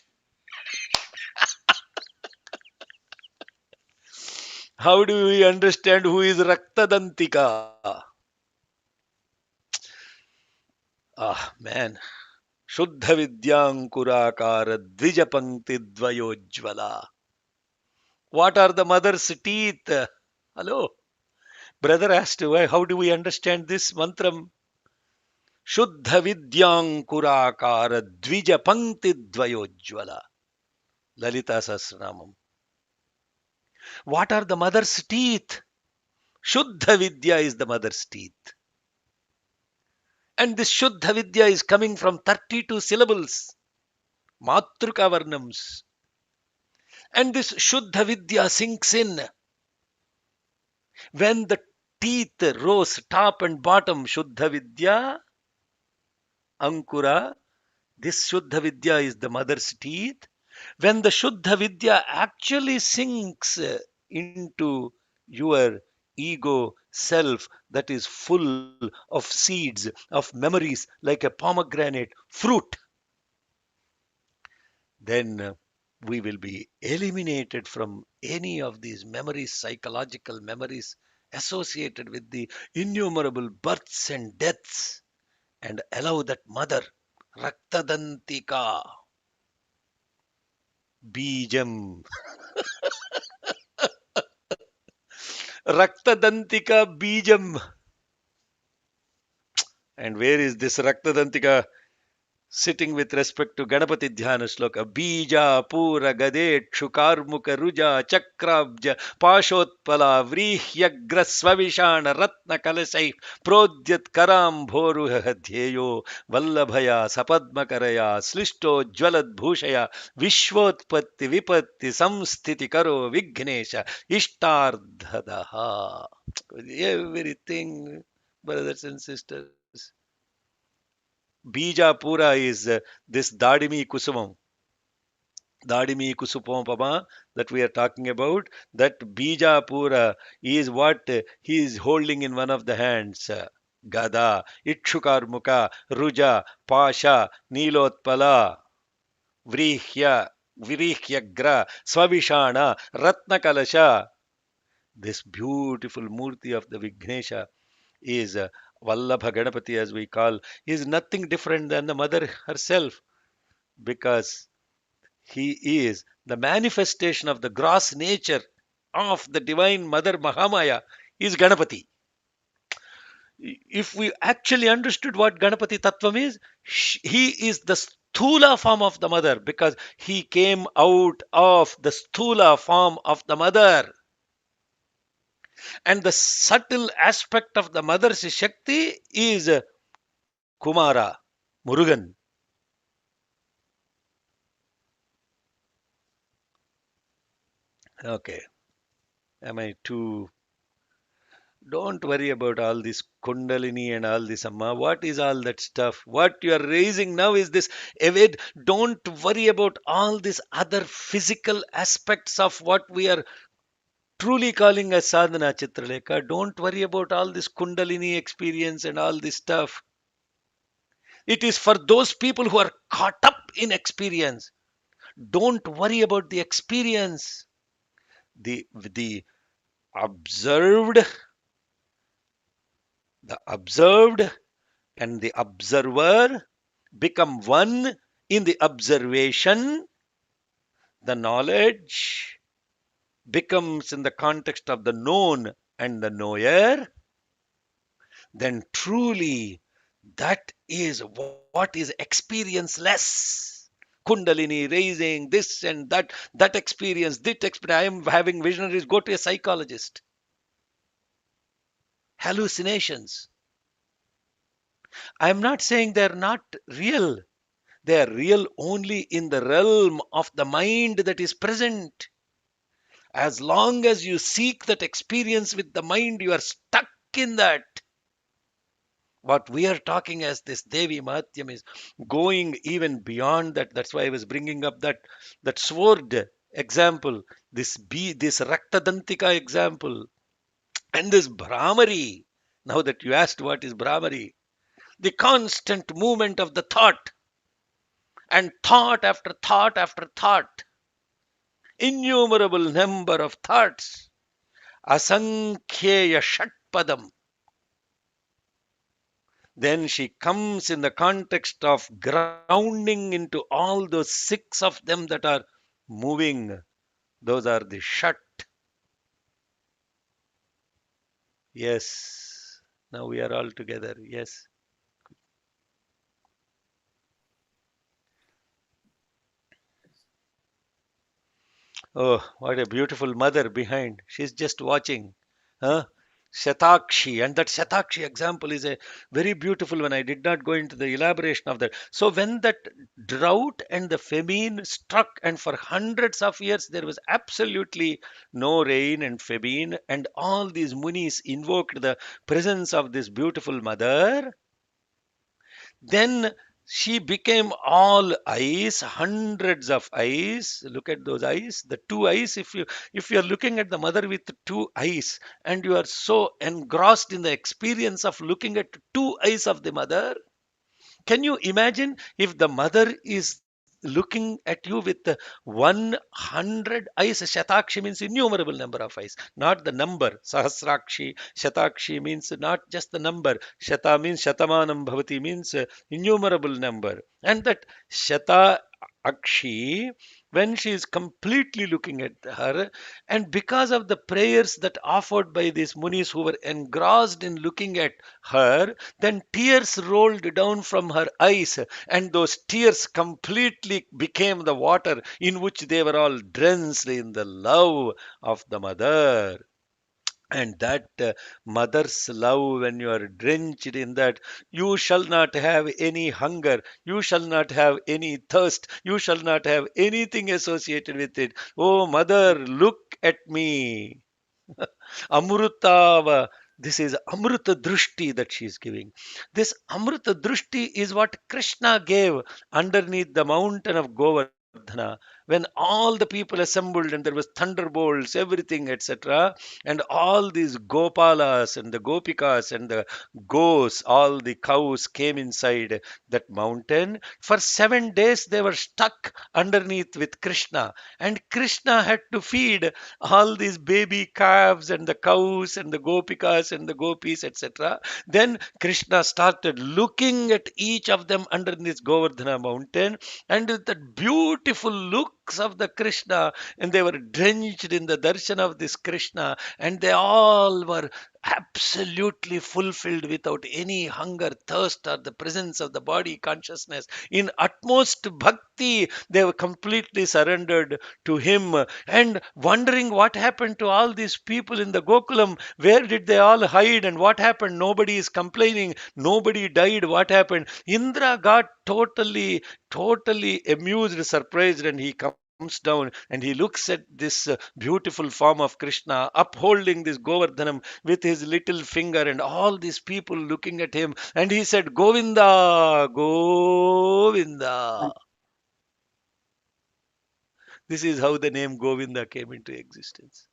How do we understand who is Raktadantika? Ah, man. Shuddha Vidyankurakara Dvijapankti Dvayojjvala. What are the mother's teeth? Hello. Brother asked, how do we understand this mantram? Shuddha Vidyankurakara Dvijapankti Dvayojjvala. Lalita Sahasranamam. What are the mother's teeth? Shuddha Vidya is the mother's teeth. And this Shuddha Vidya is coming from 32 syllables. Matruka Varnams. And this Shuddha Vidya sinks in when the teeth rose top and bottom. Shuddha Vidya, Ankura. This Shuddha Vidya is the mother's teeth. When the Shuddha Vidya actually sinks into your ego self that is full of seeds, of memories, like a pomegranate fruit, then we will be eliminated from any of these memories, psychological memories associated with the innumerable births and deaths, and allow that mother, Raktadantika, Bijam, Raktadantika Bijam. And where is this Raktadantika sitting with respect to Ganapati Dhyana Shloka? Bija, Pura, Gadekshu, Karmuka, Ruja, Chakrabja, Pashotpala, Vrihyagra, Svavishana, Ratna Kalasai, Prodyat Karam, Bhoru Dhyeyo, Vallabhaya, Sapadmakaraya, Slisto, Jwalad Bhushaya, Vishwotpatti, Vipatti, Samsthiti Karo, Vignesha, Ishtardhadaha. Everything, brothers and sisters. Bija Pura is this Dadimi Kusumam. Dadimi Kusupama that we are talking about. That Bija Pura is what he is holding in one of the hands. Gada, Ikshukarmuka, Ruja, Pasha, Nilotpala, Vrihya, Virihyagra, Swavishana, Ratnakalasha. This beautiful Murti of the Vignesha is Vallabha Ganapati, as we call, is nothing different than the mother herself, because he is the manifestation of the gross nature of the divine mother Mahamaya, is Ganapati. If we actually understood what Ganapati Tattvam is, he is the Sthula form of the mother, because he came out of the Sthula form of the mother. And the subtle aspect of the mother's Shakti is Kumara, Murugan. Okay. Am I too? Don't worry about all this Kundalini and all this Amma. What is all that stuff? What you are raising now is this Avid. Don't worry about all these other physical aspects of what we are truly calling as sadhana, Chitralekha. Don't worry about all this Kundalini experience and all this stuff. It is for those people who are caught up in experience. Don't worry about the experience. The observed, the observed and the observer become one in the observation. The knowledge becomes in the context of the known and the knower. Then truly that is what is experience-less. Kundalini raising, this and that experience, I am having visionaries, go to a psychologist. Hallucinations. I am not saying they're not real. They are real only in the realm of the mind that is present. As long as you seek that experience with the mind, you are stuck in that. What we are talking as this Devi Mahatyam is going even beyond that. That's why I was bringing up that sword example, this Raktadantika example, and this Brahmari. Now that you asked what is Brahmari, the constant movement of the thought, and thought after thought after thought, innumerable number of thoughts, asankhyeya shatpadam. Then she comes in the context of grounding into all those six of them that are moving. Those are the Shat. Yes. Now we are all together. Yes. Oh, what a beautiful mother behind. She's just watching. Huh? Shatakshi. And that Shatakshi example is a very beautiful one. I did not go into the elaboration of that. So when that drought and the famine struck, and for hundreds of years there was absolutely no rain and famine, and all these munis invoked the presence of this beautiful mother, then she became all eyes, hundreds of eyes. Look at those eyes, the two eyes. If you are looking at the mother with two eyes, and you are so engrossed in the experience of looking at two eyes of the mother, can you imagine if the mother is looking at you with 100 eyes? Shatakshi means innumerable number of eyes, not the number. Sahasrakshi, Shatakshi means not just the number. Shata means Shatamanam Bhavati, means innumerable number. And that Shata Akshi, when she is completely looking at her, and because of the prayers that offered by these munis who were engrossed in looking at her, then tears rolled down from her eyes, and those tears completely became the water in which they were all drenched in the love of the mother. And that mother's love, when you are drenched in that, you shall not have any hunger, you shall not have any thirst, you shall not have anything associated with it. Oh, mother, look at me. Amrutava. This is Amruta Drushti that she is giving. This Amruta Drushti is what Krishna gave underneath the mountain of Govardhana, when all the people assembled and there was thunderbolts, everything, etc. And all these Gopalas and the Gopikas and the goes, all the cows came inside that mountain. For 7 days they were stuck underneath with Krishna, and Krishna had to feed all these baby calves and the cows and the gopikas and the gopis, etc. Then Krishna started looking at each of them under this Govardhana mountain, and with that beautiful looks of the Krishna, and they were drenched in the darshan of this Krishna, and they all were absolutely fulfilled without any hunger, thirst, or the presence of the body consciousness. In utmost bhakti, they were completely surrendered to him, and wondering what happened to all these people in the Gokulam. Where did they all hide, and what happened? Nobody is complaining, nobody died. What happened? Indra got totally amused, surprised, and he comes down and he looks at this beautiful form of Krishna upholding this Govardhanam with his little finger, and all these people looking at him, and he said, Govinda, Govinda. This is how the name Govinda came into existence.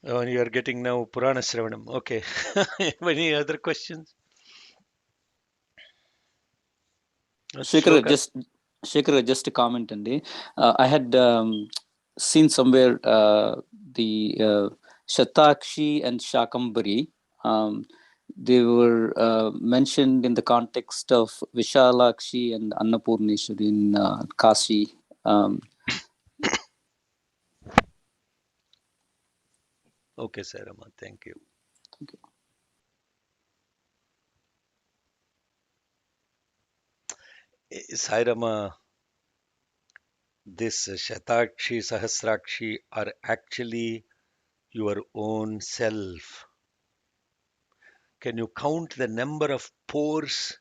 Oh, and you are getting now Purana Shravanam. Okay. Any other questions? Shekhar, Shloka. just a comment, Andy. I had seen somewhere the Shatakshi and Shakambari. They were mentioned in the context of Vishalakshi and Annapurneshwari in Kashi. Okay, Sairama, thank you. Thank you. Sairama, this Shatakshi, Sahasrakshi are actually your own self. Can you count the number of pores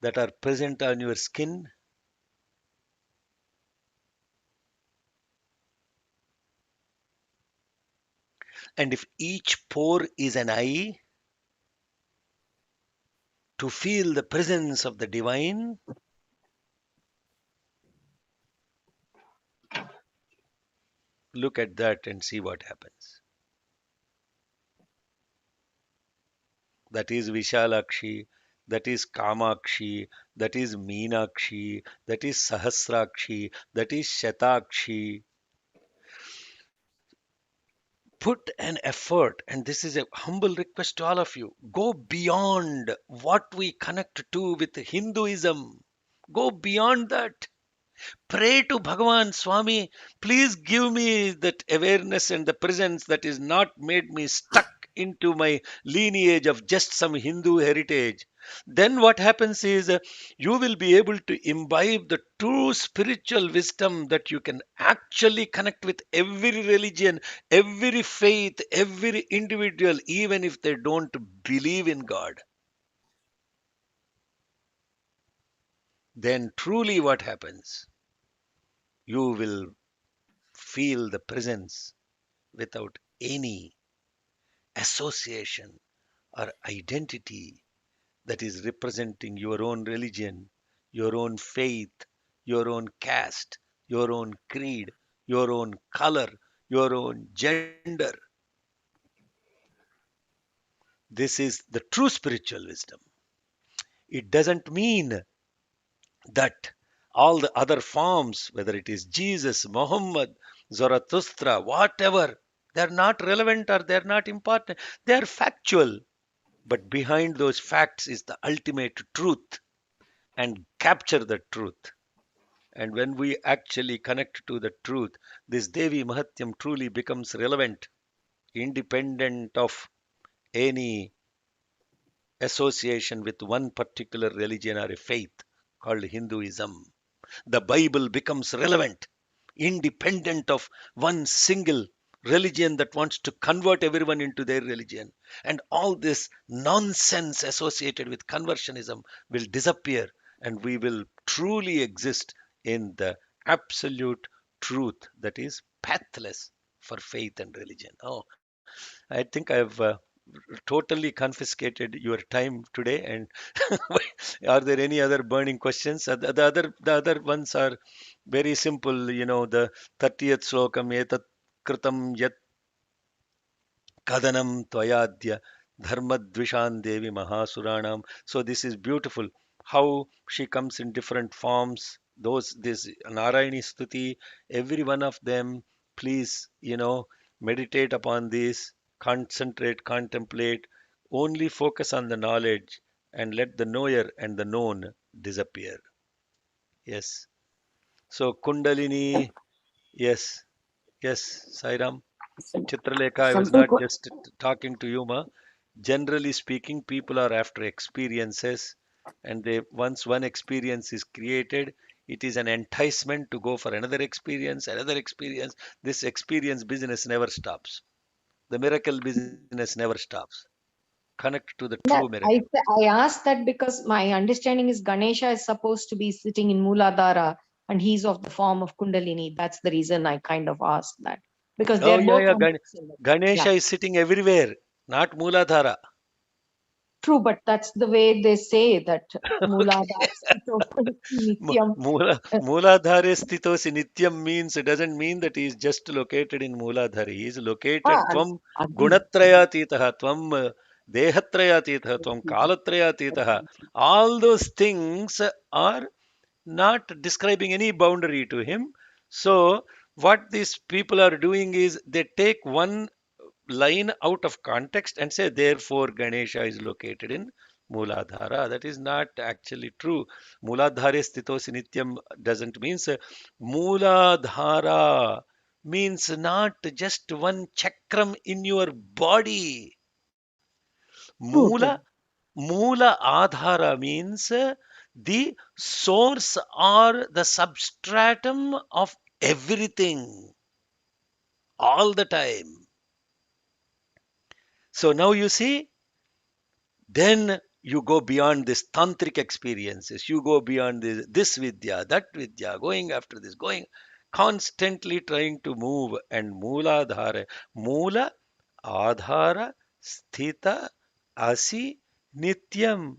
that are present on your skin? And if each pore is an eye, to feel the presence of the divine, look at that and see what happens. That is Vishalakshi, that is Kamakshi, that is Meenakshi, that is Sahasrakshi, that is Shatakshi. Put an effort, and this is a humble request to all of you. Go beyond what we connect to with Hinduism. Go beyond that. Pray to Bhagavan, Swami, please give me that awareness and the presence that is not made me stuck into my lineage of just some Hindu heritage. Then what happens is you will be able to imbibe the true spiritual wisdom that you can actually connect with every religion, every faith, every individual, even if they don't believe in God. Then truly what happens? You will feel the presence without any association or identity that is representing your own religion, your own faith, your own caste, your own creed, your own color, your own gender. This is the true spiritual wisdom. It doesn't mean that all the other forms, whether it is Jesus, Muhammad, Zarathustra, whatever, they're not relevant or they're not important. They're factual. But behind those facts is the ultimate truth, and capture the truth. And when we actually connect to the truth, this Devi Mahatyam truly becomes relevant, independent of any association with one particular religion or a faith called Hinduism. The Bible becomes relevant, independent of one single religion that wants to convert everyone into their religion. And all this nonsense associated with conversionism will disappear, and we will truly exist in the absolute truth that is pathless for faith and religion. Oh, I think I've totally confiscated your time today. And are there any other burning questions? The other ones are very simple. The 30th slokam, etat kritam yat kadanam tvayadya dharmadvishan devi mahasuranam. So this is beautiful. How she comes in different forms. This Narayani Stuti, every one of them. Please, meditate upon this, concentrate, contemplate, only focus on the knowledge, and let the knower and the known disappear. Yes. So Kundalini, yes, yes, Sairam. Chitralekha, I was Something not just talking to you, ma. Generally speaking, people are after experiences, and once one experience is created, it is an enticement to go for another experience, another experience. This experience business never stops. The miracle business never stops. Connect to the true that miracle. I asked that because my understanding is Ganesha is supposed to be sitting in Mooladhara and he's of the form of Kundalini. That's the reason I kind of asked that. Because Oh, they're yeah, both yeah. on yeah, Ganesha is sitting everywhere, not Mooladhara. true, but that's the way they say that Okay. Mooladhara Sthito Nityam. Mooladhare sthitosi nityam means, it doesn't mean that he is just located in Mooladhara. He is located Ah, tvam agree. gunatrayatitaha, tvam dehatrayatitaha, tvam kalatrayatitaha. All those things are not describing any boundary to him. So what these people are doing is they take one line out of context and say, therefore, Ganesha is located in Mooladhara. That is not actually true. Mooladhare sthitosi nityam doesn't mean Mooladhara means not just one chakram in your body. Truth. Moola Adhara means the source or the substratum of everything all the time. So now you see, then you go beyond this tantric experiences. You go beyond this vidya, that vidya, going after this, going constantly trying to move. And Moola Adhara Sthita Asi Nityam.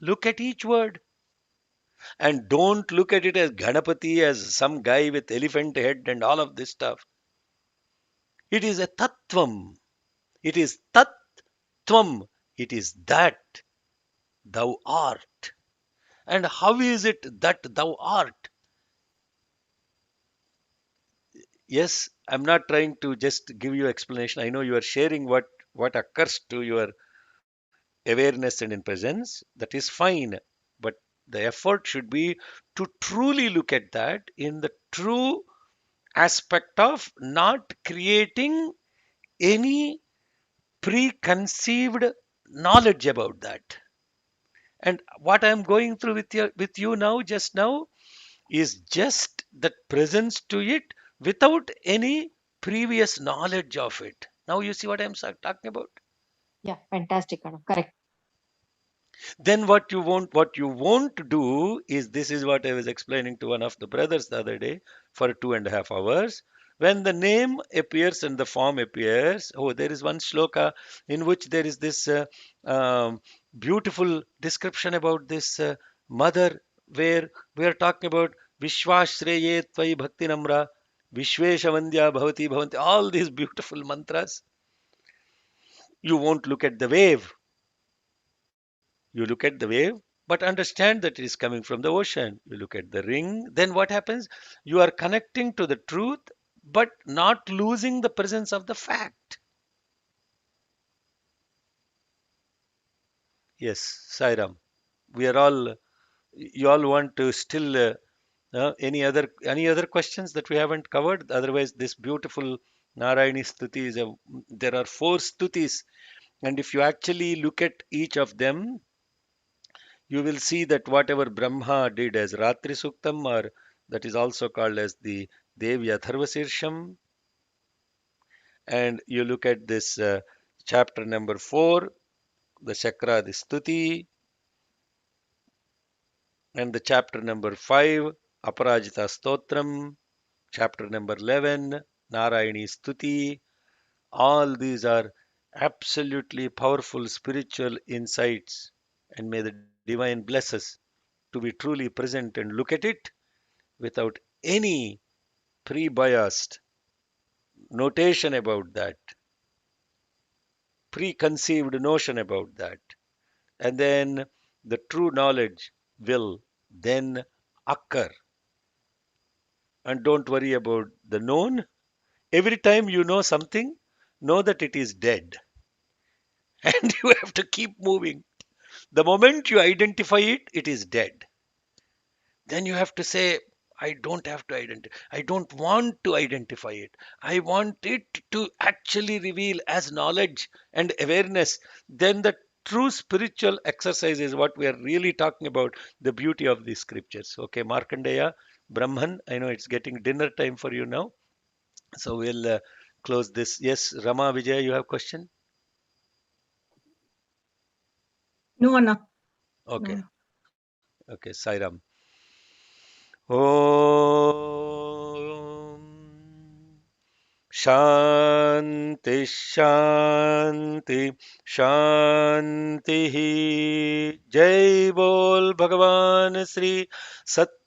Look at each word. And don't look at it as Ganapati, as some guy with elephant head and all of this stuff. It is a tattvam. It is tattvam. It is that thou art. And how is it that thou art? Yes, I'm not trying to just give you explanation. I know you are sharing what occurs to your awareness and in presence. That is fine. But the effort should be to truly look at that in the true aspect of not creating any preconceived knowledge about that. And what I'm going through with you now, just now, is just that presence to it without any previous knowledge of it. Now you see what I'm talking about. Yeah, fantastic, Anna. Correct. Then what you won't do is, this is what I was explaining to one of the brothers the other day for 2.5 hours. When the name appears and the form appears, oh, there is one shloka in which there is this beautiful description about this mother, where we are talking about Vishwashreye Tvai Bhakti Namra, Vishvesha Vandya Bhavati Bhavanti, all these beautiful mantras. You won't look at the wave. You look at the wave, but understand that it is coming from the ocean. You look at the ring, then what happens? You are connecting to the truth, but not losing the presence of the fact. Yes, Sairam. We are all, you all want to still, any other questions that we haven't covered? Otherwise, this beautiful Narayani Stuti there are 4 stutis, and if you actually look at each of them, you will see that whatever Brahma did as Ratri Suktam, or that is also called as the Devi Atharvasirsham, and you look at this chapter number 4, the Chakra, the Stuti, and the chapter number 5, Aparajita Stotram, chapter number 11, Narayani Stuti. All these are absolutely powerful spiritual insights, and may the divine bless us to be truly present and look at it without any pre-biased notation about that, preconceived notion about that. And then the true knowledge will then occur. And don't worry about the known. Every time you know something, know that it is dead. And you have to keep moving. The moment you identify it, it is dead. Then you have to say, I don't have to identify. I don't want to identify it. I want it to actually reveal as knowledge and awareness. Then the true spiritual exercise is what we are really talking about, the beauty of these scriptures. Okay, Markandeya, Brahman, I know it's getting dinner time for you now. So we'll close this. Yes, Rama, Vijay, you have question? No, Anna. Okay, No. okay, Sairam. Om Shanti Shanti Shanti. Jai Bol Bhagavan Sri Satya